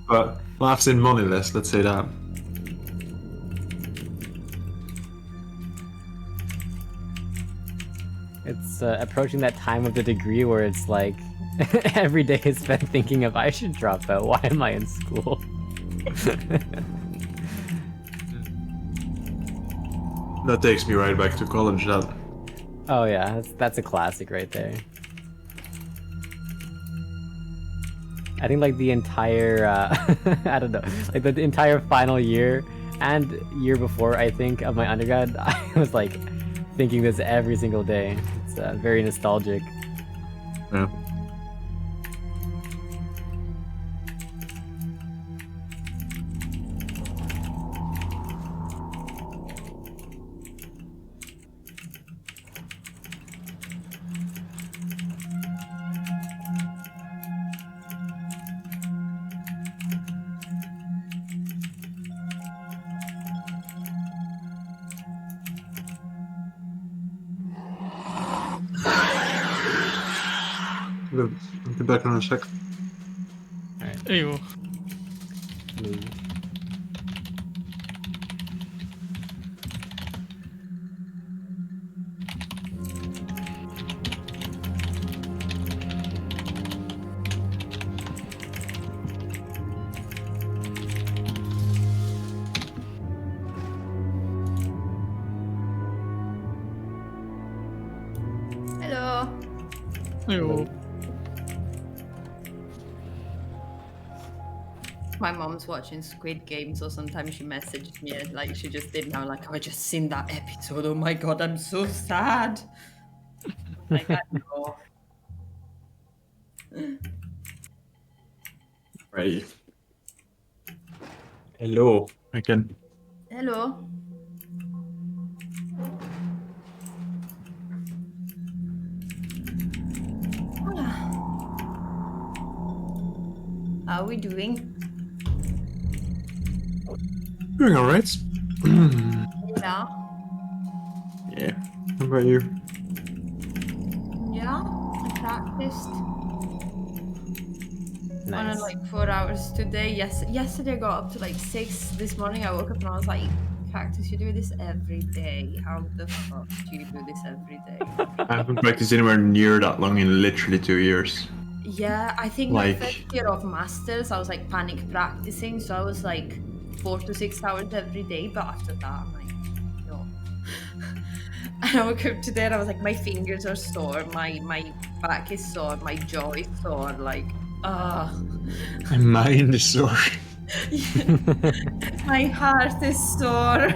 But lapsing moneyless, let's say that. It's approaching that time of the degree where it's like Every day is spent thinking of I should drop out. Why am I in school? That takes me right back to college. That. Oh yeah, that's a classic right there. I think like the entire I don't know, like the entire final year and year before, I think, of my undergrad, I was like thinking this every single day. It's very nostalgic. Yeah. I'll be back in a sec. Ew. Hello. Ew. My mom's watching Squid Game, so sometimes she messaged me like she just did now, like, oh, I just seen that episode. Oh my god, I'm so sad. Like, I know. Right. Hello. Again. Hello. How are we doing? Doing alright. Yeah. Yeah. How about you? Yeah. I practiced. Nice. On like 4 hours today. Yesterday I got up to like 6. This morning I woke up and I was like, Cactus, you do this every day. How the fuck do you do this every day? I haven't practiced anywhere near that long in literally 2 years. Yeah, I think Like- my first year of masters, I was like panic practicing, so I was like 4 to 6 hours every day. But after that, I'm like, no. And I woke up today and I was like, my fingers are sore, my back is sore, my jaw is sore, like, My mind is sore. my heart is sore.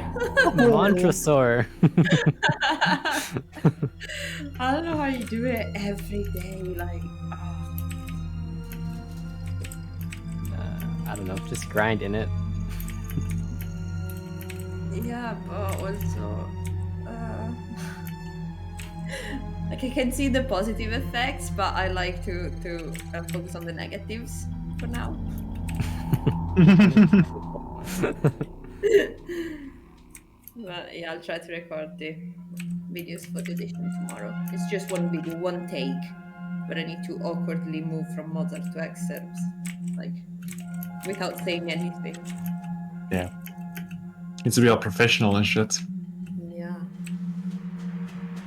Mantrasaur. I don't know how you do it every day, like, I don't know, just grind in it. yeah, but also, like I can see the positive effects, but I like to focus on the negatives for now. But yeah, I'll try to record the videos for the audition tomorrow. It's just one video, one take, but I need to awkwardly move from Mozart to excerpts, like without saying anything. Yeah. Needs to be all professional and shit. Yeah.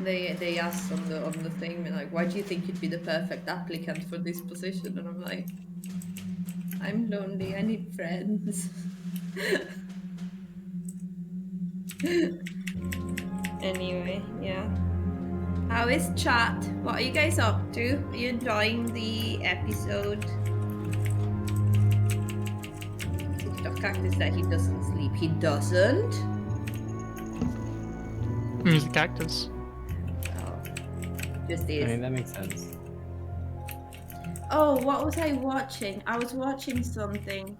They asked on the thing, like, why do you think you'd be the perfect applicant for this position? And I'm like, I'm lonely, I need friends. Anyway, yeah. How is chat? What are you guys up to? Are you enjoying the episode? TikTok Cactus that he doesn't sleep. He doesn't? He's a cactus. Oh. Just I is. mean, that makes sense. Oh, what was I watching? I was watching something.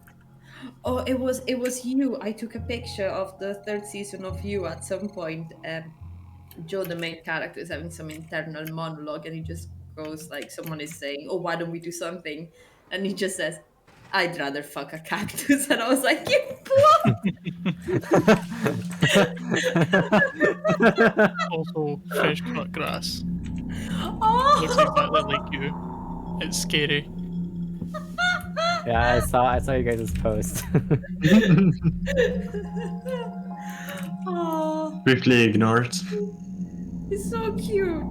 Oh, it was You. I took a picture of the 3rd season of You at some point. Joe, the main character, is having some internal monologue, and he just goes like, someone is saying, "Oh, why don't we do something?" And he just says, "I'd rather fuck a cactus." And I was like, "You what?" Also, fresh cut grass. Looks Oh, exactly like you. It's scary. Yeah, I saw you guys' post. oh, Briefly ignored. he's so cute.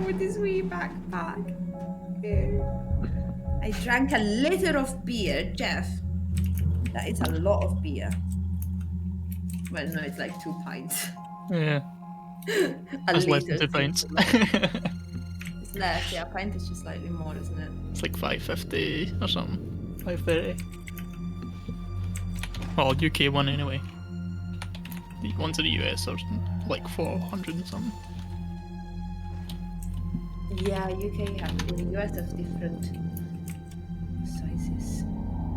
with his wee backpack. I drank a liter of beer, Jeff. That is a lot of beer. Well, no, it's like 2 pints. Yeah. A That's less liter than 2 pints. It's less, yeah. A pint is just slightly more, isn't it? It's like 550 or something. 530. Well, UK one anyway. The ones in the US are like 400 and something. Yeah, UK have, in the US have different sizes.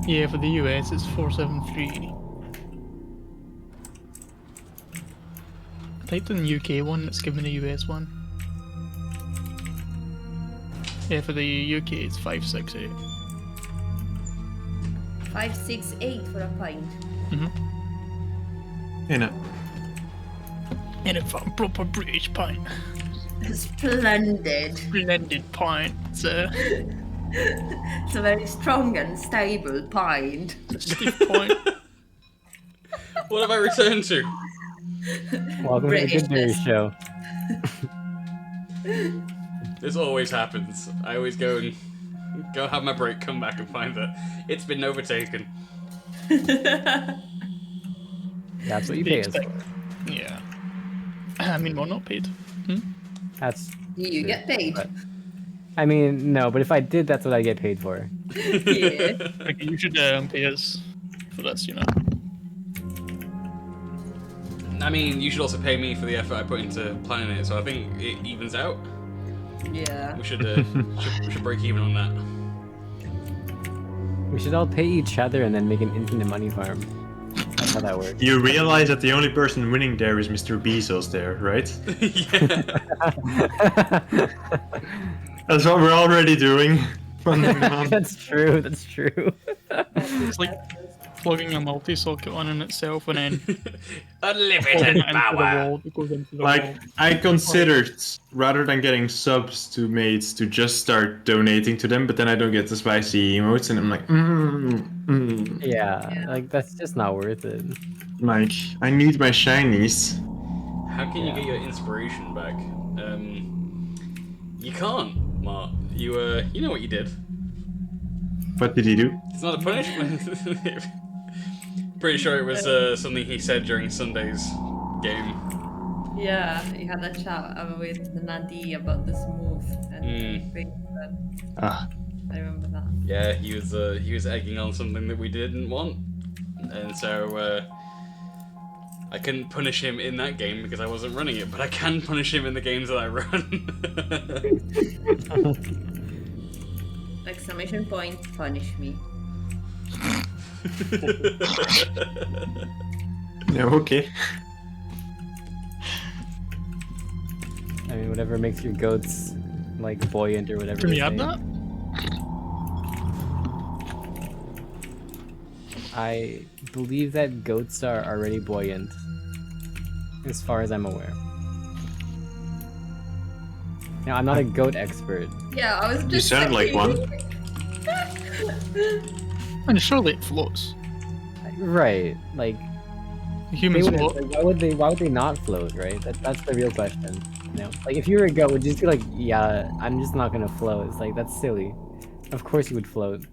Yeah, for the US it's 473. I typed in the UK one, it's given the US one. Yeah, for the UK it's 568. 568 for a pint. In it. In a proper British pint. Splendid. Blended pint. It's a very strong and stable pint. Stiff pint. What have I returned to? Welcome to the Good News Britishness. Show. This always happens. I always go and go have my break, come back and find that it's been overtaken. That's what you pay us for. Yeah. I mean, we're not paid. That's. Do you get paid? But, I mean, no, but if I did, that's what I get paid for. Yeah. Like, you should pay us for this, you know. I mean, you should also pay me for the effort I put into planning it, so I think it evens out. Yeah. We should break even on that. We should all pay each other and then make an infinite money farm. That's how that works. You realize that the only person winning there is Mr. Bezos there, right? That's what we're already doing. That's true, that's true. It's like plugging a multi-socket on in itself and then Unlimited power. It goes into the Like, wall. I considered, rather than getting subs to mates, to just start donating to them, but then I don't get the spicy emotes, and I'm like, Yeah, like that's just not worth it. Like, I need my shinies. How can you get your inspiration back? You can't, Mark. You know what you did. What did he do? It's not a punishment. Pretty sure it was something he said during Sunday's game. Yeah, he had a chat with Nadi about this move and things. Ah. I remember that. Yeah, he was egging on something that we didn't want, and so I couldn't punish him in that game because I wasn't running it, but I can punish him in the games that I run. Exclamation point, punish me. Yeah, okay. I mean, whatever makes your goats like buoyant or whatever. Can we they add say. that? I believe that goats are already buoyant, as far as I'm aware. Now, I'm not a goat expert. Yeah, I was just You sound like one. And surely it floats. Right, like Humans they float. would, like, why would they not float, right? That's the real question. You know, like if you were a goat, would you just be like, yeah, I'm just not gonna float? It's like that's silly. Of course you would float.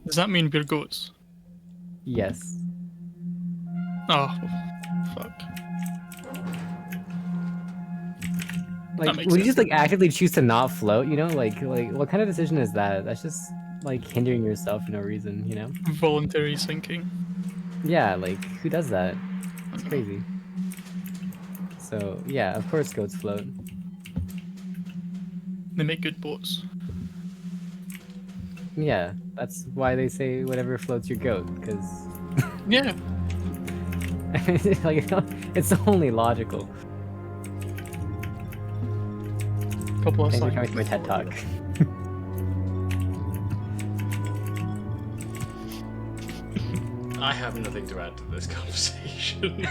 Does that mean we're goats? Yes. Oh, fuck. Like, makes would you sense. just like actively choose to not float? You know, like what kind of decision is that? That's just like hindering yourself for no reason. You know? Voluntary sinking. Yeah, like who does that? It's crazy. So yeah, of course goats float. They make good boats. Yeah, that's why they say whatever floats your goat, because Yeah. like it's only logical. Couple of Thanks for signs. coming to my TED Talk. I have nothing to add to this conversation.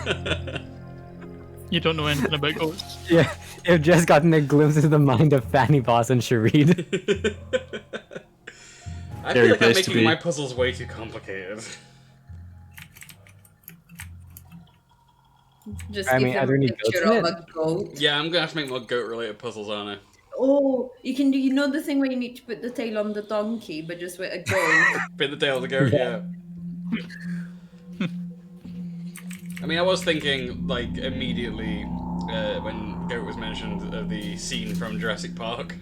You don't know anything about goats. Yeah, you've just gotten a glimpse into the mind of Fanny Boss and Shareed. I Very feel like I'm place to making be. my puzzles way too complicated. Just I give mean, them are there a any picture goats in of it? a goat. Yeah, I'm gonna have to make more goat-related puzzles, aren't I? Oh, you can do. You know the thing where you need to put the tail on the donkey, but just with a goat. Bit the tail of the goat, yeah. I mean, I was thinking, like, immediately when goat was mentioned of the scene from Jurassic Park.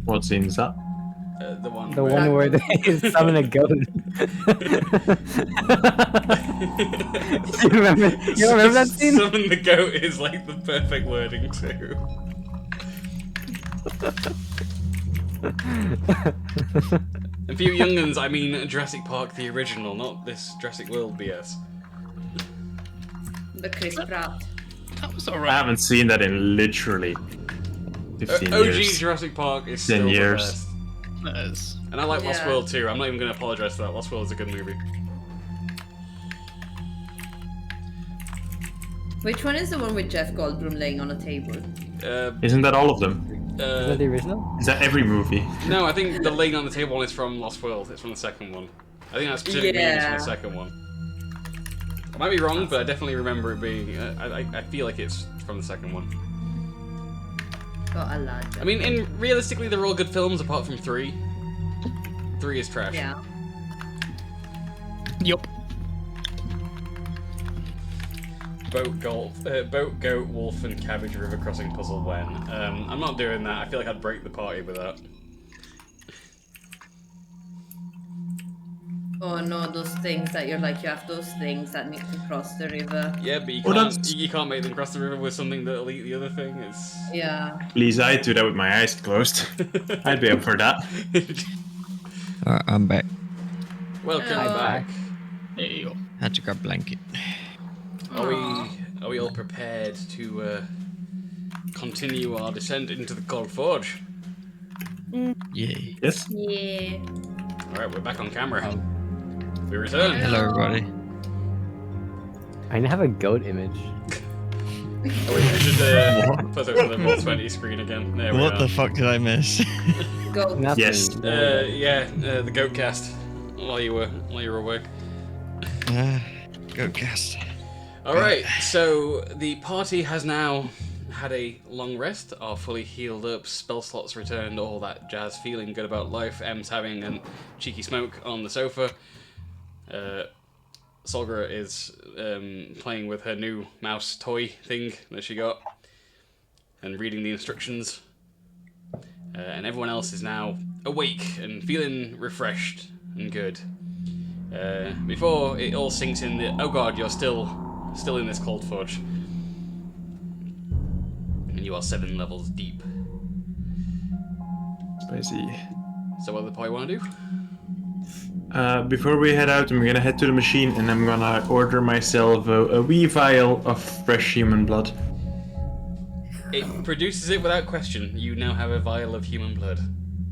What scene is that? The one. The one where they summon a goat. You remember that scene? Summon the goat is like the perfect wording too. And for you young'uns, I mean Jurassic Park the original, not this Jurassic World BS. The Chris Pratt. That was I alright. haven't seen that in literally 15 OG years. Jurassic Park is 10 still years. the best. That is. And I like Lost Yeah. World too. I'm not even going to apologize for that. Lost World is a good movie. Which one is the one with Jeff Goldblum laying on a table? Isn't that all of them? Is that the original? Is that every movie? No, I think the laying on the table one is from Lost World. It's from the second one. I think that specific movie is from Yeah. the second one. I might be wrong, but I definitely remember it being. I feel like it's from the second one. Got a lad. I mean, realistically, they're all good films apart from 3. 3 is trash. Yeah. Yup. Boat, goat, wolf, and cabbage river crossing puzzle when. I'm not doing that. I feel like I'd break the party with that. Oh no, those things that you're like, you have those things that need to cross the river. Yeah, but you Well, can't. that's- You can't make them cross the river with something that'll eat the other thing. It's. Yeah. Please, I'd do that with my eyes closed. I'd be up for that. Alright, I'm back. Welcome Hello. back. There you go. Had to grab a blanket. Are we all prepared to continue our descent into the Cold Forge? Yeah. Yes? Yeah. All right, we're back on camera. We return. Hello, everybody. I have a goat image. Oh, wait, we should put it on the Roll20 screen again. There we What are. the fuck did I miss? Go. Nothing. Yes. The goat cast while you were away. Go cast. All right, so the party has now had a long rest, are fully healed up, spell slots returned, all that jazz, feeling good about life. M's having a cheeky smoke on the sofa. Solgra is playing with her new mouse toy thing that she got and reading the instructions. And everyone else is now awake and feeling refreshed and good. Before it all sinks in that, oh god, you're still in this cold forge. And you are 7 levels deep. Spicy. So what does the party want to do? Before we head out, I'm gonna head to the machine and I'm gonna order myself a wee vial of fresh human blood. It produces it without question. You now have a vial of human blood.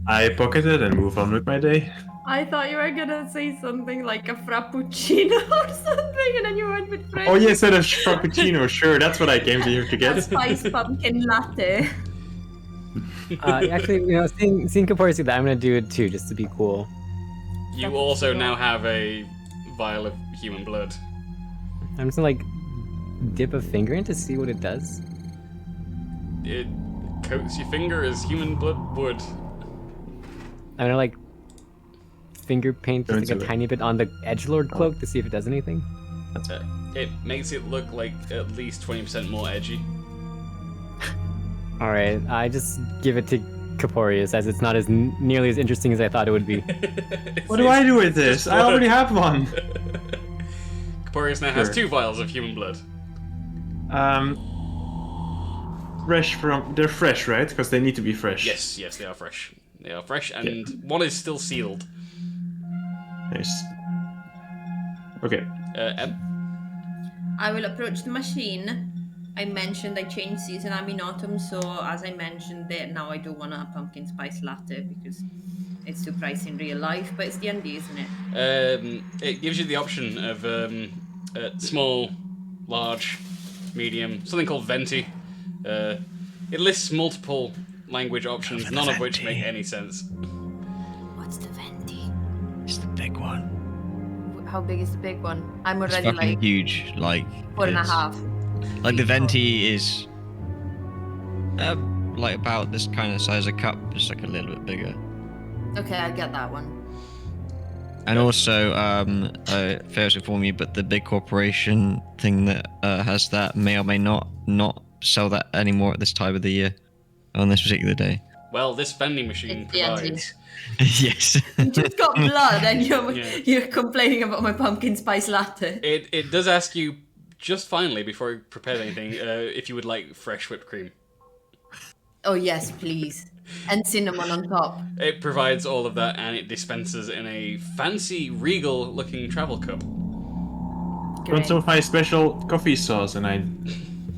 I pocket it and move on with my day. I thought you were gonna say something like a frappuccino or something, and then you went with French. Oh yes, a frappuccino, sure, that's what I came to here to A get. spiced pumpkin latte. Actually, seeing Kapori say that, I'm gonna do it too, just to be cool. You also now have a vial of human blood. I'm just gonna like dip a finger in to see what it does. It coats your finger as human blood would. I'm gonna like finger paint just Don't like a do it. tiny bit on the edgelord cloak to see if it does anything. It makes it look like at least 20% more edgy. All right, I just give it to Caporius as it's not as nearly as interesting as I thought it would be. What do I do with this? I already have one. Caporius now has Sure. 2 vials of human blood. They're fresh, right? Because they need to be fresh. Yes, they are fresh. They are fresh, and one is still sealed. Nice. Okay. Em? I will approach the machine. I mentioned I changed season Aminatum, so as I mentioned it, now I do want a pumpkin spice latte because it's too pricey in real life, but it's D&D, isn't it? It gives you the option of small, large, medium, something called venti. It lists multiple language options, none of which make any sense. What's the venti? It's the big one. How big is the big one? I'm It's already fucking like huge. Like 4.5. Like the venti is like about this kind of size of cup, just like a little bit bigger. Okay, I get that one. And also, fair to inform you, but the big corporation thing that has that may or may not sell that anymore at this time of the year, on this particular day. Well, this vending machine It's the anti. provides. Yes. You just got blood and Yeah. you're complaining about my pumpkin spice latte. It does ask you just finally before you prepare anything if you would like fresh whipped cream. Oh yes, please. And cinnamon on top. It provides all of that, and it dispenses in a fancy, regal-looking travel cup. Want some of my special coffee sauce? And I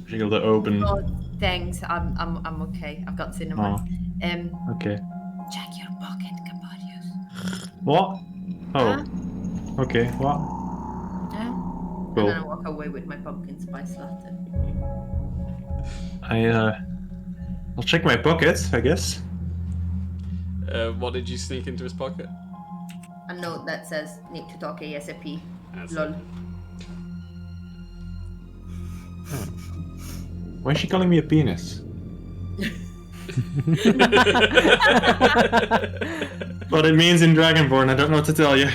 jiggle it open. Oh, thanks. I'm okay. I've got cinnamon. Okay. Check your pocket, Caparius. What? Oh. Okay. What? Yeah. Cool. And then I walk away with my pumpkin spice latte. I'll check my pockets, I guess. What did you sneak into his pocket? A note that says, "Need to talk ASAP." That's Lol. Why is she calling me a penis? What it means in Dragonborn, I don't know what to tell you.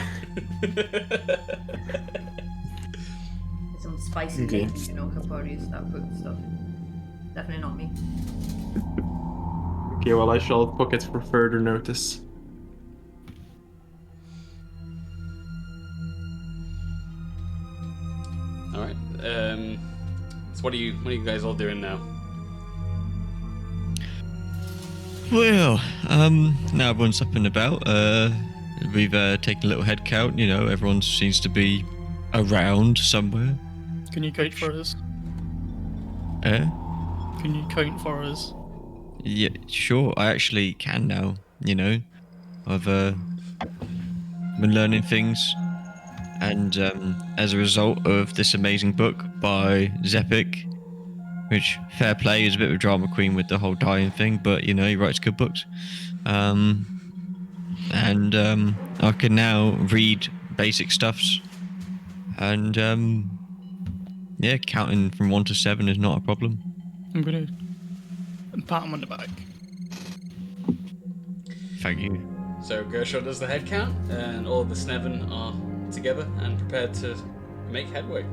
Some spicy names, you know, Caparius, that good stuff. Definitely not me. Okay, well I shall pocket for further notice. All right. So what are you guys all doing now? Well, now everyone's up and about. We've taken a little head count. You know, everyone seems to be around somewhere. Can you count for us? Can you count for us? Yeah, sure. I actually can now. You know, I've been learning things, and as a result of this amazing book by Zepik, which, fair play, is a bit of a drama queen with the whole dying thing, but you know, he writes good books. And I can now read basic stuffs, and yeah, counting from 1 to 7 is not a problem. I'm gonna pat him on the back. Thank you. So Gershon does the head count, and all of the Sneven are together and prepared to make headway.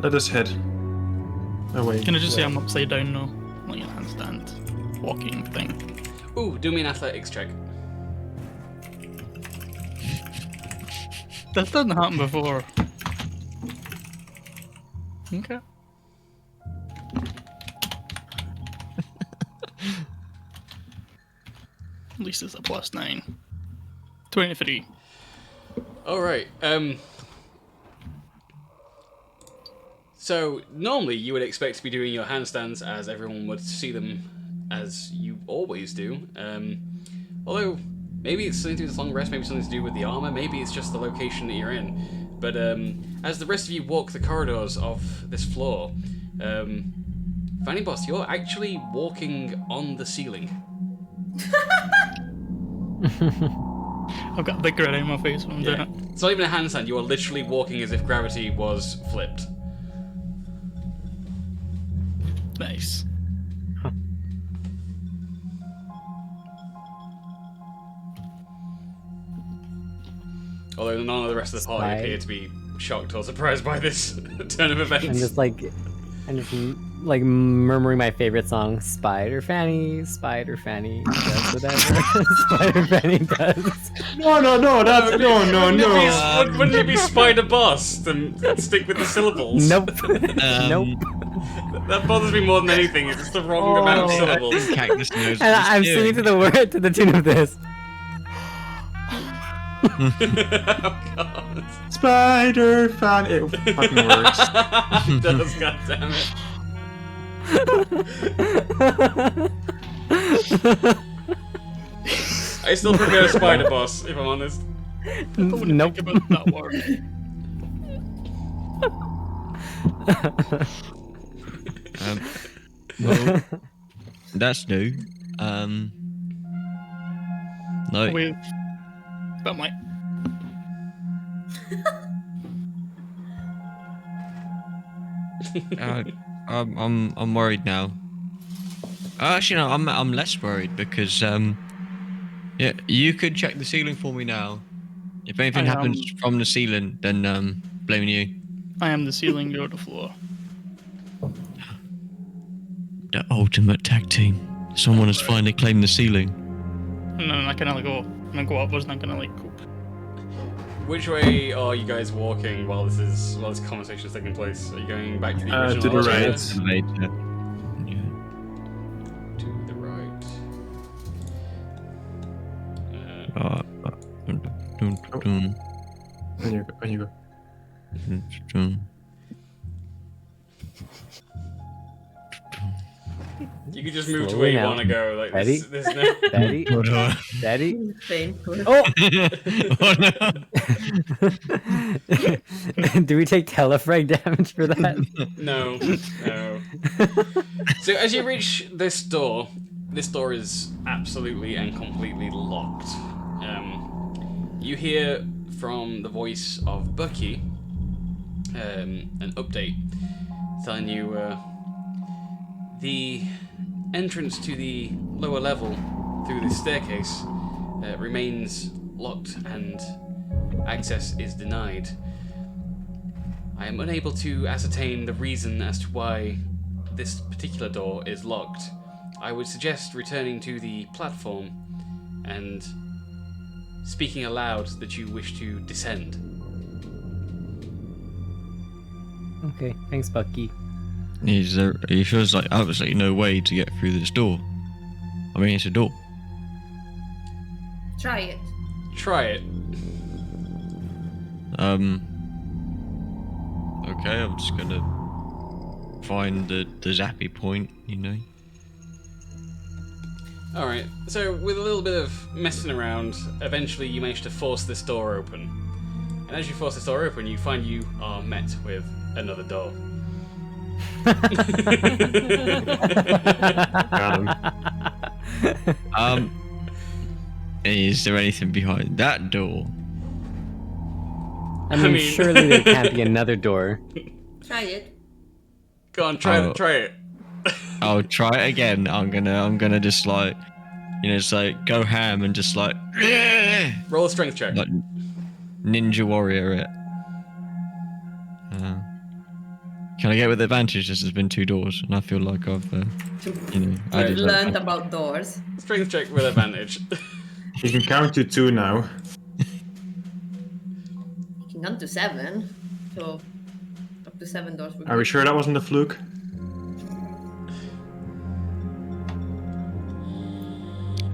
Let us head away. Can I just say I'm upside down now? Like a handstand walking thing. Ooh, do me an athletics check. That didn't happen before. Okay. At least it's a +9. 23. All right. So normally you would expect to be doing your handstands as everyone would see them as you always do. Although maybe it's something to do with this long rest, maybe something to do with the armor, maybe it's just the location that you're in. But as the rest of you walk the corridors of this floor, Fanny Boss, you're actually walking on the ceiling. I've got a big grin on my face when I'm doing it. It's not even a handstand, you are literally walking as if gravity was flipped. Nice. Although none of the rest of the party Spy. appear to be shocked or surprised by this turn of events. I'm just like murmuring my favorite song, Spider Fanny, does whatever Spider Fanny does. No, that's no. Wouldn't it be Spider Boss? Then stick with the syllables. Nope. Nope. That bothers me more than anything. It's just the wrong amount of syllables. Cactus knows And what he's I'm doing. singing to the tune of this. Oh god. Spider fan. It fucking works. It does, goddammit. I still prefer Spider Boss, if I'm honest. Nope. Think about that word. Well, that's new. No. With that might. I'm worried now. Actually, no, I'm less worried because yeah, you could check the ceiling for me now. If anything happens from the ceiling, then blaming you. I am the ceiling, you're the floor. The ultimate tag team. Someone has finally claimed the ceiling. And then I can go upwards and I'm gonna like go. Which way are you guys walking while this conversation is taking place? Are you going back to the original to the right. elevator? Yeah. To the right. When you go. You could just move to Slowly where you now. want to go. Like Ready? there's no. Daddy? Daddy? Painful. Oh! Oh no! Do we take telefrag damage for that? No. So as you reach this door is absolutely and completely locked. You hear from the voice of Bucky an update telling you the entrance to the lower level through this staircase remains locked and access is denied. I am unable to ascertain the reason as to why this particular door is locked. I would suggest returning to the platform and speaking aloud that you wish to descend. Okay, thanks, Bucky. He feels like absolutely no way to get through this door. I mean, it's a door. Try it. Try it. Okay, I'm just gonna find the zappy point, you know. Alright, so with a little bit of messing around, eventually you manage to force this door open. And as you force this door open, you find you are met with another door. Got him. Is there anything behind that door? I mean, mean- surely there can't be another door. Try it. Go on, try it. I'll try it again. I'm gonna just like, just like go ham and just like Roll a strength check. like ninja warrior it. Can I get with advantage? This has been 2 doors, and I feel like I've, I I've did learned about doors. Strength check with advantage. You can count to 2 now. You can count to 7. So up to 7 doors. Are we sure that wasn't a fluke?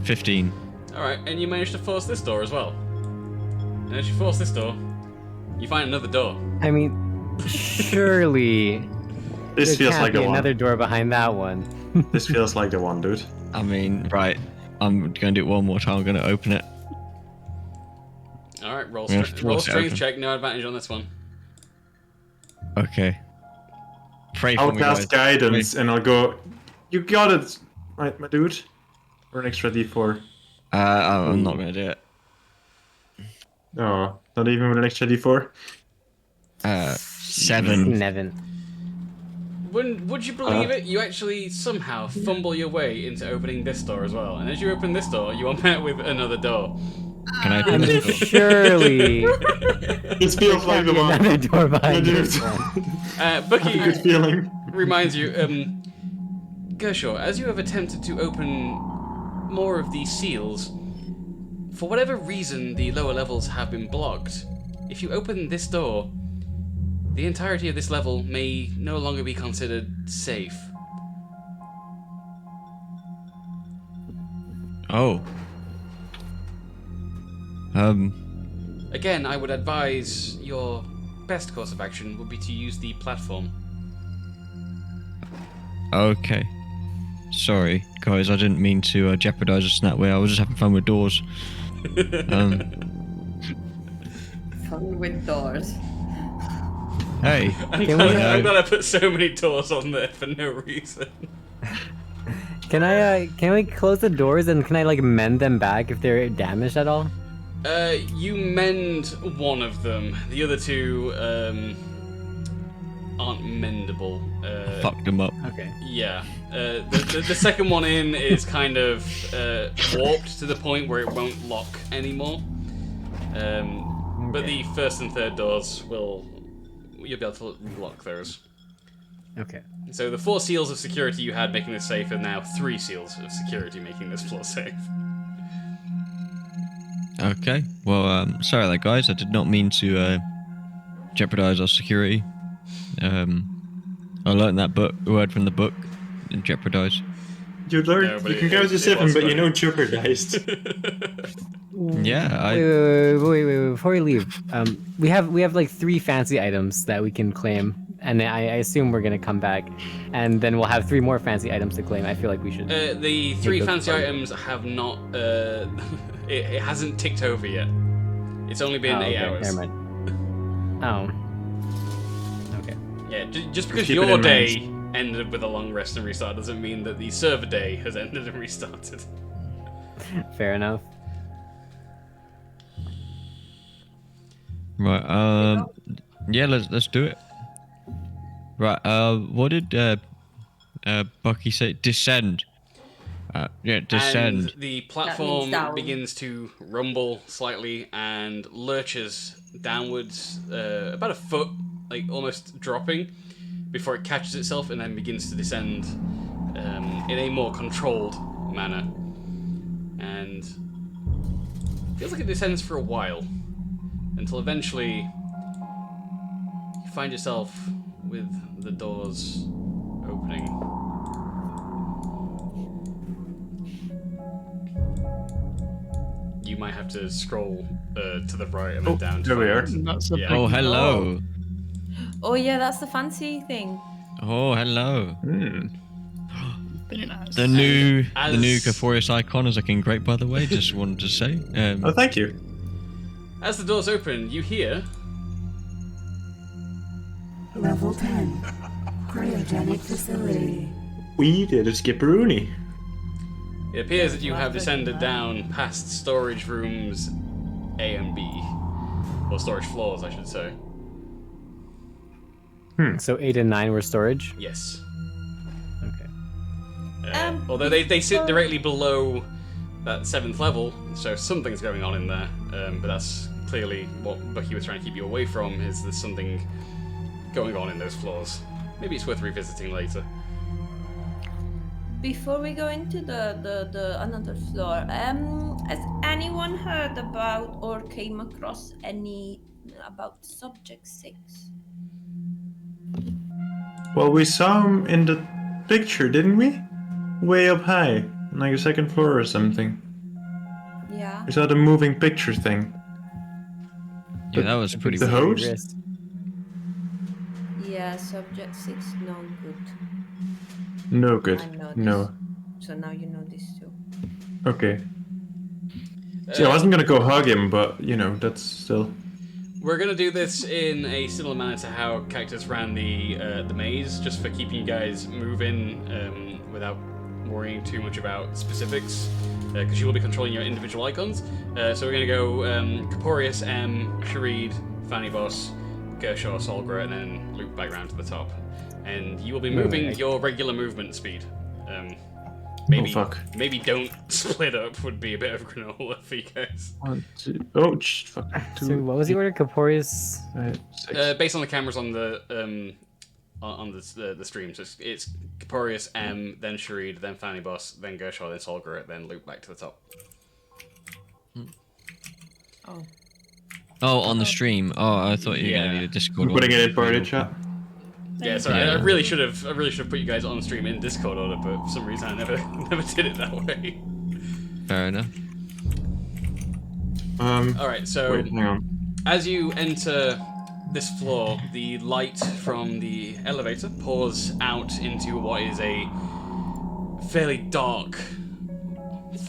15. Alright, and you manage to force this door as well. And as you force this door, you find another door. I mean, surely This there feels can't like be the one. another door behind that one. This feels like the one, dude. I mean, right. I'm gonna do it one more time. I'm gonna open it. Alright, roll Yeah, strength force it strength open. check, no advantage on this one. Okay. Pray for I'll me, cast guys. guidance and I'll go. You got it, right, my dude. Or an extra D4. I'm not gonna do it. Oh, not even with an extra D4. 7. Nevin. Would you believe it? You actually somehow fumble your way into opening this door as well. And as you open this door, you are met with another door. Can I I open mean, this door? surely This feels like the one. another door My behind dude. this one. Bucky Good feeling. reminds you, Gershaw, as you have attempted to open more of these seals, for whatever reason the lower levels have been blocked. If you open this door, the entirety of this level may no longer be considered safe. Oh. Again, I would advise your best course of action would be to use the platform. Okay. Sorry, guys. I didn't mean to jeopardize us in that way. I was just having fun with doors. Fun with doors. Hey. I'm Can glad, we, I'm glad I put so many doors on there for no reason. Can we close the doors and can I like mend them back if they're damaged at all? You mend one of them. The other two, aren't mendable. Fucked them up. Okay. Yeah. The second one in is kind of warped to the point where it won't lock anymore. But the first and third doors you'll be able to relock those. Okay. So the 4 seals of security you had making this safe are now 3 seals of security making this floor safe. Okay. Well, sorry that, guys. I did not mean to jeopardize our security. I learned that word from the book. And jeopardize. You learned. No, but you can it- go it to 7, was but you funny. know jeopardized. Yeah. Wait, before we leave, we have like 3 fancy items that we can claim, and I assume we're gonna come back, and then we'll have 3 more fancy items to claim. I feel like we should. The 3 those fancy forward. items have not. It hasn't ticked over yet. It's only been 8 okay, hours. Never mind. Oh. Okay. Yeah, just because Keep it your in day ended with a long rest and restart doesn't mean that the server day has ended and restarted. Fair enough. Right. Yeah. Let's do it. Right. What did Bucky say? Descend. Yeah. Descend. And the platform down. begins to rumble slightly and lurches downwards about a foot, like almost dropping, before it catches itself and then begins to descend in a more controlled manner. And feels like it descends for a while, until eventually you find yourself with the doors opening. You might have to scroll to the right and then down to there we are. find- That's a Yeah. Oh, hello. Oh yeah, that's the fancy thing. Oh, hello. very nice. The new As- Caporius icon is looking great, by the way. Just wanted to say. Oh, thank you. As the doors open, you hear Level 10. Cryogenic facility. We did a skipperoonie. it appears that you have descended down past storage rooms A and B, or storage floors, I should say. So 8 and 9 were storage. Yes. Okay. Although they sit directly below that 7th level, so something's going on in there. But that's clearly what Bucky was trying to keep you away from. Is there's something going on in those floors? Maybe it's worth revisiting later. Before we go into the another floor, has anyone heard about or came across any about Subject 6? Well, we saw him in the picture, didn't we? Way up high, like a 2nd floor or something. Yeah. We saw the moving picture thing. Yeah, that was pretty. The weird. host? Wrist. Yeah, Subject 6, no good. No good. I know this. No. So now you know this too. Okay. See, I wasn't gonna go hug him, but you know, that's still. We're gonna do this in a similar manner to how Cactus ran the maze, just for keeping you guys moving without worrying too much about specifics, because you will be controlling your individual icons. So we're gonna go Caporius, M, Sharid, Fanny Boss, Gershaw, Solgra, and then loop back round to the top. And you will be moving your regular movement speed. Maybe, Oh, fuck. maybe don't split up would be a bit of granola for you guys. 1, 2. Oh, fuck. 2. So what was the order? Caporius. 5, 6. Based on the cameras on the stream, so it's Caporius, M, then Sharid, then Fanny Boss, then Gershaw, then Solgra, then loop back to the top. Oh. Oh, on the stream. Oh, I thought you were gonna Yeah. need a Discord. I'm putting it order. in party chat. Yeah, sorry, I really should have put you guys on stream in Discord order, but for some reason I never did it that way. Fair enough. All right, so Wait, hang on. as you enter this floor, the light from the elevator pours out into what is a fairly dark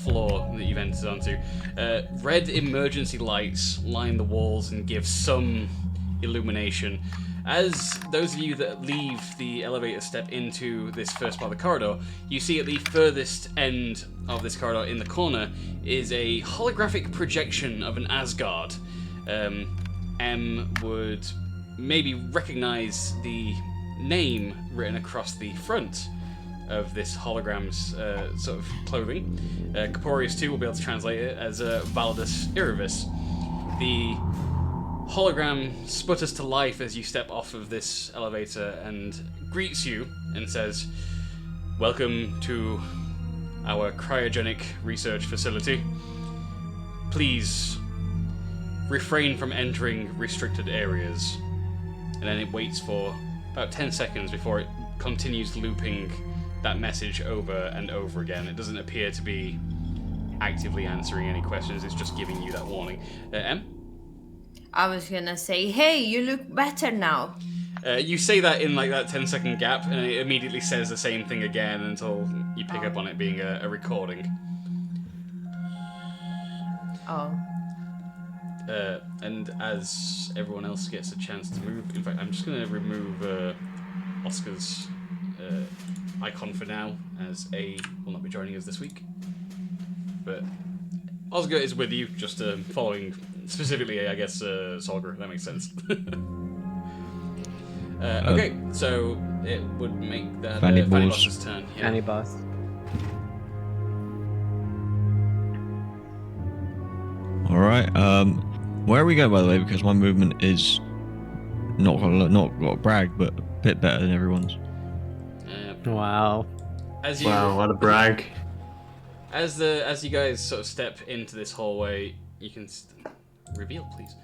floor that you've entered onto. Red emergency lights line the walls and give some illumination. As those of you that leave the elevator step into this first part of the corridor, you see at the furthest end of this corridor in the corner is a holographic projection of an Asgard. M would maybe recognize the name written across the front of this hologram's sort of clothing. Corporeus too will be able to translate it as Validus Irivis. The hologram sputters to life as you step off of this elevator and greets you and says, "Welcome to our cryogenic research facility. Please refrain from entering restricted areas." And then it waits for about 10 seconds before it continues looping that message over and over again. It doesn't appear to be actively answering any questions, it's just giving you that warning. Em? I was gonna say, hey, you look better now. You say that in like that 10-second gap, and it immediately says the same thing again until you pick up on it being a recording. Oh. And as everyone else gets a chance to move, in fact, I'm just going to remove Oscar's icon for now, as A will not be joining us this week. But Oscar is with you, just following specifically, I guess, Solgar. That makes sense. Okay, so it would make that Fanny Boss's turn. Yeah. Fanny Boss. Alright, where are we going, by the way? Because my movement is not got to brag, but a bit better than everyone's. Wow. Wow, what a brag. As you guys sort of step into this hallway, you can reveal, please.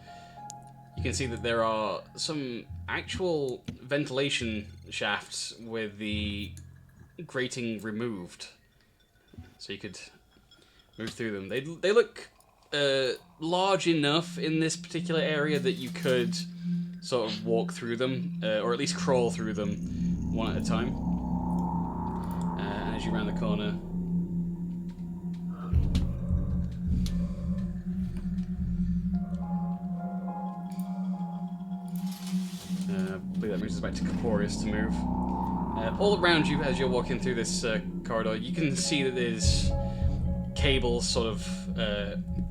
You can see that there are some actual ventilation shafts with the grating removed, so you could move through them. They look large enough in this particular area that you could sort of walk through them, or at least crawl through them one at a time. And as you round the corner, I believe that moves us back to Corporeus to move. All around you, as you're walking through this corridor, you can see that there's cables sort of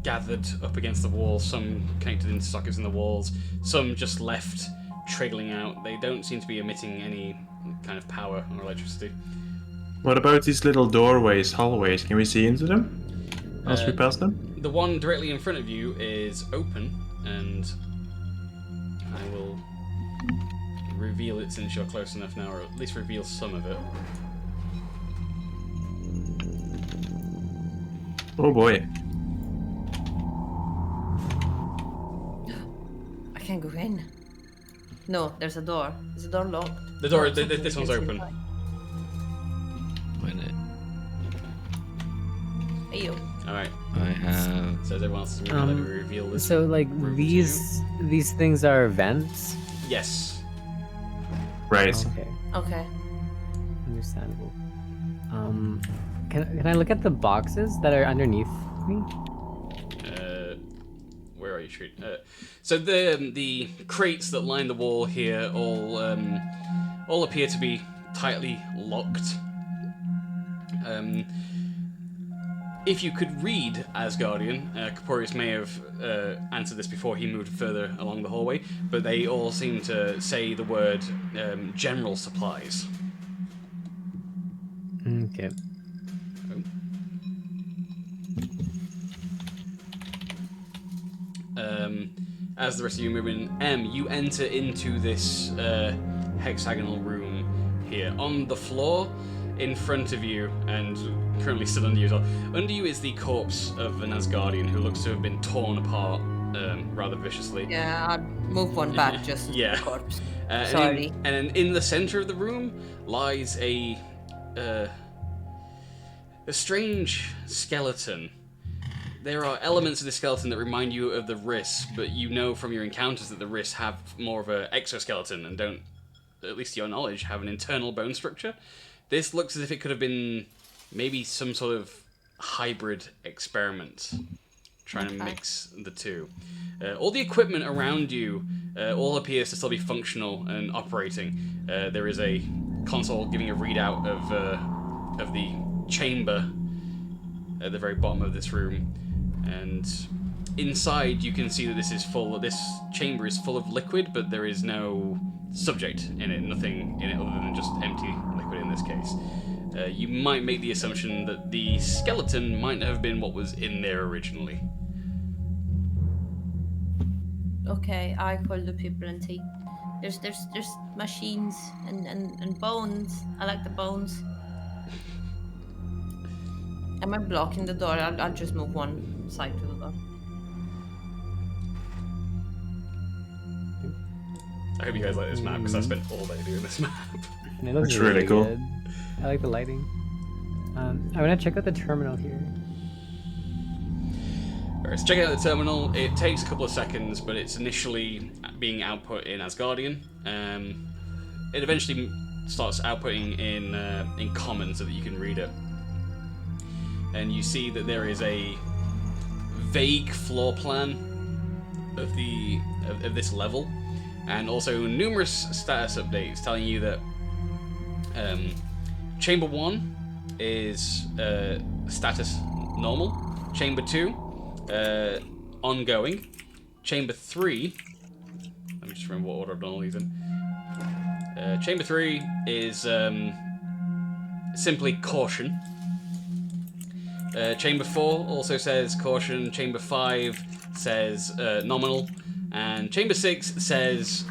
gathered up against the wall, some connected into sockets in the walls, some just left trickling out. They don't seem to be emitting any kind of power or electricity. What about these little doorways, hallways? Can we see into them as we pass them? The one directly in front of you is open, and I will reveal it since you're close enough now, or at least reveal some of it. Oh boy. I can't go in. No, there's a door. Is the door locked? The door, this one's open. Hey, you. Alright. I have... So everyone else is let me reveal this. So like these things are vents? Yes. Right. Okay. Okay. Understandable. Can I look at the boxes that are underneath me? Where are you, Treat? So the crates that line the wall here all appear to be tightly locked. If you could read Asgardian, Corporeus may have answered this before he moved further along the hallway, but they all seem to say the word general supplies. Okay. As the rest of you move in, you enter into this hexagonal room here. On the floor, in front of you, and currently still under you as well, under you is the corpse of an Asgardian who looks to have been torn apart rather viciously. Yeah, I'd move one back just as Yeah. the corpse. Sorry. And in the center of the room lies a strange skeleton. There are elements of the skeleton that remind you of the wrists, but you know from your encounters that the wrists have more of an exoskeleton and don't, at least to your knowledge, have an internal bone structure. This looks as if it could have been maybe some sort of hybrid experiment, trying to mix the two. All the equipment around you all appears to still be functional and operating. There is a console giving a readout of the chamber at the very bottom of this room, and inside you can see that this chamber is full of liquid, but there is no subject in it, nothing in it other than just empty liquid in this case. You might make the assumption that the skeleton might have been what was in there originally. Okay, I call the people and say, there's machines and bones. I like the bones. Am I blocking the door? I'll just move one side to the door. I hope you guys like this map, because I spent all day doing this map. It looks It's really cool. good. I like the lighting. I'm gonna check out the terminal here. Alright, so check out the terminal. It takes a couple of seconds, but it's initially being output in Asgardian. It eventually starts outputting in Common so that you can read it. And you see that there is a vague floor plan of this level, and also numerous status updates telling you that Chamber 1 is status normal, Chamber 2 ongoing, Chamber 3, let me just remember what order I've done all these in. Chamber 3 is simply caution. Chamber 4 also says caution, Chamber 5 says nominal, and Chamber 6 says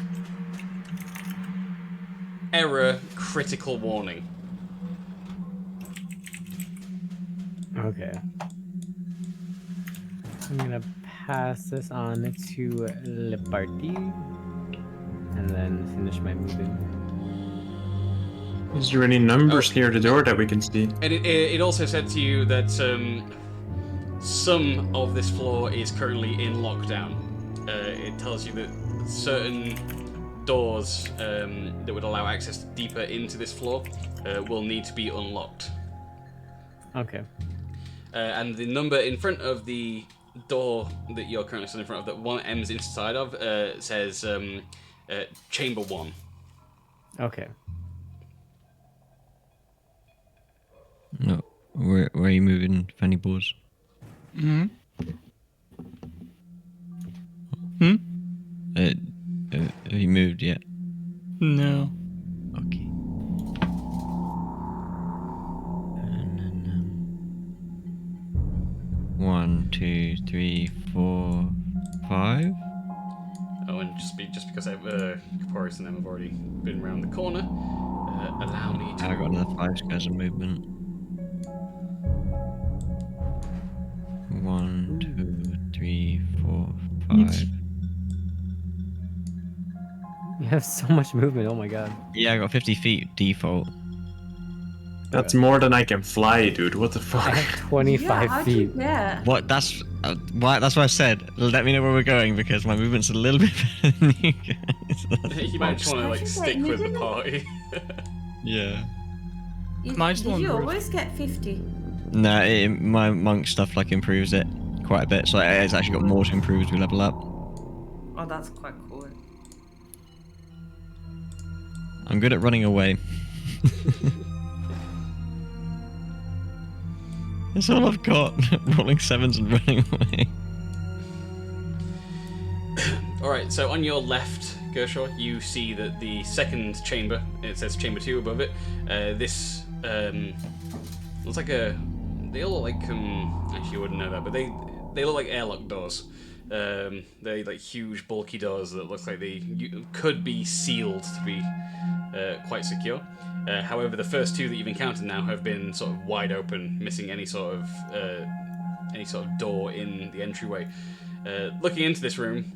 error, critical warning. Okay. I'm gonna pass this on to Leparty and then finish my moving. Is there any numbers near the door that we can see? And it also said to you that some of this floor is currently in lockdown. It tells you that certain doors that would allow access deeper into this floor will need to be unlocked. Okay. And the number in front of the door that you're currently stood in front of, that one M's inside of, says Chamber 1. Okay. No, where are you moving, Fanny Boars? Hmm? Have you moved yet? No. Okay. And then 1, 2, 3, 4, 5. Oh, and just because Kaporis and them have already been around the corner, allow me to. I got another 5 squares of movement. 1, 2, 3, 4, 5. You have so much movement, oh my god. Yeah, I got 50 feet default. That's more than I can fly, dude. What the fuck? I have 25 feet. Yeah. What? That's why I said. Let me know where we're going because my movement's a little bit better than you guys. You might just want to stick with the party. Yeah. Mine's the Did one you where- always get 50? Nah, my monk stuff improves it quite a bit, so it's actually got more to improve as we level up. Oh, that's quite cool. I'm good at running away. That's all I've got. Rolling 7s and running away. Alright, so on your left, Gershaw, you see that the second chamber, it says Chamber 2 above it, this looks like they all look like, actually you wouldn't know that, but they look like airlock doors. They're like huge bulky doors that look like they could be sealed to be quite secure. However, the first two that you've encountered now have been sort of wide open, missing any sort of door in the entryway. Looking into this room,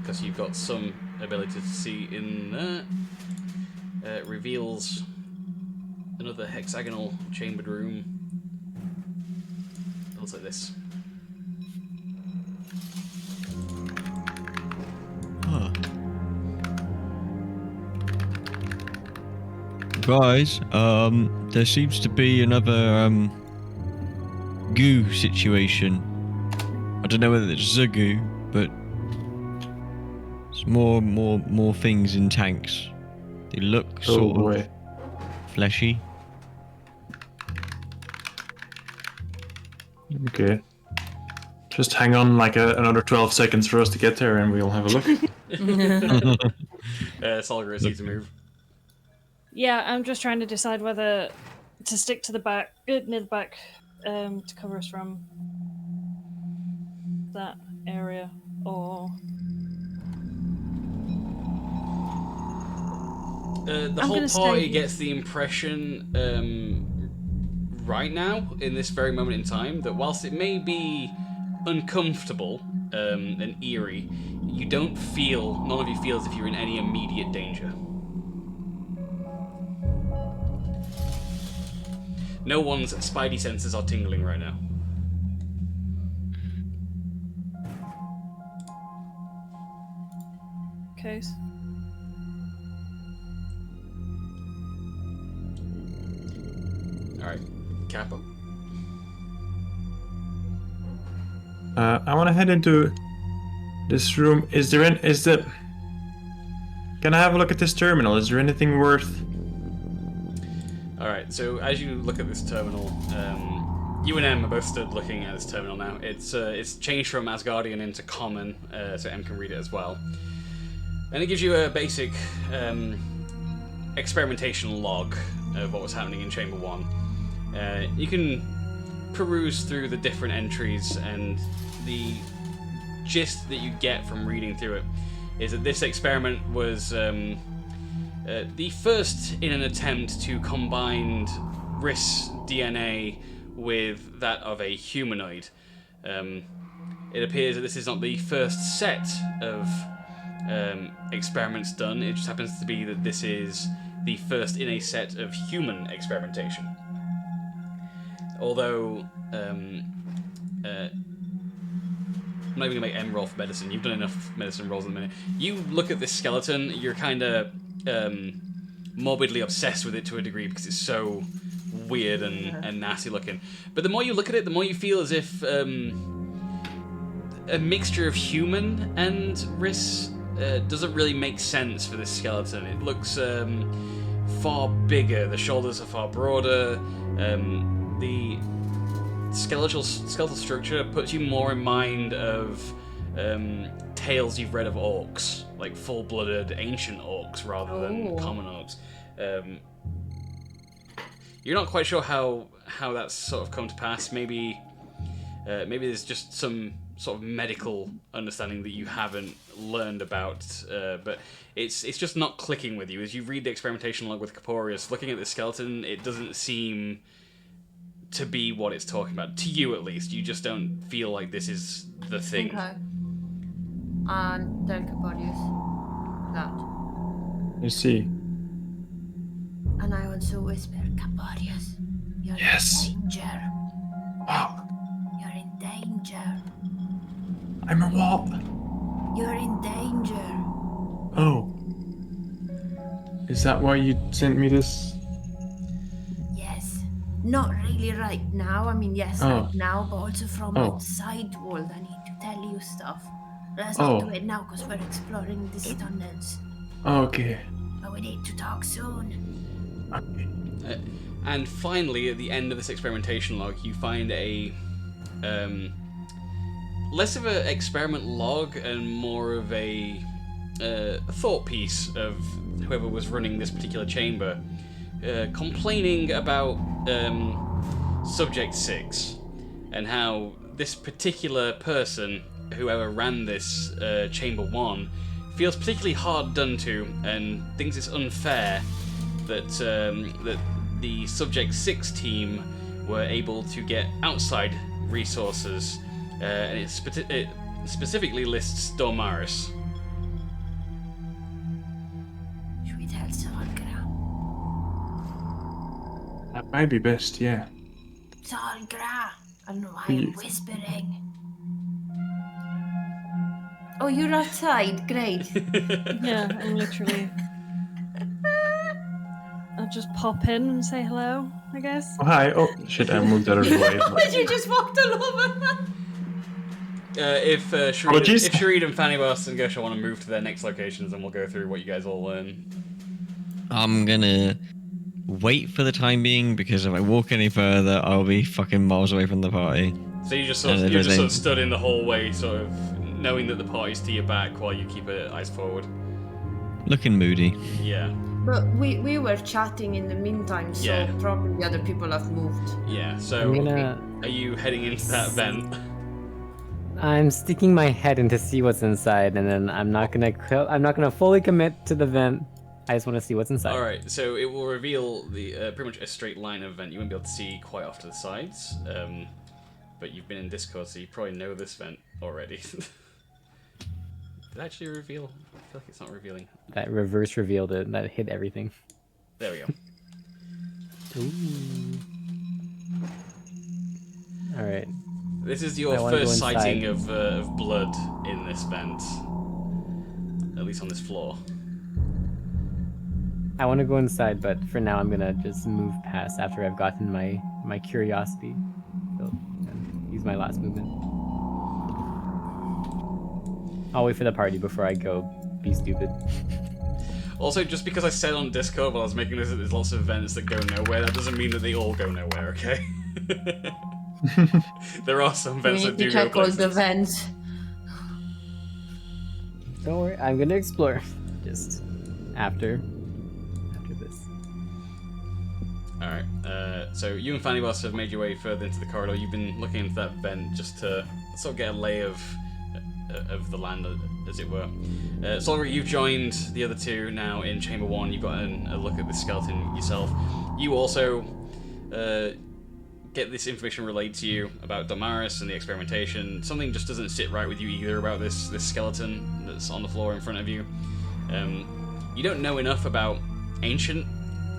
because you've got some ability to see in there, reveals another hexagonal chambered room. It looks like this. Huh. Guys, there seems to be another goo situation. I don't know whether it's a goo, but it's more things in tanks. They look sort of fleshy. Okay. Just hang on like another 12 seconds for us to get there, and we'll have a look. Solgar is to move. Yeah, I'm just trying to decide whether to stick to the back, near the back, to cover us from that area, or... The whole party gets the impression, right now, in this very moment in time, that whilst it may be uncomfortable and eerie, none of you feel as if you're in any immediate danger. No one's spidey senses are tingling right now. Case. Alright, Capo. I want to head into this room. Can I have a look at this terminal? Is there anything worth... Alright, so as you look at this terminal, you and Em are both stood looking at this terminal now. It's changed from Asgardian into Common, so Em can read it as well. And it gives you a basic experimentation log of what was happening in Chamber 1. You can peruse through the different entries, and the gist that you get from reading through it is that this experiment was the first in an attempt to combine Riss DNA with that of a humanoid. It appears that this is not the first set of experiments done. It just happens to be that this is the first in a set of human experimentation. Although, I'm not even gonna make M roll for medicine. You've done enough medicine rolls in a minute. You look at this skeleton, you're kind of morbidly obsessed with it to a degree because it's so weird and nasty looking. But the more you look at it, the more you feel as if a mixture of human and Riss doesn't really make sense for this skeleton. It looks far bigger. The shoulders are far broader. The skeletal structure puts you more in mind of tales you've read of orcs, like full-blooded ancient orcs rather than common orcs. You're not quite sure how that's sort of come to pass. Maybe there's just some sort of medical understanding that you haven't learned about, but it's just not clicking with you. As you read the experimentation log with Corporeus, looking at the skeleton, it doesn't seem to be what it's talking about. To you, at least. You just don't feel like this is the thing. Okay. And tell Corporeus that. I see. And I also whisper, Corporeus, you're Yes. in danger. Oh, You're in danger. I'm a what? You're in danger. Oh. Is that why you sent me this? Yes. Not really right now. I mean, yes, right now, but also from outside world. I need to tell you stuff. Let's not do it now because we're exploring these tunnels. Okay. But we need to talk soon. And finally, at the end of this experimentation log, you find a less of an experiment log and more of a thought piece of whoever was running this particular chamber, complaining about Subject 6 and how this particular person, whoever ran this Chamber 1, feels particularly hard done to and thinks it's unfair that that the Subject 6 team were able to get outside resources, and it specifically lists Dormaris. Should we tell Salgra? That might be best, yeah. Salgra! I don't know why I'm whispering. Oh, you're outside. Great. Yeah, I'm literally... I'll just pop in and say hello, I guess. Oh, hi. Oh, shit, I moved out of the way. But you just walked all over. If Shareed and Fanny Bast and Gersha want to move to their next locations, then we'll go through what you guys all learn. I'm gonna wait for the time being, because if I walk any further, I'll be fucking miles away from the party. So you just sort of stood in the hallway, sort of knowing that the party's to your back while you keep eyes forward. Looking moody. Yeah. But we were chatting in the meantime, so probably the other people have moved. Yeah. So are you heading into that vent? I'm sticking my head in to see what's inside, and then I'm not gonna fully commit to the vent. I just want to see what's inside. All right. So it will reveal the pretty much a straight line of vent. You won't be able to see quite off to the sides. But you've been in Discord, so you probably know this vent already. Did it actually reveal? I feel like it's not revealing. That reverse revealed it. That hid everything. There we go. Ooh. All right. This is your first sighting of blood in this vent, at least on this floor. I want to go inside, but for now I'm gonna just move past after I've gotten my curiosity filled and use my last movement. I'll wait for the party before I go be stupid. Also, just because I said on Discord while I was making this that there's lots of events that go nowhere, that doesn't mean that they all go nowhere, okay? There are some events that do go places. The vents. Don't worry, I'm gonna explore. Just after this. Alright, so you and Fanny Boss have made your way further into the corridor. You've been looking into that vent just to sort of get a lay of the land, as it were. Solveig, you've joined the other two now in Chamber 1. You've got a look at the skeleton yourself. You also get this information relayed to you about Damaris and the experimentation. Something just doesn't sit right with you either about this skeleton that's on the floor in front of you. You don't know enough about ancient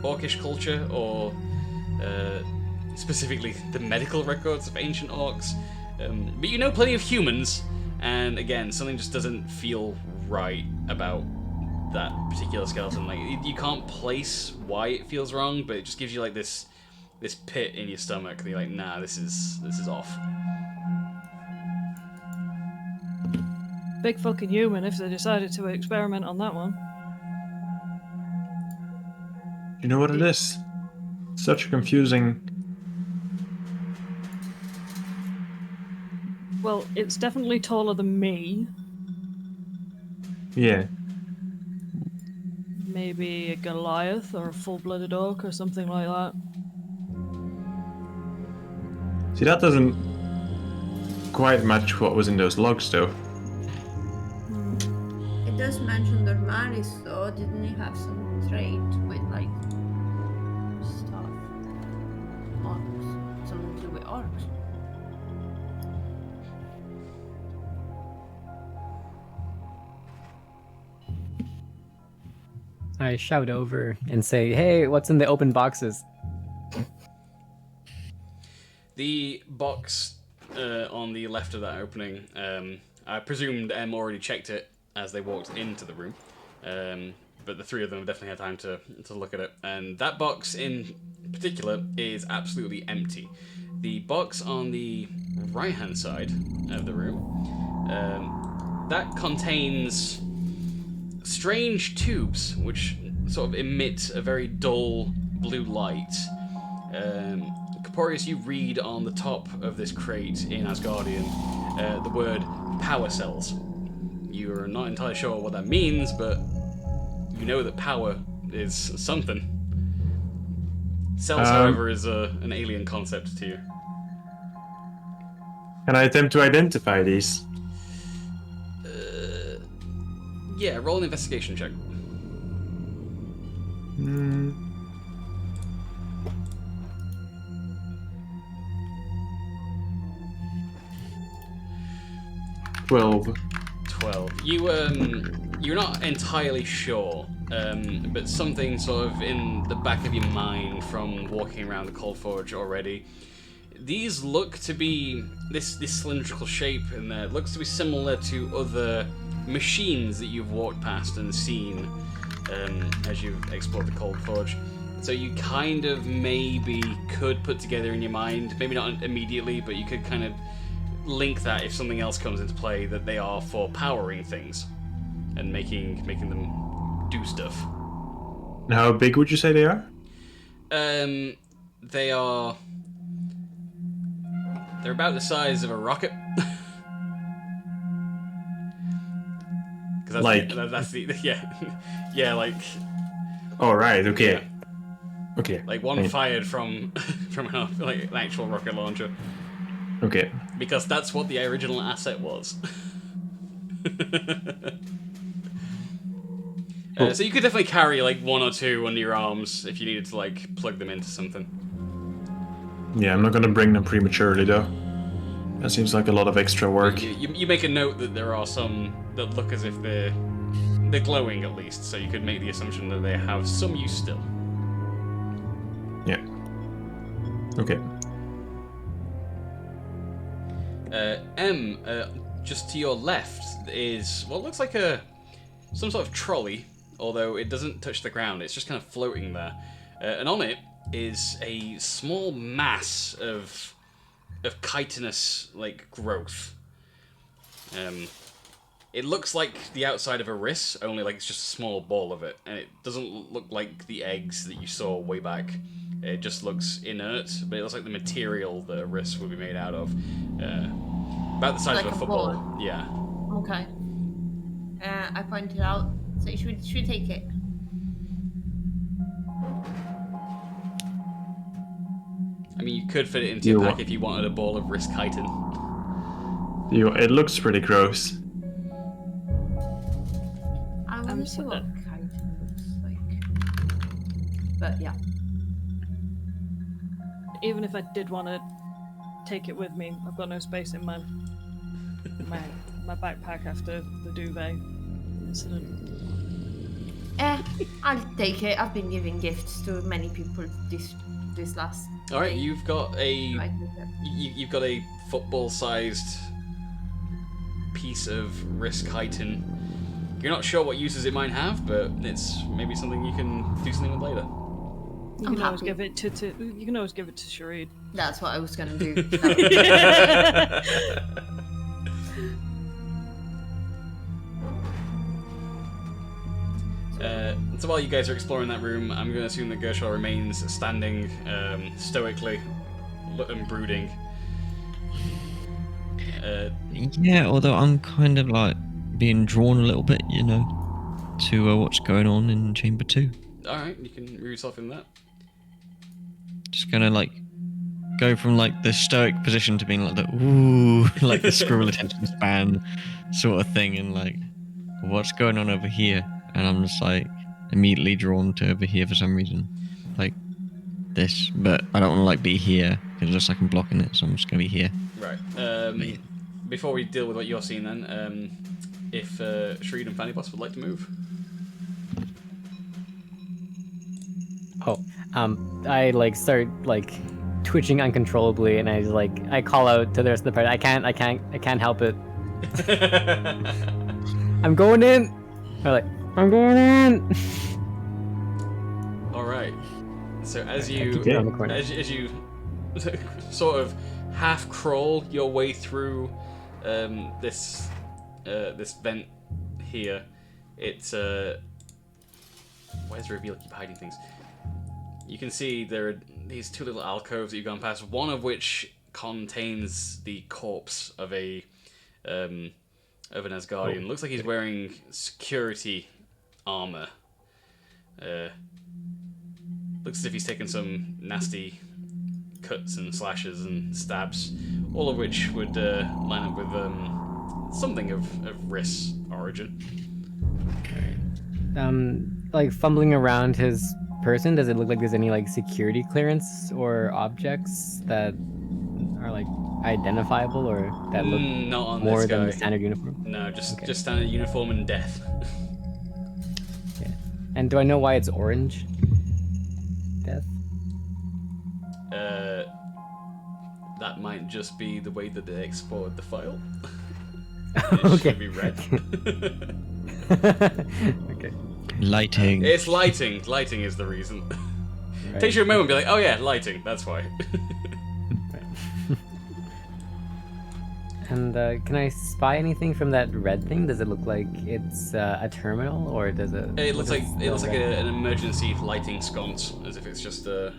orcish culture or specifically the medical records of ancient orcs, but you know plenty of humans, and again, something just doesn't feel right about that particular skeleton. Like, you can't place why it feels wrong, but it just gives you like this pit in your stomach. You're like, nah, this is off. Big fucking human if they decided to experiment on that one. You know what it is? Such a confusing... Well, it's definitely taller than me. Yeah. Maybe a Goliath or a full-blooded orc or something like that. See, that doesn't quite match what was in those logs, though. It does mention Dormaris, though. Didn't he have some trait with, like, stuff? Orcs. Something to do with orcs. I shout over and say, hey, what's in the open boxes? The box on the left of that opening, I presumed Em already checked it as they walked into the room, but the three of them have definitely had time to look at it. And that box in particular is absolutely empty. The box on the right-hand side of the room, that contains strange tubes which sort of emit a very dull blue light. Corporius, you read on the top of this crate in Asgardian the word power cells. You're not entirely sure what that means, but you know that power is something. Cells, however, is an alien concept to you. Can I attempt to identify these? Yeah, roll an investigation check. Hmm. 12. You're not entirely sure, but something sort of in the back of your mind from walking around the Cold Forge already. These look to be this cylindrical shape in there looks to be similar to other machines that you've walked past and seen as you've explored the Cold Forge. So you kind of maybe could put together in your mind, maybe not immediately, but you could kind of link that if something else comes into play, that they are for powering things and making them do stuff. And how big would you say they are? They're They're about the size of a rocket. That's the yeah, like. Oh right, okay. Yeah. Okay. Like one fired from an actual rocket launcher. Okay. Because that's what the original asset was. So you could definitely carry like 1 or 2 under your arms if you needed to like plug them into something. Yeah, I'm not gonna bring them prematurely though. That seems like a lot of extra work. You make a note that there are some that look as if they're glowing at least, so you could make the assumption that they have some use still. Yeah. Okay. Just to your left is what looks like some sort of trolley, although it doesn't touch the ground. It's just kind of floating there, and on it is a small mass of chitinous like growth. It looks like the outside of a wrist, only like it's just a small ball of it, and it doesn't look like the eggs that you saw way back. It just looks inert, but it looks like the material that a wrist would be made out of. About the size Like of a a football. ball? Yeah. Okay. I pointed out. So should we take it? I mean, you could fit it into your pack if you wanted a ball of wrist chitin. It looks pretty gross. I want to see what chitin looks like. But yeah. Even if I did want to take it with me, I've got no space in my backpack after the duvet incident. I'll take it. I've been giving gifts to many people this last. All right, day. you've got you've got a football-sized piece of wrist chitin. You're not sure what uses it might have, but it's maybe something you can do something with later. You can always give it to you can always give it to Sharid. That's what I was gonna do. So while you guys are exploring that room, I'm going to assume that Gershwell remains standing stoically and brooding. Yeah, although I'm kind of like being drawn a little bit, you know, to what's going on in Chamber 2. Alright, you can move yourself in that. Just gonna like go from like the stoic position to being like the ooh, like the squirrel attention span sort of thing, and like what's going on over here? And I'm just like immediately drawn to over here for some reason, like this. But I don't want to like be here because it looks like I'm blocking it, so I'm just gonna be here. Right. Before we deal with what you're seeing, then, if Sharid and Fanny Boss would like to move. Oh, I like start like twitching uncontrollably, and I call out to the rest of the party. I can't help it. I'm going in. I'm going in. All right. So as you sort of half crawl your way through this vent here, it's why does the reveal keep hiding things? You can see there are these 2 little alcoves that you've gone past, one of which contains the corpse of an Asgardian. Looks like he's wearing security armor. Looks as if he's taken some nasty cuts and slashes and stabs, all of which would line up with something of Riss origin. Like fumbling around his person, does it look like there's any like security clearance or objects that are like identifiable or that look not on more this than guy. the standard uniform? No, just standard uniform and death. Yeah. And do I know why it's orange? Death? That might just be the way that they exported the file. Okay. Should be red. Okay. Lighting. It's lighting. Lighting is the reason. Right. Takes you a moment to be like, oh yeah, lighting, that's why. And can I spy anything from that red thing? Does it look like it's a terminal, or does it? It looks like red? an emergency lighting sconce, as if it's just a.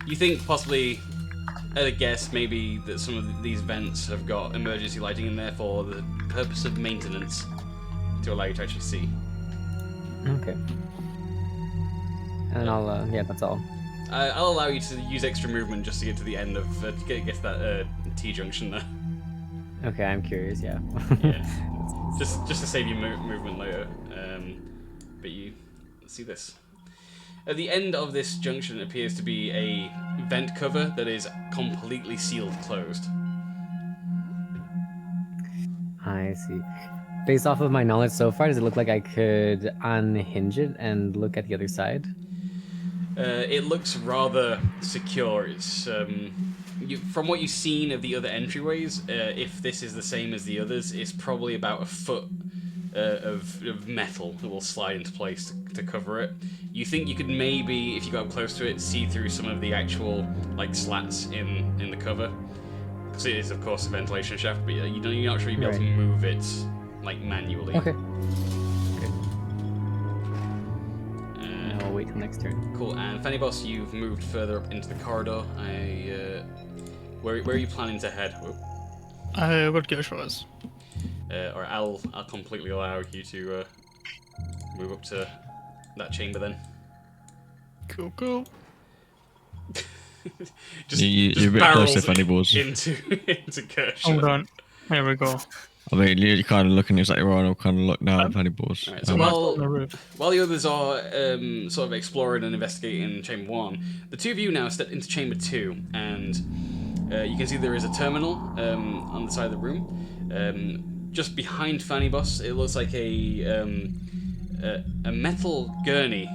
You think possibly at a guess, maybe that some of these vents have got emergency lighting in there for the purpose of maintenance to allow you to actually see. Okay. And I'll, yeah, that's all. I'll allow you to use extra movement just to get to the end of to get to that T-junction there. Okay, I'm curious, yeah. Yeah. Just to save you movement later. But you see this. At the end of this junction appears to be a vent cover that is completely sealed closed. I see. Based off of my knowledge so far, does it look like I could unhinge it and look at the other side? It looks rather secure. It's from what you've seen of the other entryways, if this is the same as the others, it's probably about a foot of metal that will slide into place to cover it. You think you could maybe, if you got close to it, see through some of the actual like slats in the cover, because it is of course a ventilation shaft, but you're not sure you'd be able to move it like manually. Okay. I'll wait till next turn. Cool. And Fanny Boss, you've moved further up into the corridor. Where are you planning to head? I would go shores. Or I'll completely allow you to move up to that chamber then. Cool. You're a bit closer, Fanny Balls. into Kershaw. Hold on. There we go. I mean, you're kind of looking exactly right. I'll kind of look now, Fanny Balls. Right, so while the others are sort of exploring and investigating Chamber 1, the two of you now step into Chamber 2, and you can see there is a terminal on the side of the room. Just behind Fanny Boss, it looks like a metal gurney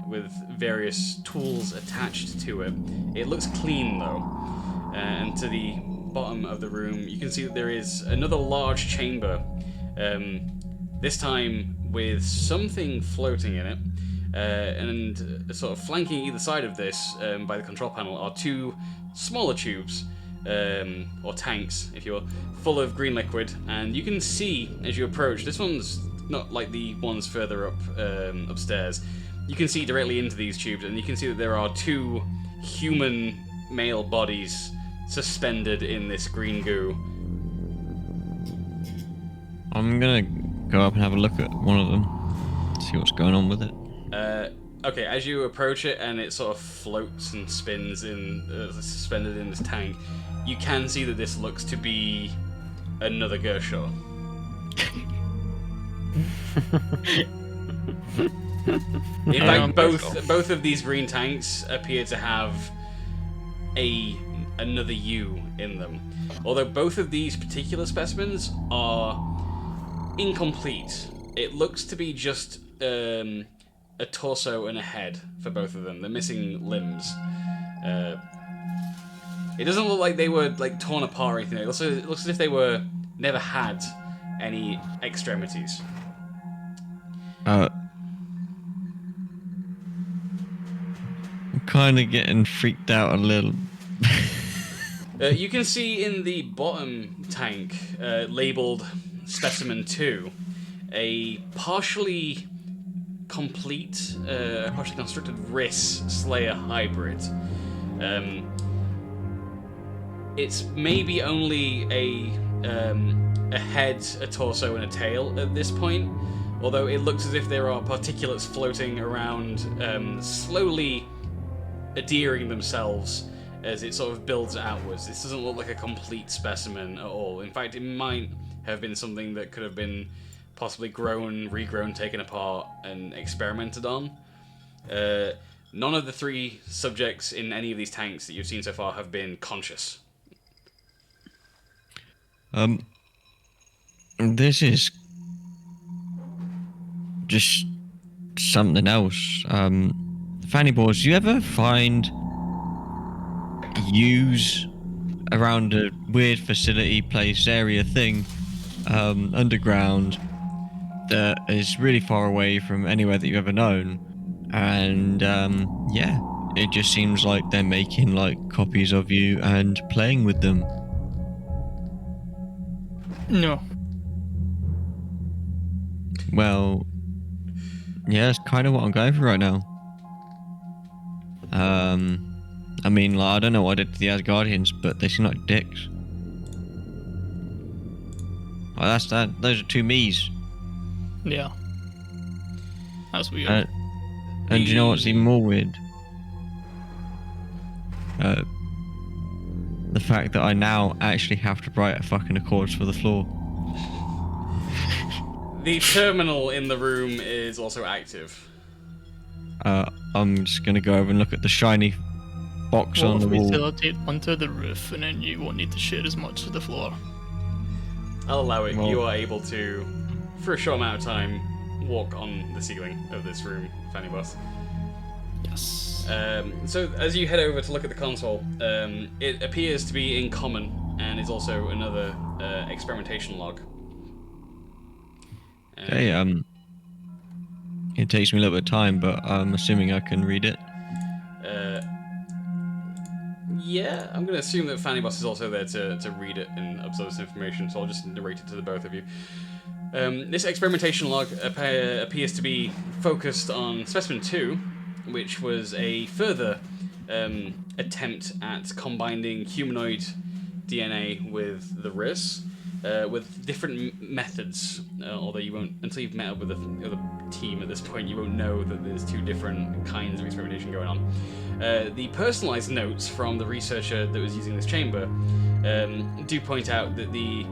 with various tools attached to it. It looks clean though, and to the bottom of the room you can see that there is another large chamber, this time with something floating in it, and sort of flanking either side of this by the control panel are two smaller tubes, or tanks, if you will, full of green liquid, and you can see as you approach, this one's not like the ones further up upstairs, you can see directly into these tubes, and you can see that there are two human male bodies suspended in this green goo. I'm gonna go up and have a look at one of them, see what's going on with it. Okay, as you approach it and it sort of floats and spins in, suspended in this tank, you can see that this looks to be another Gershaw. In fact, both of these green tanks appear to have another U in them. Although both of these particular specimens are incomplete. It looks to be just a torso and a head for both of them. They're missing limbs. It doesn't look like they were like torn apart or anything. It looks as if they were never had any extremities. I'm kind of getting freaked out a little. You can see in the bottom tank, labeled Specimen 2, a partially complete, partially constructed Riss Slayer hybrid. It's maybe only a head, a torso, and a tail at this point, although it looks as if there are particulates floating around, slowly adhering themselves as it sort of builds outwards. This doesn't look like a complete specimen at all. In fact, it might have been something that could have been possibly grown, regrown, taken apart, and experimented on. None of the three subjects in any of these tanks that you've seen so far have been conscious. This is just something else. Fanny Balls, do you ever find U's around a weird facility, place, area thing, underground, that is really far away from anywhere that you've ever known? And yeah, it just seems like they're making like copies of you and playing with them. No. Well, yeah, that's kind of what I'm going for right now. I mean, like, I don't know what I did to the Asgardians, but they seem like dicks. Well, that's that. Those are two me's. Yeah. That's weird. And do you know what's even more weird? The fact that I now actually have to write a fucking accords for the floor. The terminal in the room is also active. I'm just gonna go over and look at the shiny box What on if the we wall. facilitate onto the roof and then you won't need to share as much of the floor? I'll allow it. Well- You are able to, for a short amount of time, walk on the ceiling of this room, Fanny Boss. Yes. So as you head over to look at the console, it appears to be in common and is also another experimentation log. Okay, it takes me a little bit of time, but I'm assuming I can read it. Yeah, I'm going to assume that Fanny Boss is also there to read it and absorb this information, so I'll just narrate it to the both of you. This experimentation log appears to be focused on Specimen 2, which was a further attempt at combining humanoid DNA with the RIS, with different methods, although you won't, until you've met up with the team at this point, you won't know that there's two different kinds of experimentation going on. The personalized notes from the researcher that was using this chamber do point out that the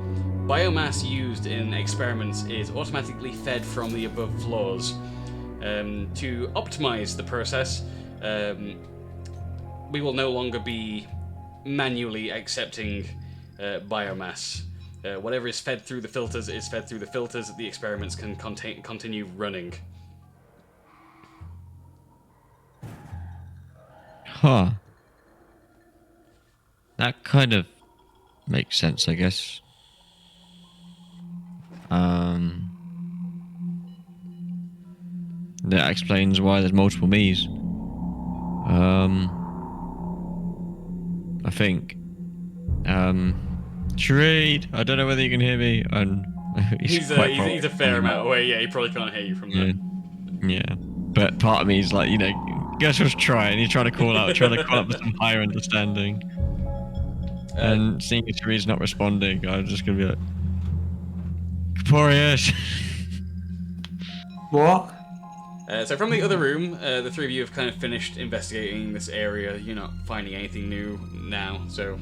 biomass used in experiments is automatically fed from the above floors. To optimize the process, we will no longer be manually accepting biomass. Whatever is fed through the filters is fed through the filters. The experiments can continue running. Huh. That kind of makes sense, I guess. That explains why there's multiple me's. I think. Sharade, I don't know whether you can hear me, and He's a fair amount away. Yeah, he probably can't hear you from there. Yeah, but part of me is like, guess who's trying? He's trying to call up with some higher understanding. And seeing as Sharade's not responding, I'm just gonna be like, Caporius. What? So from the other room, the three of you have kind of finished investigating this area. You're not finding anything new now, so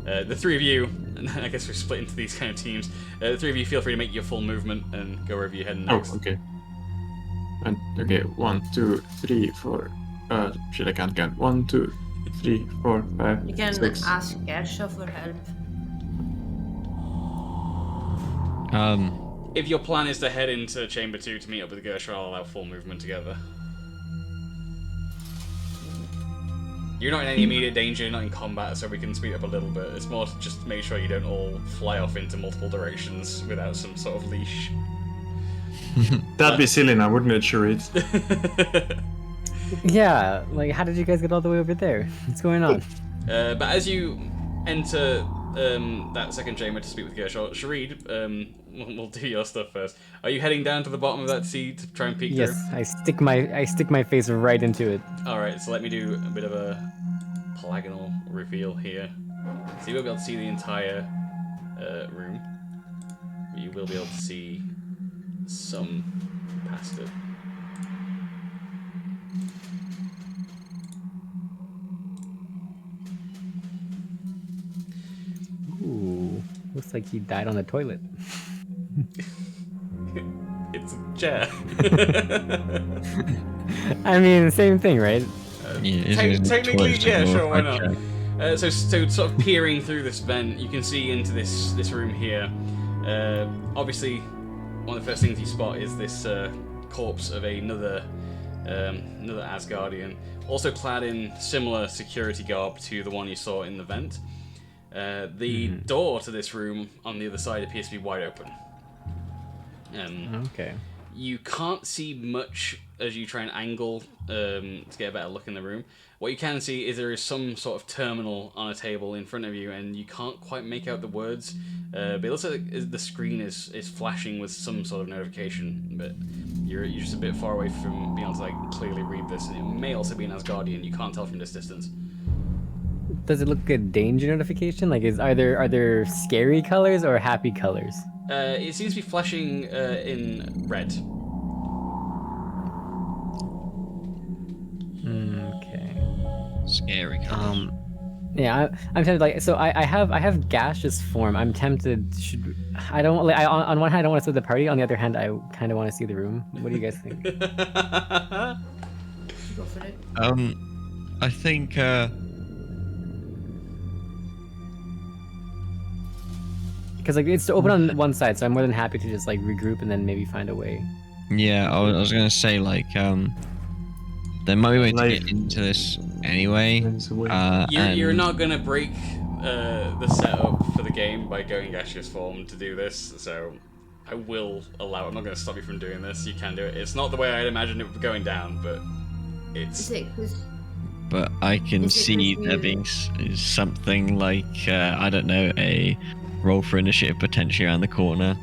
the three of you, and I guess we're split into these kind of teams. The three of you feel free to make your full movement and go wherever you're heading next. Oh, okay. And okay, 1, 2, 3, 4. Shit, I can't count. 1, 2, 3, 4, 5, You can 6. ask Gersha for help. If your plan is to head into Chamber 2 to meet up with Gersha, I'll allow full movement together. You're not in any immediate danger, you're not in combat, so we can speed up a little bit. It's more to just make sure you don't all fly off into multiple directions without some sort of leash. That'd be silly now, wouldn't it, Sharade? Yeah, like, how did you guys get all the way over there? What's going on? But as you enter that second chamber to speak with Gershon, Sharade, we'll do your stuff first. Are you heading down to the bottom of that sea to try and peek Yes, through? I stick my face right into it. Alright, so let me do a bit of a polygonal reveal here. So you won't be able to see the entire room, but you will be able to see some past it. Ooh, looks like he died on the toilet. It's a chair. I mean, same thing, right? Technically, yeah, sure, why not? So sort of peering through this vent, you can see into this room here. Obviously, one of the first things you spot is this corpse of another Asgardian, also clad in similar security garb to the one you saw in the vent. The door to this room on the other side appears to be wide open. Okay. You can't see much as you try and angle to get a better look in the room. What you can see is there is some sort of terminal on a table in front of you, and you can't quite make out the words. But it looks like the screen is flashing with some sort of notification. But you're just a bit far away from being able to clearly read this. And it may also be an Asgardian. You can't tell from this distance. Does it look a danger notification? Like, are there scary colors or happy colors? It seems to be flashing in red. Okay. Scary colors. Yeah, I'm tempted. Like, so I have gaseous form. I'm tempted. I don't like. On one hand, I don't want to see the party. On the other hand, I kind of want to see the room. What do you guys think? Go for it. I think. Because like it's open on one side, so I'm more than happy to just like regroup and then maybe find a way. Yeah, I was gonna say like there might be a way to get into this anyway. You're not gonna break the setup for the game by going gaseous form to do this, so I will allow it. I'm not gonna stop you from doing this. You can do it. It's not the way I'd imagine it going down, but it's. Is it 'cause But I can Is it see with there you? being something like I don't know, a roll for initiative potentially around the corner.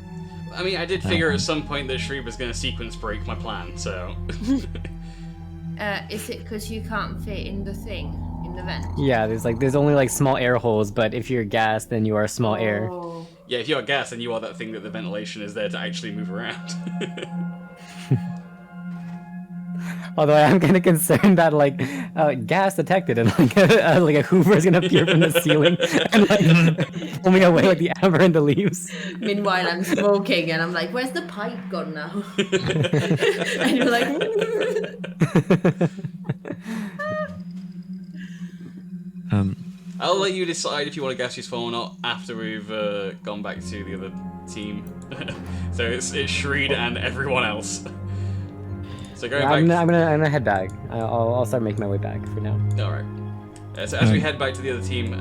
I mean, I did figure at some point that Shreeb was gonna sequence break my plan, so. is it because you can't fit in the thing in the vent? Yeah, there's only like small air holes, but if you're gas, then you are small air. Oh. Yeah, if you're gas, then you are that thing that the ventilation is there to actually move around. Although I am kind of concerned that like gas detected and like a Hoover is gonna appear from the ceiling and like pull me away like the amber in the leaves. Meanwhile, I'm smoking and I'm like, "Where's the pipe gone now?" And you're like, I'll let you decide if you want to gaseous form or not after we've gone back to the other team. So it's Shreed and everyone else. So going back. I'm gonna head back. I'll start making my way back for now. All right. So as we head back to the other team,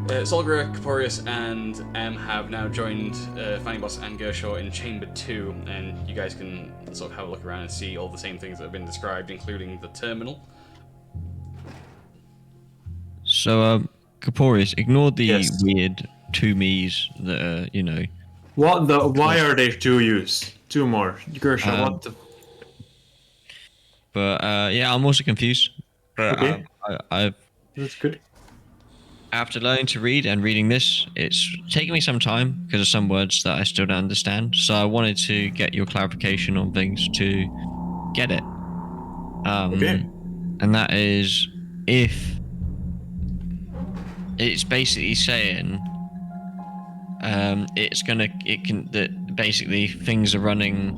Solgra, Caporius, and M have now joined Fanny Boss and Gershaw in Chamber 2, and you guys can sort of have a look around and see all the same things that have been described, including the terminal. So Caporius, ignore the weird two me's that are, you know. Why are there two U's? Two more. Gershaw, what the... But yeah, I'm also confused. But Okay. I've That's good. after learning to read and reading this, it's taken me some time because of some words that I still don't understand. So I wanted to get your clarification on things to get it. Okay. And that is if it's basically saying that basically things are running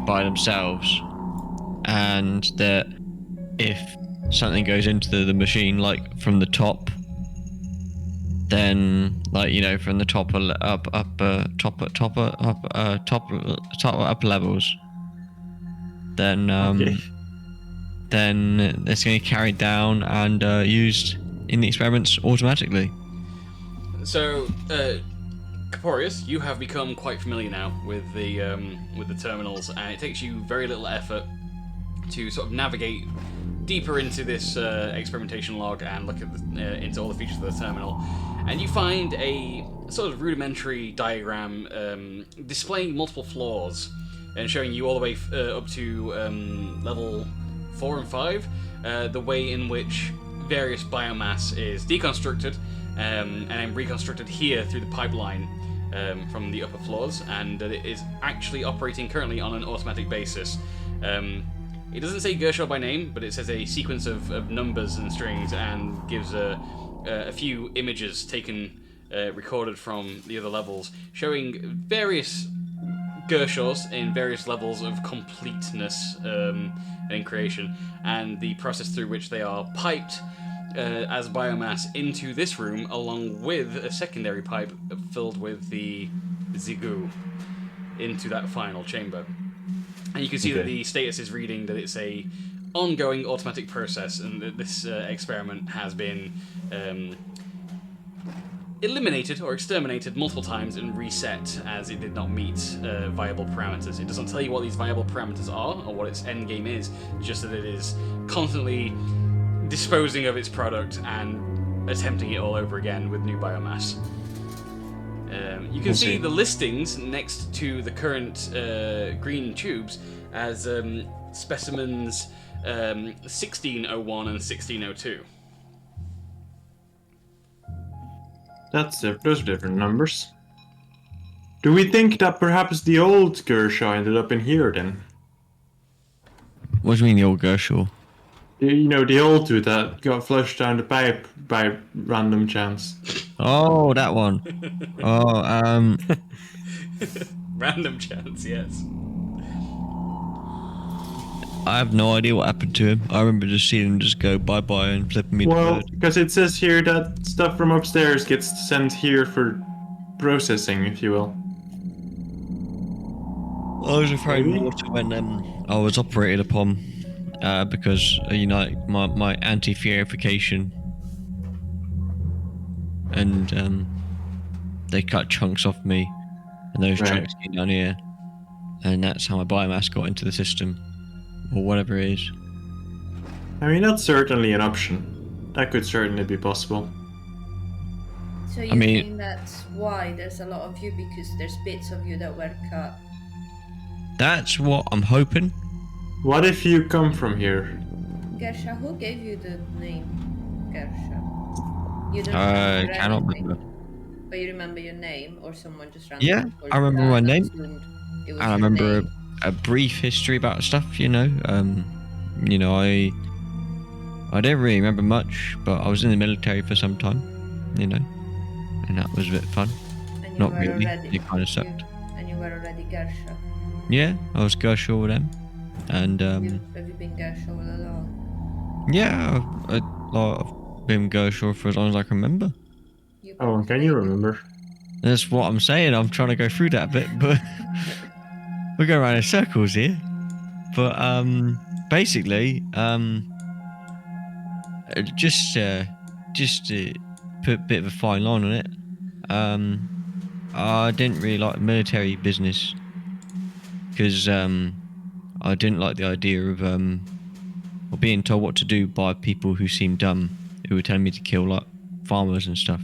by themselves, and that if something goes into the machine like from the top, then like, you know, from the top up levels, then then it's going to be carried down and used in the experiments automatically. So, Caporius, you have become quite familiar now with the terminals, and it takes you very little effort to sort of navigate deeper into this experimentation log and look at into all the features of the terminal, and you find a sort of rudimentary diagram displaying multiple floors and showing you all the way up to level 4 and 5, the way in which various biomass is deconstructed and then reconstructed here through the pipeline from the upper floors, and it is actually operating currently on an automatic basis. It doesn't say Gershaw by name, but it says a sequence of numbers and strings, and gives a few images taken, recorded from the other levels, showing various Gershaws in various levels of completeness and in creation, and the process through which they are piped as biomass into this room, along with a secondary pipe filled with the Zigu into that final chamber. And you can see that the status is reading that it's a ongoing automatic process, and that this experiment has been eliminated or exterminated multiple times and reset as it did not meet viable parameters. It doesn't tell you what these viable parameters are or what its end game is, just that it is constantly disposing of its product and attempting it all over again with new biomass. You can see the listings next to the current green tubes as specimens 1601 and 1602. those are different numbers. Do we think that perhaps the old Gershaw ended up in here then? What do you mean the old Gershel? You know, the old dude that got flushed down the pipe by random chance. Oh, that one. Oh, Random chance, yes. I have no idea what happened to him. I remember just seeing him just go bye-bye and flipping me the Well, bird. because it says here that stuff from upstairs gets sent here for processing, if you will. I was afraid Maybe? more to when I was operated upon because you know my anti-verification and they cut chunks off me and those Right. chunks came down here and that's how my biomass got into the system or whatever it is. I mean, that's certainly an option. That could certainly be possible. So you mean- think that's why there's a lot of you, because there's bits of you that were cut. That's what I'm hoping. What if you come from here? Gersha, who gave you the name Gersha? You don't I remember cannot anything, remember. but you remember your name, or someone just Yeah, randomly told I you remember that my and name. assumed it was I your remember name. a brief history about stuff, you know. You know, I don't really remember much, but I was in the military for some time, you know, and that was a bit fun. And you Not were really. already, It kind of sucked. and you were already Gersha. Yeah, I was Gershel with them, and Have you been Gersha all along? yeah, I've been Gershel for as long as I can remember. You Oh, can you remember? That's what I'm saying. I'm trying to go through that bit, but we're going around in circles here. But basically, just to put a bit of a fine line on it. I didn't really like military business because I didn't like the idea of being told what to do by people who seemed dumb, who were telling me to kill like farmers and stuff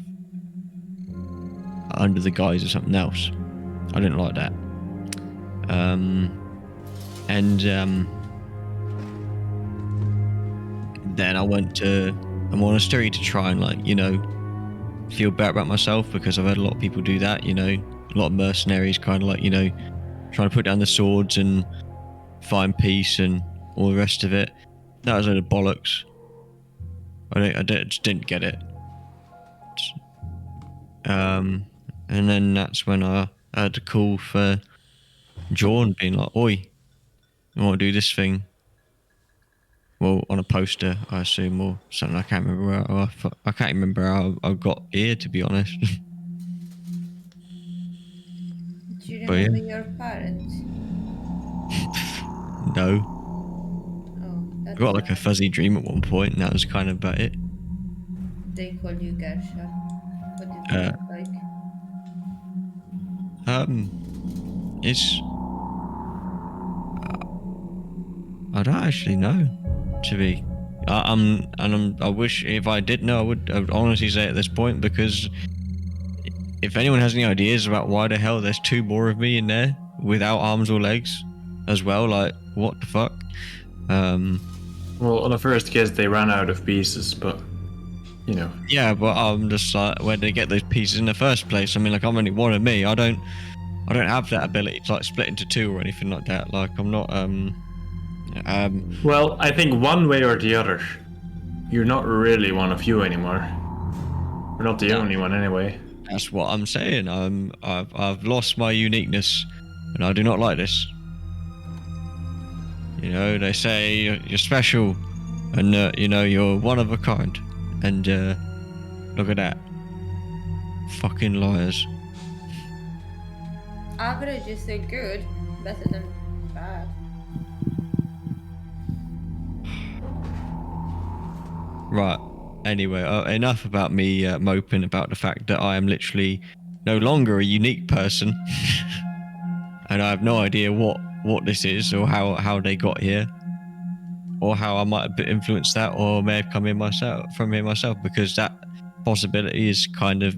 under the guise of something else. I didn't like that. Then I went to a monastery to try and, like, you know, feel better about myself, because I've had a lot of people do that, you know, a lot of mercenaries kind of like, you know, trying to put down the swords and find peace and all the rest of it. That was a load of bollocks. I just didn't get it. And then that's when I had a call for John being like, "Oi, I want to do this thing." Well, on a poster, I assume, or something. I can't remember I can't remember how I got here, to be honest. Do you But yeah. remember your parents? No. Oh, I that's got like a sad. fuzzy dream at one point, and that was kind of about it. They call you Gersha. What did they look like? It's. I don't actually know. To be, I wish if I did know, I would honestly say at this point, because if anyone has any ideas about why the hell there's two more of me in there without arms or legs, as well, like what the fuck? Well, on the first kiss, they ran out of pieces, but you know. Yeah, but I'm just like, where did they get those pieces in the first place? I mean, like, I'm only one of me. I don't have that ability to like split into two or anything like that. Like, I'm not Well, I think one way or the other, you're not really one of you anymore. We're not the only one anyway. That's what I'm saying. I've lost my uniqueness, and I do not like this. You know, they say you're special, and you know, you're one of a kind, and look at that, fucking liars. Average is still good, better than bad. Right. Anyway, enough about me moping about the fact that I am literally no longer a unique person, and I have no idea what this is, or how they got here, or how I might have influenced that, or may have come in from here myself, because that possibility is kind of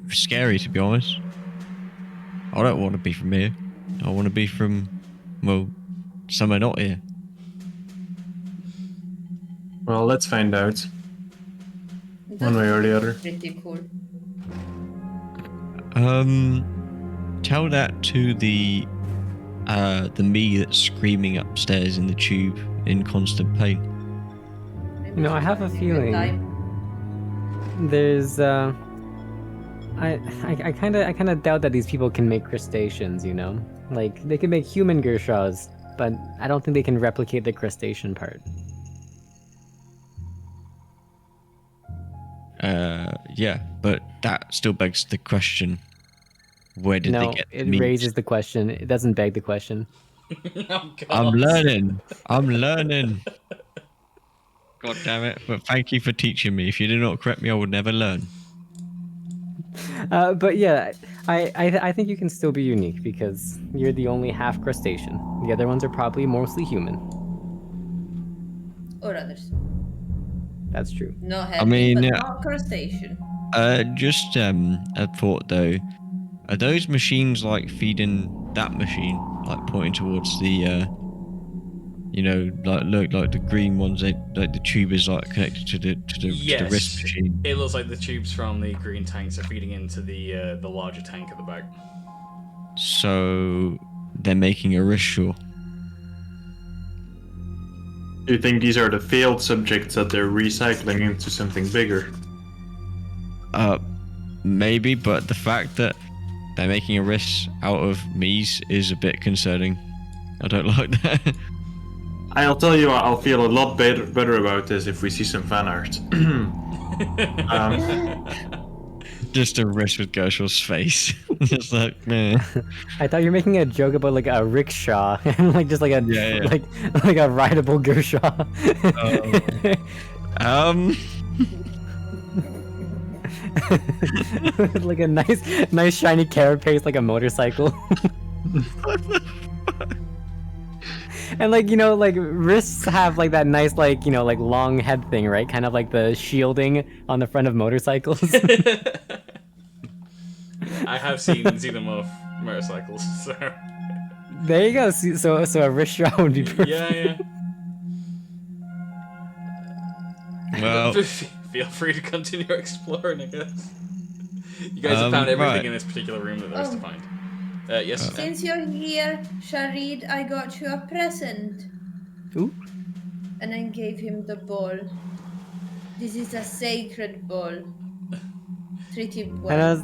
scary, to be honest. I don't want to be from here. I want to be from, well, somewhere not here. Well, let's find out. One way or the other. Pretty cool. Tell that to the me that's screaming upstairs in the tube in constant pain. You know, I have a feeling there's I kind of doubt that these people can make crustaceans. You know, like they can make human Gershaws, but I don't think they can replicate the crustacean part. Yeah, but that still begs the question: where did they No, get the it meat? raises the question. It doesn't beg the question. Oh, God. I'm learning. I'm learning. God damn it! But thank you for teaching me. If you did not correct me, I would never learn. But yeah, I think you can still be unique because you're the only half crustacean. The other ones are probably mostly human. Or others. That's true. Not heavy, but mean, not crustacean. Just a thought though. Are those machines like feeding that machine, like pointing towards the, you know, like look like the green ones? Like the tube is like connected to the wrist Yes, machine. it looks like the tubes from the green tanks are feeding into the larger tank at the back. So they're making a wrist shore. Do you think these are the failed subjects that they're recycling into something bigger? Maybe, but the fact that they're making a wrist out of me's is a bit concerning. I don't like that. I'll tell you, I'll feel a lot better about this if we see some fan art. Just a wrist with Gershwin's face. Just like, man. I thought you were making a joke about like a rickshaw and like just like a like a rideable Gershaw. Like a nice shiny carapace like a motorcycle. And like, you know, like wrists have like that nice like, you know, like long head thing, right? Kind of like the shielding on the front of motorcycles. I have seen xenomorph motorcycles, so There you go. So a wrist shot would be perfect. yeah. Well, feel free to continue exploring, I guess. You guys have found everything in this particular room that there is to find. Yes. Since you're here, Sharid, I got you a present. Ooh. And I gave him the ball. This is a sacred ball. Treat him well. And I was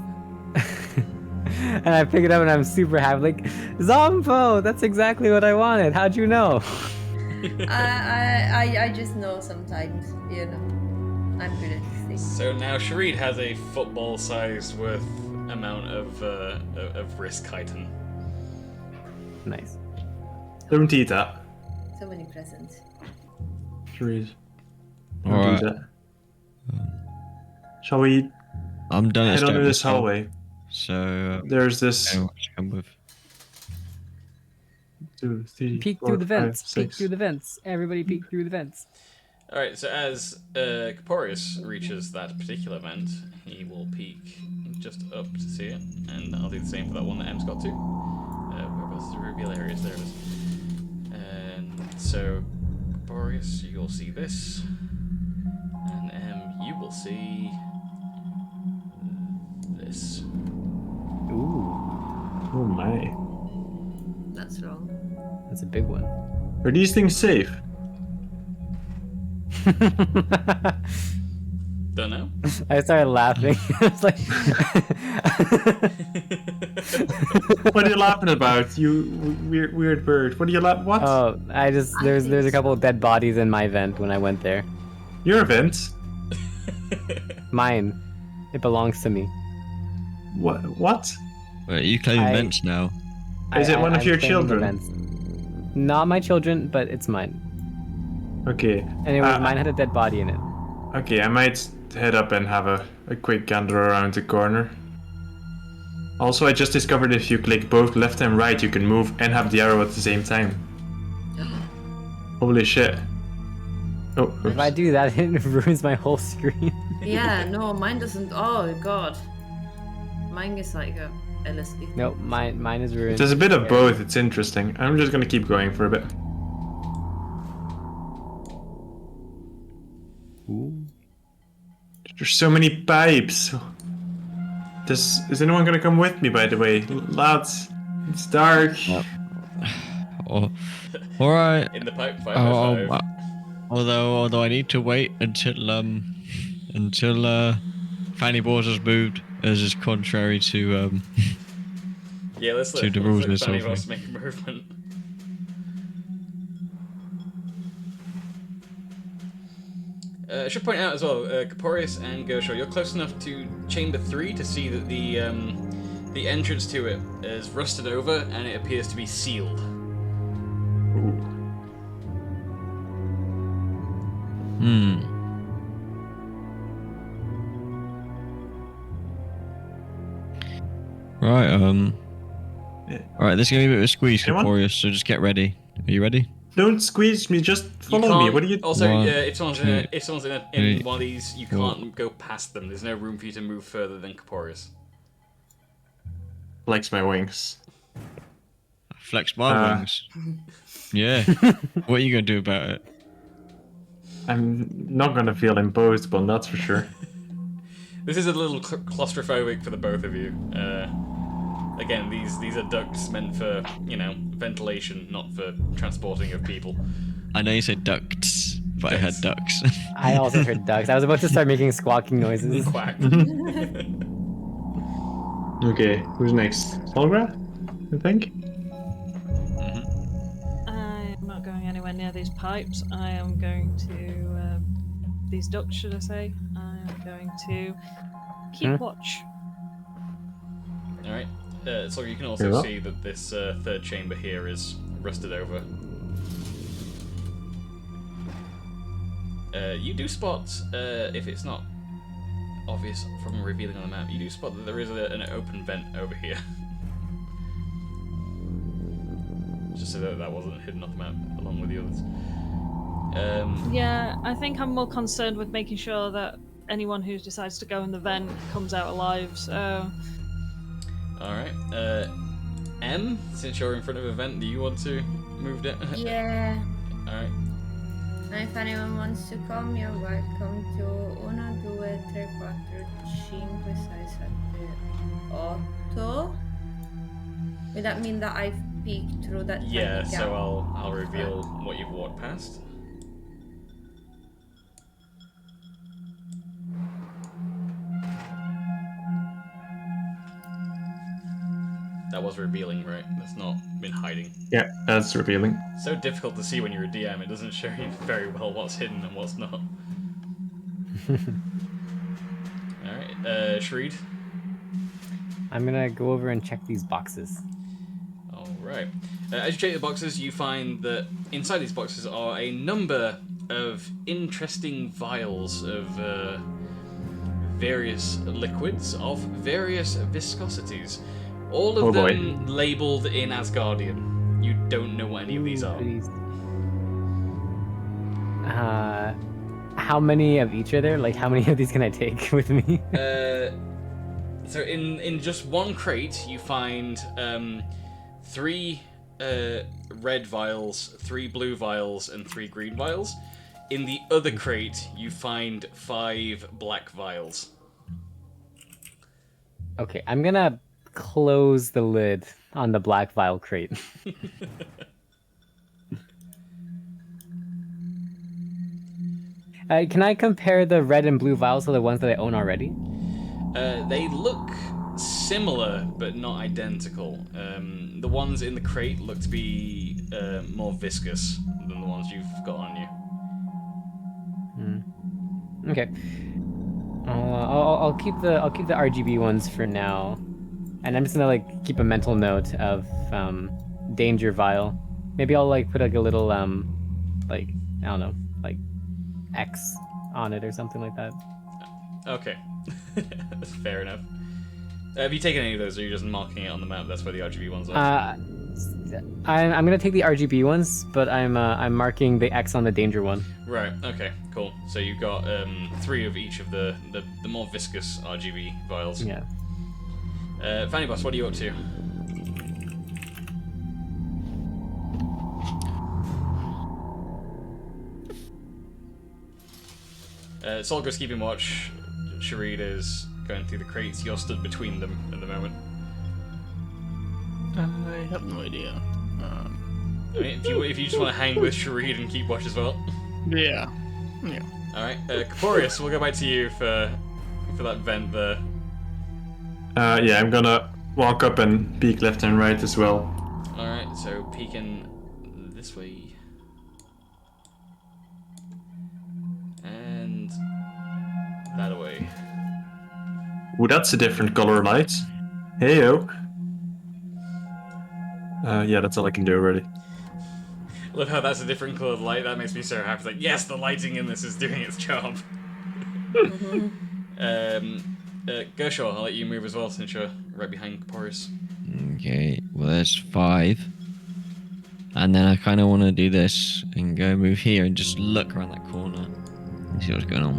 and I pick it up and I'm super happy. Like, Zombo, that's exactly what I wanted. How'd you know? I just know sometimes, you know. I'm good at these things. So now Sharid has a football-sized worth amount of wrist chitin. Nice. Don't eat that. So many presents. Trees. Don't Alright. do that. Shall we I'm done. head under this hallway? So There's this. come with. 2, 3, Peek 4, through the vents. 5, Peek 6. through the vents. Everybody peek through the vents. Alright, so as Caporius reaches that particular vent, he will peek just up to see it, and I'll do the same for that one that M's got to. Whereabouts the reveal areas? There it is. And so, Caporius, you'll see this, and M, you will see this. Ooh, Oh my. That's wrong. that's a big one. Are these things safe? Don't know. I started laughing. It's like What are you laughing about, you weird bird? What are you What? oh, there's a couple of dead bodies in my vent when I went there. Your event? Mine. It belongs to me. What? Wait, you claiming I- vents now? Is it one of I'm your claiming the children? vents. Not my children, but it's mine. Okay. Anyway, mine had a dead body in it. Okay, I might head up and have a quick gander around the corner. Also, I just discovered if you click both left and right, you can move and have the arrow at the same time. Holy shit. Oh, If I do that, it ruins my whole screen. Yeah, no, mine doesn't. Oh, God. Mine is like a LSD. Nope, mine is ruined. there's a bit of both, it's interesting. I'm just gonna keep going for a bit. Ooh. There's so many pipes. Is anyone gonna come with me, by the way? Lads, it's dark. Oh, all right. In the pipe, 5 by 5. Although I need to wait until Fanny Balls has moved, as is contrary to Yeah, let's to the let rules and this Fanny sort of Boss thing. make a movement. I should point out as well, Caporius and Gershel, you're close enough to Chamber 3 to see that the entrance to it is rusted over and it appears to be sealed. Right, Alright, this is gonna be a bit of a squeeze, Anyone? Caporius, so just get ready. Are you ready? Don't squeeze me, just follow me. What are you... Also, One, if someone's in three, one of these, you four. can't go past them. There's no room for you to move further than Caporius. Flex my wings. Flex my wings. Yeah. What are you gonna do about it? I'm not gonna feel imposed upon, that's for sure. This is a little claustrophobic for the both of you. Again, these are ducts meant for, ventilation, not for transporting of people. I know you said ducts, but I heard ducks. I also heard ducks. I was about to start making squawking noises. Quack. Okay, who's next? Solgra, I think? I'm not going anywhere near these pipes. I am going to these ducts, should I say? I am going to keep watch. All right. So you can also see that this third chamber here is rusted over. You do spot, if it's not obvious from revealing on the map, you do spot that there is an open vent over here. Just so that wasn't hidden off the map along with the others. Yeah, I think I'm more concerned with making sure that anyone who decides to go in the vent comes out alive, so... Alright, M, since you're in front of a vent, do you want to move down? Yeah. Alright. And if anyone wants to come, you're welcome to 1, 2, 3, 4, 5, 6, 7, 8. Would that mean that I've peeked through that Yeah, tiny gap? so I'll reveal what you've walked past. That was revealing, right? That's not been hiding. Yeah, that's revealing. So difficult to see when you're a DM, it doesn't show you very well what's hidden and what's not. Alright, Shreed? I'm gonna go over and check these boxes. Alright. As you check the boxes, you find that inside these boxes are a number of interesting vials of various liquids of various viscosities. All of them labelled in Asgardian. You don't know what any of these are. How many of each are there? Like, how many of these can I take with me? So in just one crate, you find 3 red vials, 3 blue vials, and 3 green vials. In the other crate, you find 5 black vials. Okay, I'm gonna close the lid on the black vial crate. Can I compare the red and blue vials to the ones that I own already? They look similar, but not identical. The ones in the crate look to be more viscous than the ones you've got on you. Okay. I'll keep the RGB ones for now, and I'm just gonna keep a mental note of danger vial. Maybe I'll put a little I don't know, X on it or something like that. Okay, fair enough. Have you taken any of those, or are you just marking it on the map? That's where the RGB ones are. I'm gonna take the RGB ones, but I'm marking the X on the danger one. Right. Okay. Cool. So you've got 3 of each of the more viscous RGB vials. Yeah. Fanny Boss, what are you up to? Solgra's keeping watch. Sharid is going through the crates. You're stood between them at the moment. I have no idea. I mean, if you just want to hang with Shareed and keep watch as well. Yeah. Alright, Caporius, we'll go back to you for that vent there. Yeah, I'm gonna walk up and peek left and right as well. Alright, so peeking this way. And that away. Ooh, that's a different color light. Heyo. Yeah, that's all I can do already. Love how that's a different coloured light. That makes me so happy. It's like, yes, the lighting in this is doing its job. Gershaw, I'll let you move as well since you're right behind Caporius. Okay, well there's 5. And then I kind of want to do this and go move here and just look around that corner and see what's going on.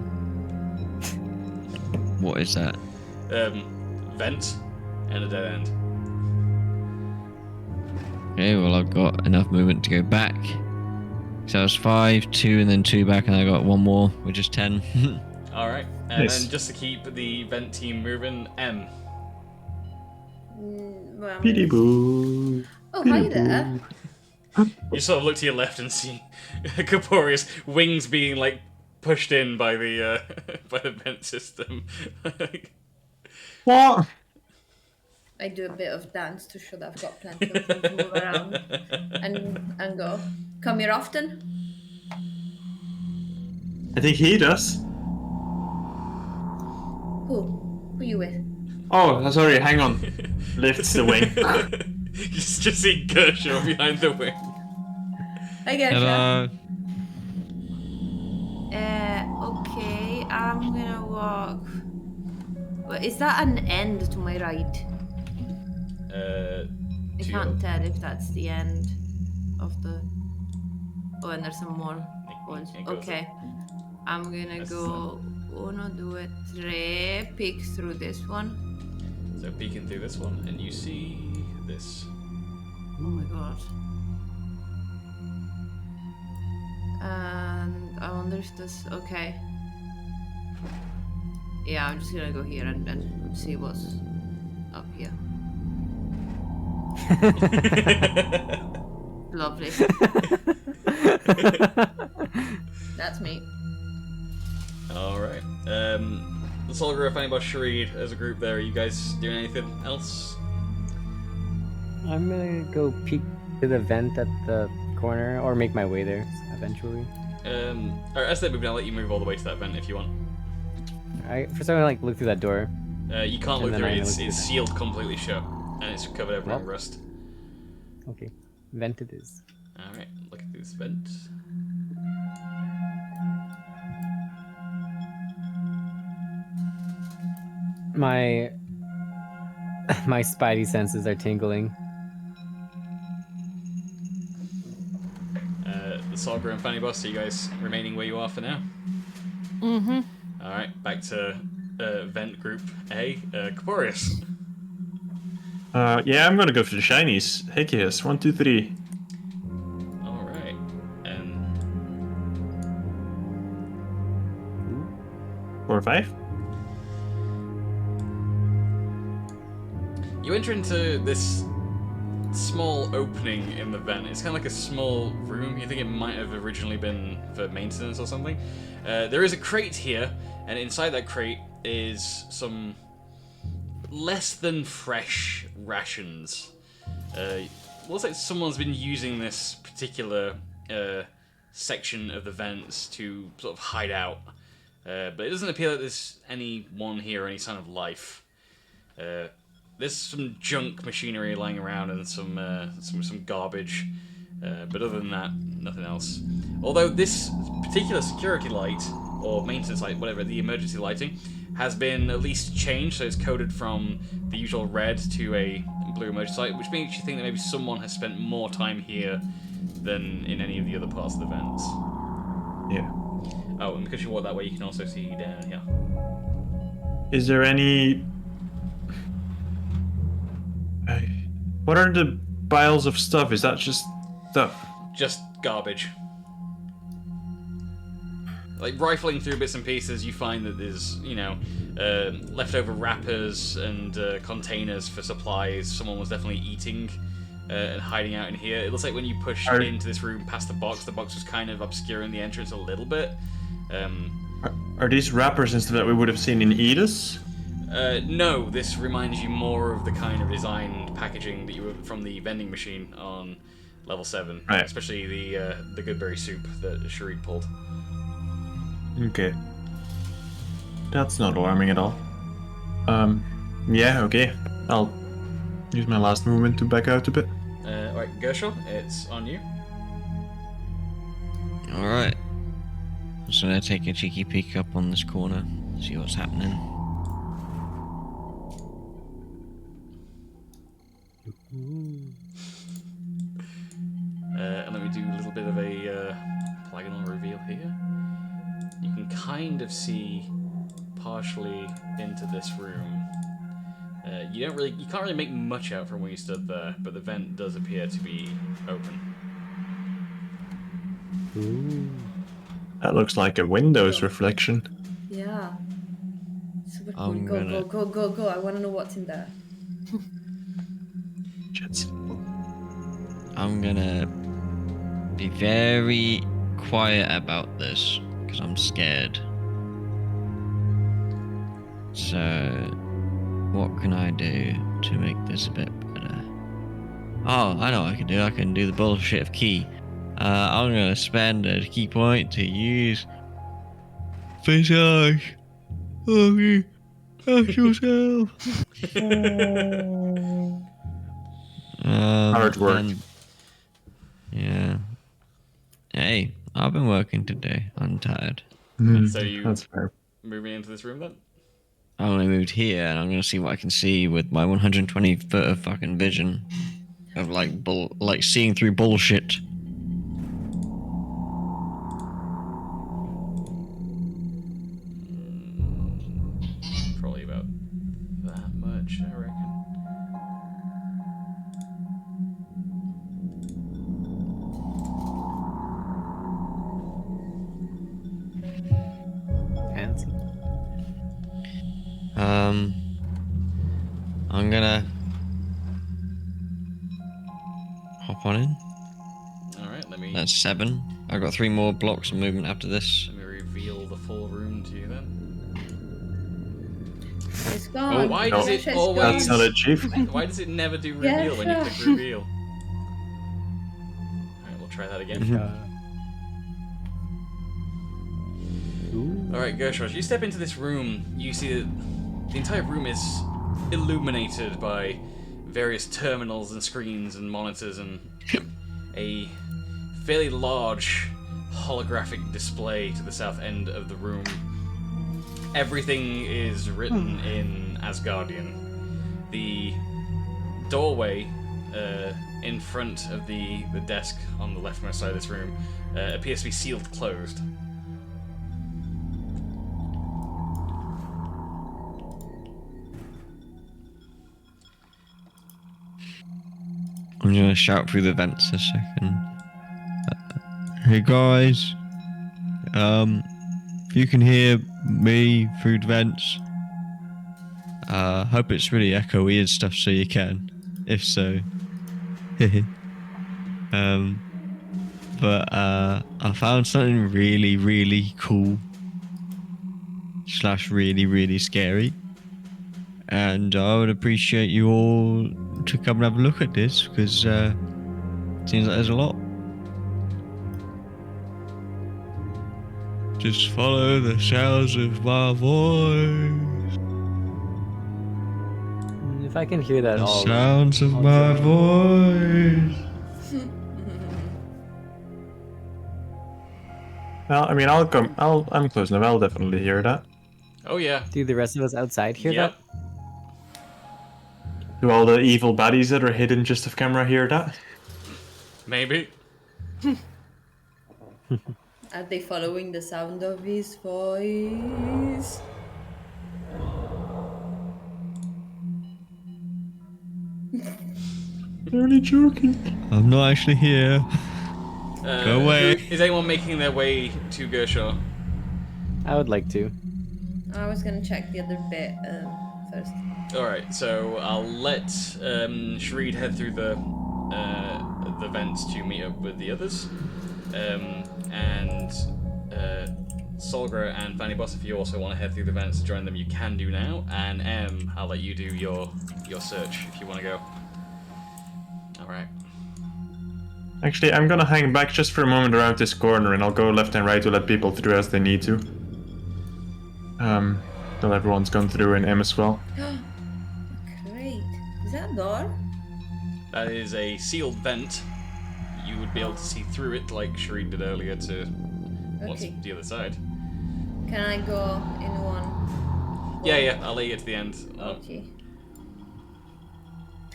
What is that? Vent and a dead end. Okay, well I've got enough movement to go back. So that was 5, 2, and then 2 back, and I got 1 more, which is 10. Alright, and Yes. then just to keep the vent team moving, M. Well, Peedy boo. oh, hi there. You sort of look to your left and see Caporius wings being like pushed in by the by the vent system. What? I do a bit of dance to show that I've got plenty of room to move around and go. Come here often? I think he does. Who you with? Oh, sorry, hang on. Lifts the wing. You just see Gershaw behind the wing. I guess. Hello. Okay, I'm gonna walk. Well, is that an end to my right? I can't tell if that's the end of the. Oh, and there's some more ones. It goes Okay, I'm gonna go 1, 2, 3. Peek through this one. So peeking through this one, and you see this. Oh my god. And I wonder if this. Okay. Yeah, I'm just gonna go here and see what's up here. Lovely. That's me. Alright. Let's all go find about Shareed as a group there. Are you guys doing anything else? I'm gonna go peek to the vent at the corner, or make my way there eventually. Alright, as they're moving, I'll let you move all the way to that vent if you want. For some reason, like look through that door. You can't And look then through I it, look it's through that. sealed completely shut. And it's covered over in Well. rust. Okay, vent it is. Alright, look at this vent. My spidey senses are tingling. The Saga and Fanny Boss, are you guys remaining where you are for now? Mm-hmm. Alright, back to vent group A, Caporius. Yeah, I'm gonna go for the shinies. Heck yes, 1, 2, 3. Alright, and 4, 5. you enter into this small opening in the vent. It's kind of like a small room. You think it might have originally been for maintenance or something. There is a crate here, and inside that crate is some less than fresh rations. Looks like someone's been using this particular section of the vents to sort of hide out. But it doesn't appear that there's anyone here or any sign of life. There's some junk machinery lying around and some garbage, but other than that, nothing else. Although this particular security light, or maintenance light, whatever, the emergency lighting, has been at least changed, so it's coded from the usual red to a blue emergency light, which makes you think that maybe someone has spent more time here than in any of the other parts of the vents. Yeah. Oh, and because you walk that way, you can also see down here. Is there any... What are the piles of stuff? Is that just stuff? Just garbage. like rifling through bits and pieces, you find that there's, you know, leftover wrappers and containers for supplies. Someone was definitely eating and hiding out in here. It looks like when you push into this room past the box was kind of obscuring the entrance a little bit. Are these wrappers and stuff that we would have seen in Edis? No, this reminds you more of the kind of designed packaging that you were from the vending machine on level 7, right. Especially the Goodberry soup that Sharid pulled. Okay. That's not alarming at all. Yeah, okay. I'll use my last movement to back out a bit. Alright, Gershel, it's on you. Alright. I'm just gonna take a cheeky peek up on this corner, see what's happening. And let me do a little bit of a polygonal reveal here. You can kind of see partially into this room. You can't really make much out from where you stood there, but the vent does appear to be open. Ooh. That looks like a Windows reflection. Yeah. Super cool. Go. I want to know what's in there. I'm gonna be very quiet about this because I'm scared. So, what can I do to make this a bit better? Oh, I know what I can do. I can do the bullshit of key. I'm gonna spend a key point to use visage. Okay, ask yourself. Hard work. Yeah. Hey, I've been working today. I'm tired. So That's fair. Moving into this room then? I only moved here, and I'm gonna see what I can see with my 120 foot of fucking vision of like seeing through bullshit. Probably about that much, I reckon. Fancy. I'm gonna hop on in. Alright, let me... That's 7. I've got 3 more blocks of movement after this. Let me reveal the full room to you then. It's gone. Oh, why does it always... That's not achieved. Why does it never do reveal when you click reveal? Alright, we'll try that again. Alright, Gershon, as you step into this room, you see that the entire room is illuminated by various terminals and screens and monitors and a fairly large holographic display to the south end of the room. Everything is written in Asgardian. The doorway in front of the desk on the leftmost side of this room appears to be sealed closed. I'm gonna shout through the vents a second. Hey guys, if you can hear me through the vents, hope it's really echoey and stuff so you can. If so, but I found something really, really cool / really, really scary, and I would appreciate you all to come and have a look at this because it seems like there's a lot. Just follow the sounds of my voice. If I can hear that The all. sounds of my voice. Well, I mean, I'm close enough. I'll definitely hear that. Oh yeah. Do the rest of us outside hear Yep. that? Do all the evil baddies that are hidden just off camera hear that? Maybe. Are they following the sound of his voice? They're only joking. I'm not actually here. Go away. Is anyone making their way to Gershaw? I would like to. I was gonna check the other bit first. Alright, so I'll let Shareed head through the vents to meet up with the others. And Solgra and Fanny Boss, if you also want to head through the vents to join them, you can do now. And I'll let you do your search if you want to go. Alright. Actually, I'm gonna hang back just for a moment around this corner, and I'll go left and right to let people through as they need to. Till everyone's gone through and M as well. Great. Is that a door? That is a sealed vent. You would be able to see through it like Shareed did earlier to what's Okay. the other side. Can I go in one? Yeah, I'll let you get to the end. Okay.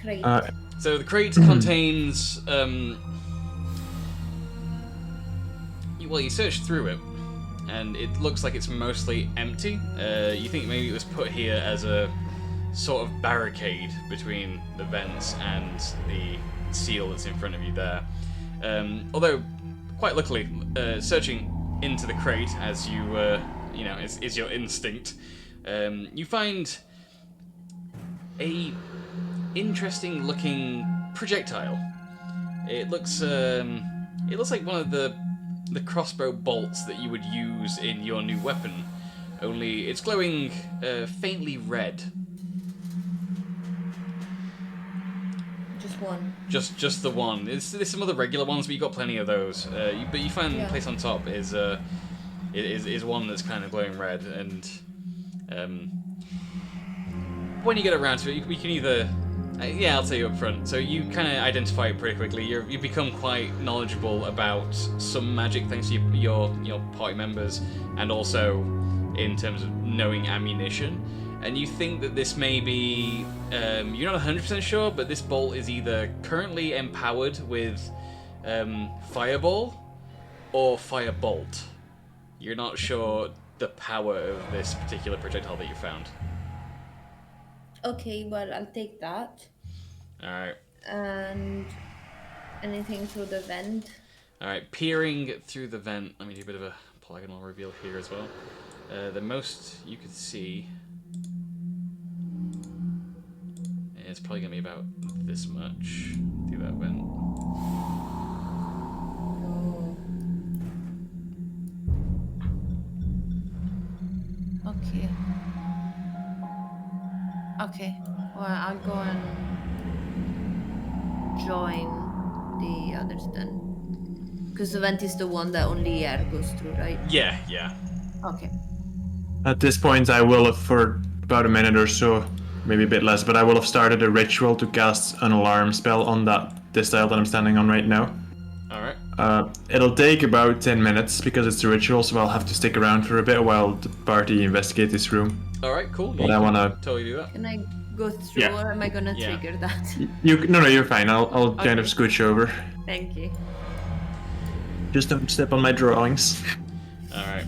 Great. So the crate contains, well, you search through it, and it looks like it's mostly empty. You think maybe it was put here as a sort of barricade between the vents and the seal that's in front of you there. Although, quite luckily, searching into the crate, as you, is your instinct, you find a interesting looking projectile. It looks like one of the crossbow bolts that you would use in your new weapon, only it's glowing faintly red. Just one. Just the one. There's some other regular ones, but you got plenty of those. But you find the place on top is one that's kind of glowing red, and when you get around to it, we can either. I'll tell you up front. So you kind of identify it pretty quickly. You become quite knowledgeable about some magic thanks to your party members, and also in terms of knowing ammunition. And you think that this may be, you're not 100% sure, but this bolt is either currently empowered with Fireball or Firebolt. You're not sure the power of this particular projectile that you found. Okay, well, I'll take that. Alright. And anything through the vent? Alright, peering through the vent. Let me do a bit of a polygonal reveal here as well. The most you could see is probably going to be about this much through that vent. Oh. Okay. Okay. Well, I'll go and join the others then. Because the vent is the one that only air goes through, right? Yeah. Okay. At this point, I will have, for about a minute or so, maybe a bit less, but I will have started a ritual to cast an alarm spell on this tile that I'm standing on right now. Alright. It'll take about 10 minutes because it's a ritual, so I'll have to stick around for a bit while the party investigate this room. Alright, cool. But I wanna totally do that. Can I go through, Yeah. or am I gonna trigger that? No, you're fine. I'll kind of scooch over. Thank you. Just don't step on my drawings. Alright.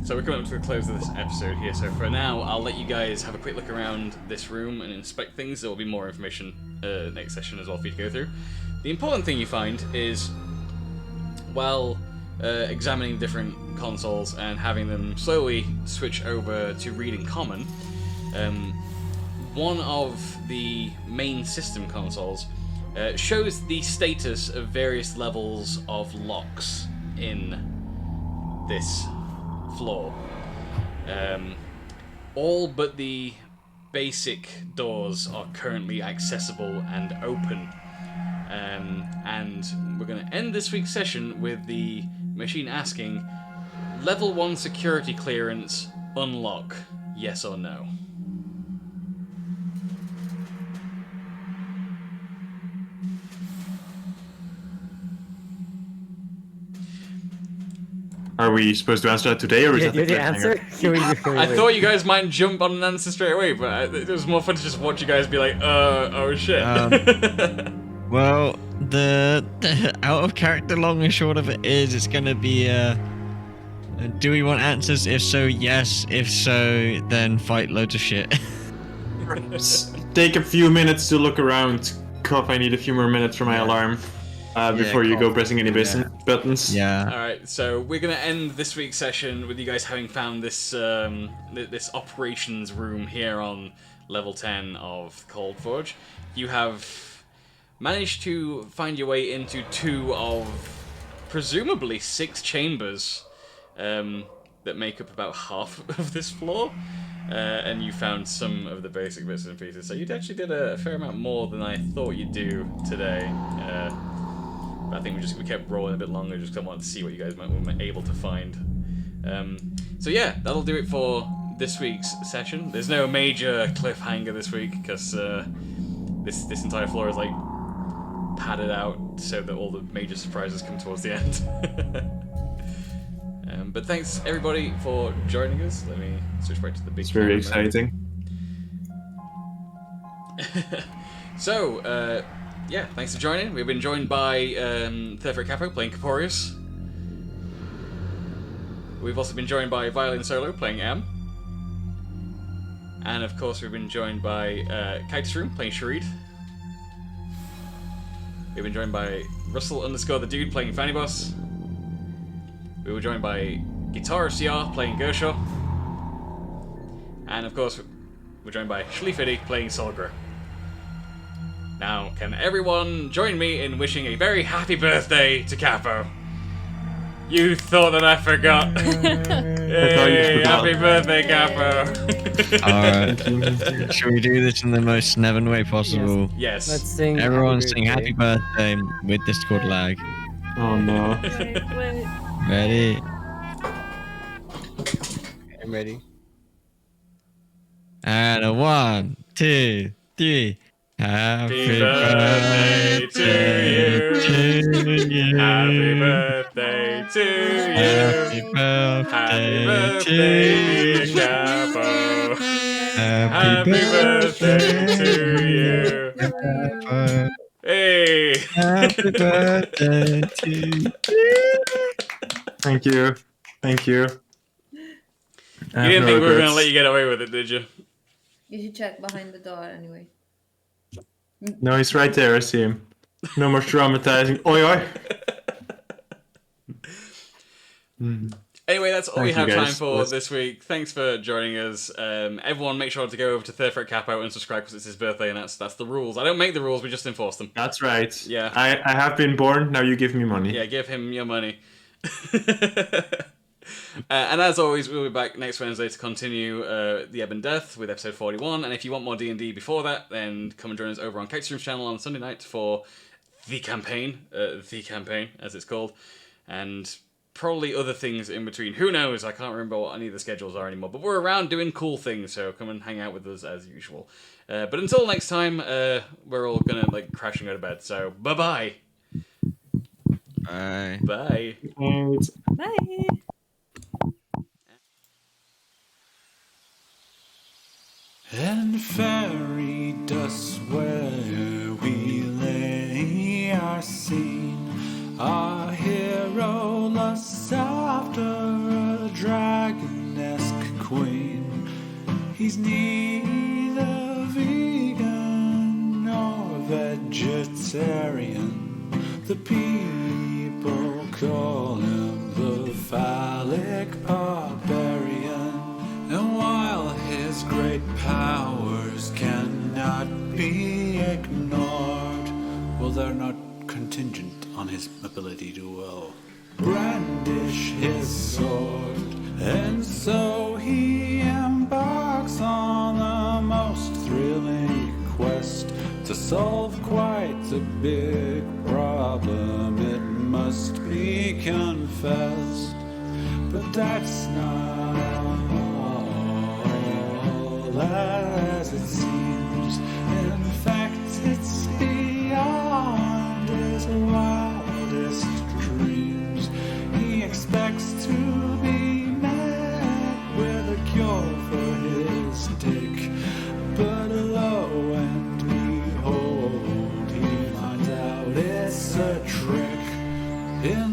So we're coming up to the close of this episode here, so for now I'll let you guys have a quick look around this room and inspect things. There will be more information next session as well for you to go through. The important thing you find is, while examining different consoles and having them slowly switch over to read in common, one of the main system consoles shows the status of various levels of locks in this floor. All but the basic doors are currently accessible and open. And we're going to end this week's session with the machine asking, level 1 security clearance unlock, yes or no? Are we supposed to answer that today, or is that the answer? I thought you guys might jump on an answer straight away, but it was more fun to just watch you guys be like, oh shit. Well, the out of character long and short of it is, it's going to be, do we want answers? If so, yes. If so, then fight loads of shit. Take a few minutes to look around. Cough, I need a few more minutes for my alarm. before you go pressing any buttons. Yeah. Alright, so we're going to end this week's session with you guys having found this this operations room here on level 10 of Cold Forge. You have managed to find your way into 2 of presumably 6 chambers that make up about half of this floor. And you found some of the basic bits and pieces. So you actually did a fair amount more than I thought you'd do today. But I think we kept rolling a bit longer just because I wanted to see what you guys were able to find. So yeah, that'll do it for this week's session. There's no major cliffhanger this week because this entire floor is like padded out so that all the major surprises come towards the end. But thanks everybody for joining us. Let me switch right to the big. It's very exciting. So, yeah, thanks for joining. We've been joined by Thurfric Capo playing Caporius. We've also been joined by Violin Solo playing M. And of course, we've been joined by Kitesroom playing Sharid. We've been joined by Russell_the Dude playing Fanny Boss. We were joined by Guitar CR playing Gershaw. And of course, we're joined by Schliefidi playing Solgra. Now, can everyone join me in wishing a very happy birthday to Capo? You thought that I forgot. Hey, happy birthday, Capo. Alright. Shall we do this in the most Nevin way possible? Yes. Let's sing. Everyone sing happy birthday with Discord lag. Oh no. Wait. Ready? I'm ready. And a 1, 2, 3. Happy birthday to you. Happy birthday to you. Happy Happy birthday birthday, dear Capo. Happy birthday to you. Hey. Happy birthday to you. Thank you. Thank you. You didn't think we were going to let you get away with it, did you? You should check behind the door anyway. No, he's right there. I see him. No more traumatizing. Oi, oi. Anyway, that's all we Thank you, have time guys. for this week. Thanks for joining us. Everyone, make sure to go over to Thurfric Capo and subscribe because it's his birthday, and that's the rules. I don't make the rules; we just enforce them. That's right. Yeah. I have been born. Now you give me money. Yeah, give him your money. And as always, we'll be back next Wednesday to continue the Ebon Death with episode 41. And if you want more D&D before that, then come and join us over on Kitesroom's channel on Sunday night for the campaign as it's called, and probably other things in between. Who knows? I can't remember what any of the schedules are anymore. But we're around doing cool things, so come and hang out with us as usual. But until next time, we're all gonna crash and go to bed. So bye-bye. Bye. Bye. Bye. And fairy dust where we lay are seen. Our hero lusts after a dragon-esque queen. He's neither vegan nor vegetarian. The people call him the phallic barbarian. And while his great powers cannot be ignored, well, they're not contingent on his ability to, brandish his sword. And so he embarks on the most thrilling quest to solve quite a big problem, it must be confessed. But that's not as it seems. In fact, it's beyond his wildest dreams. He expects to be met with a cure for his dick, but lo and behold, he finds out it's a trick. In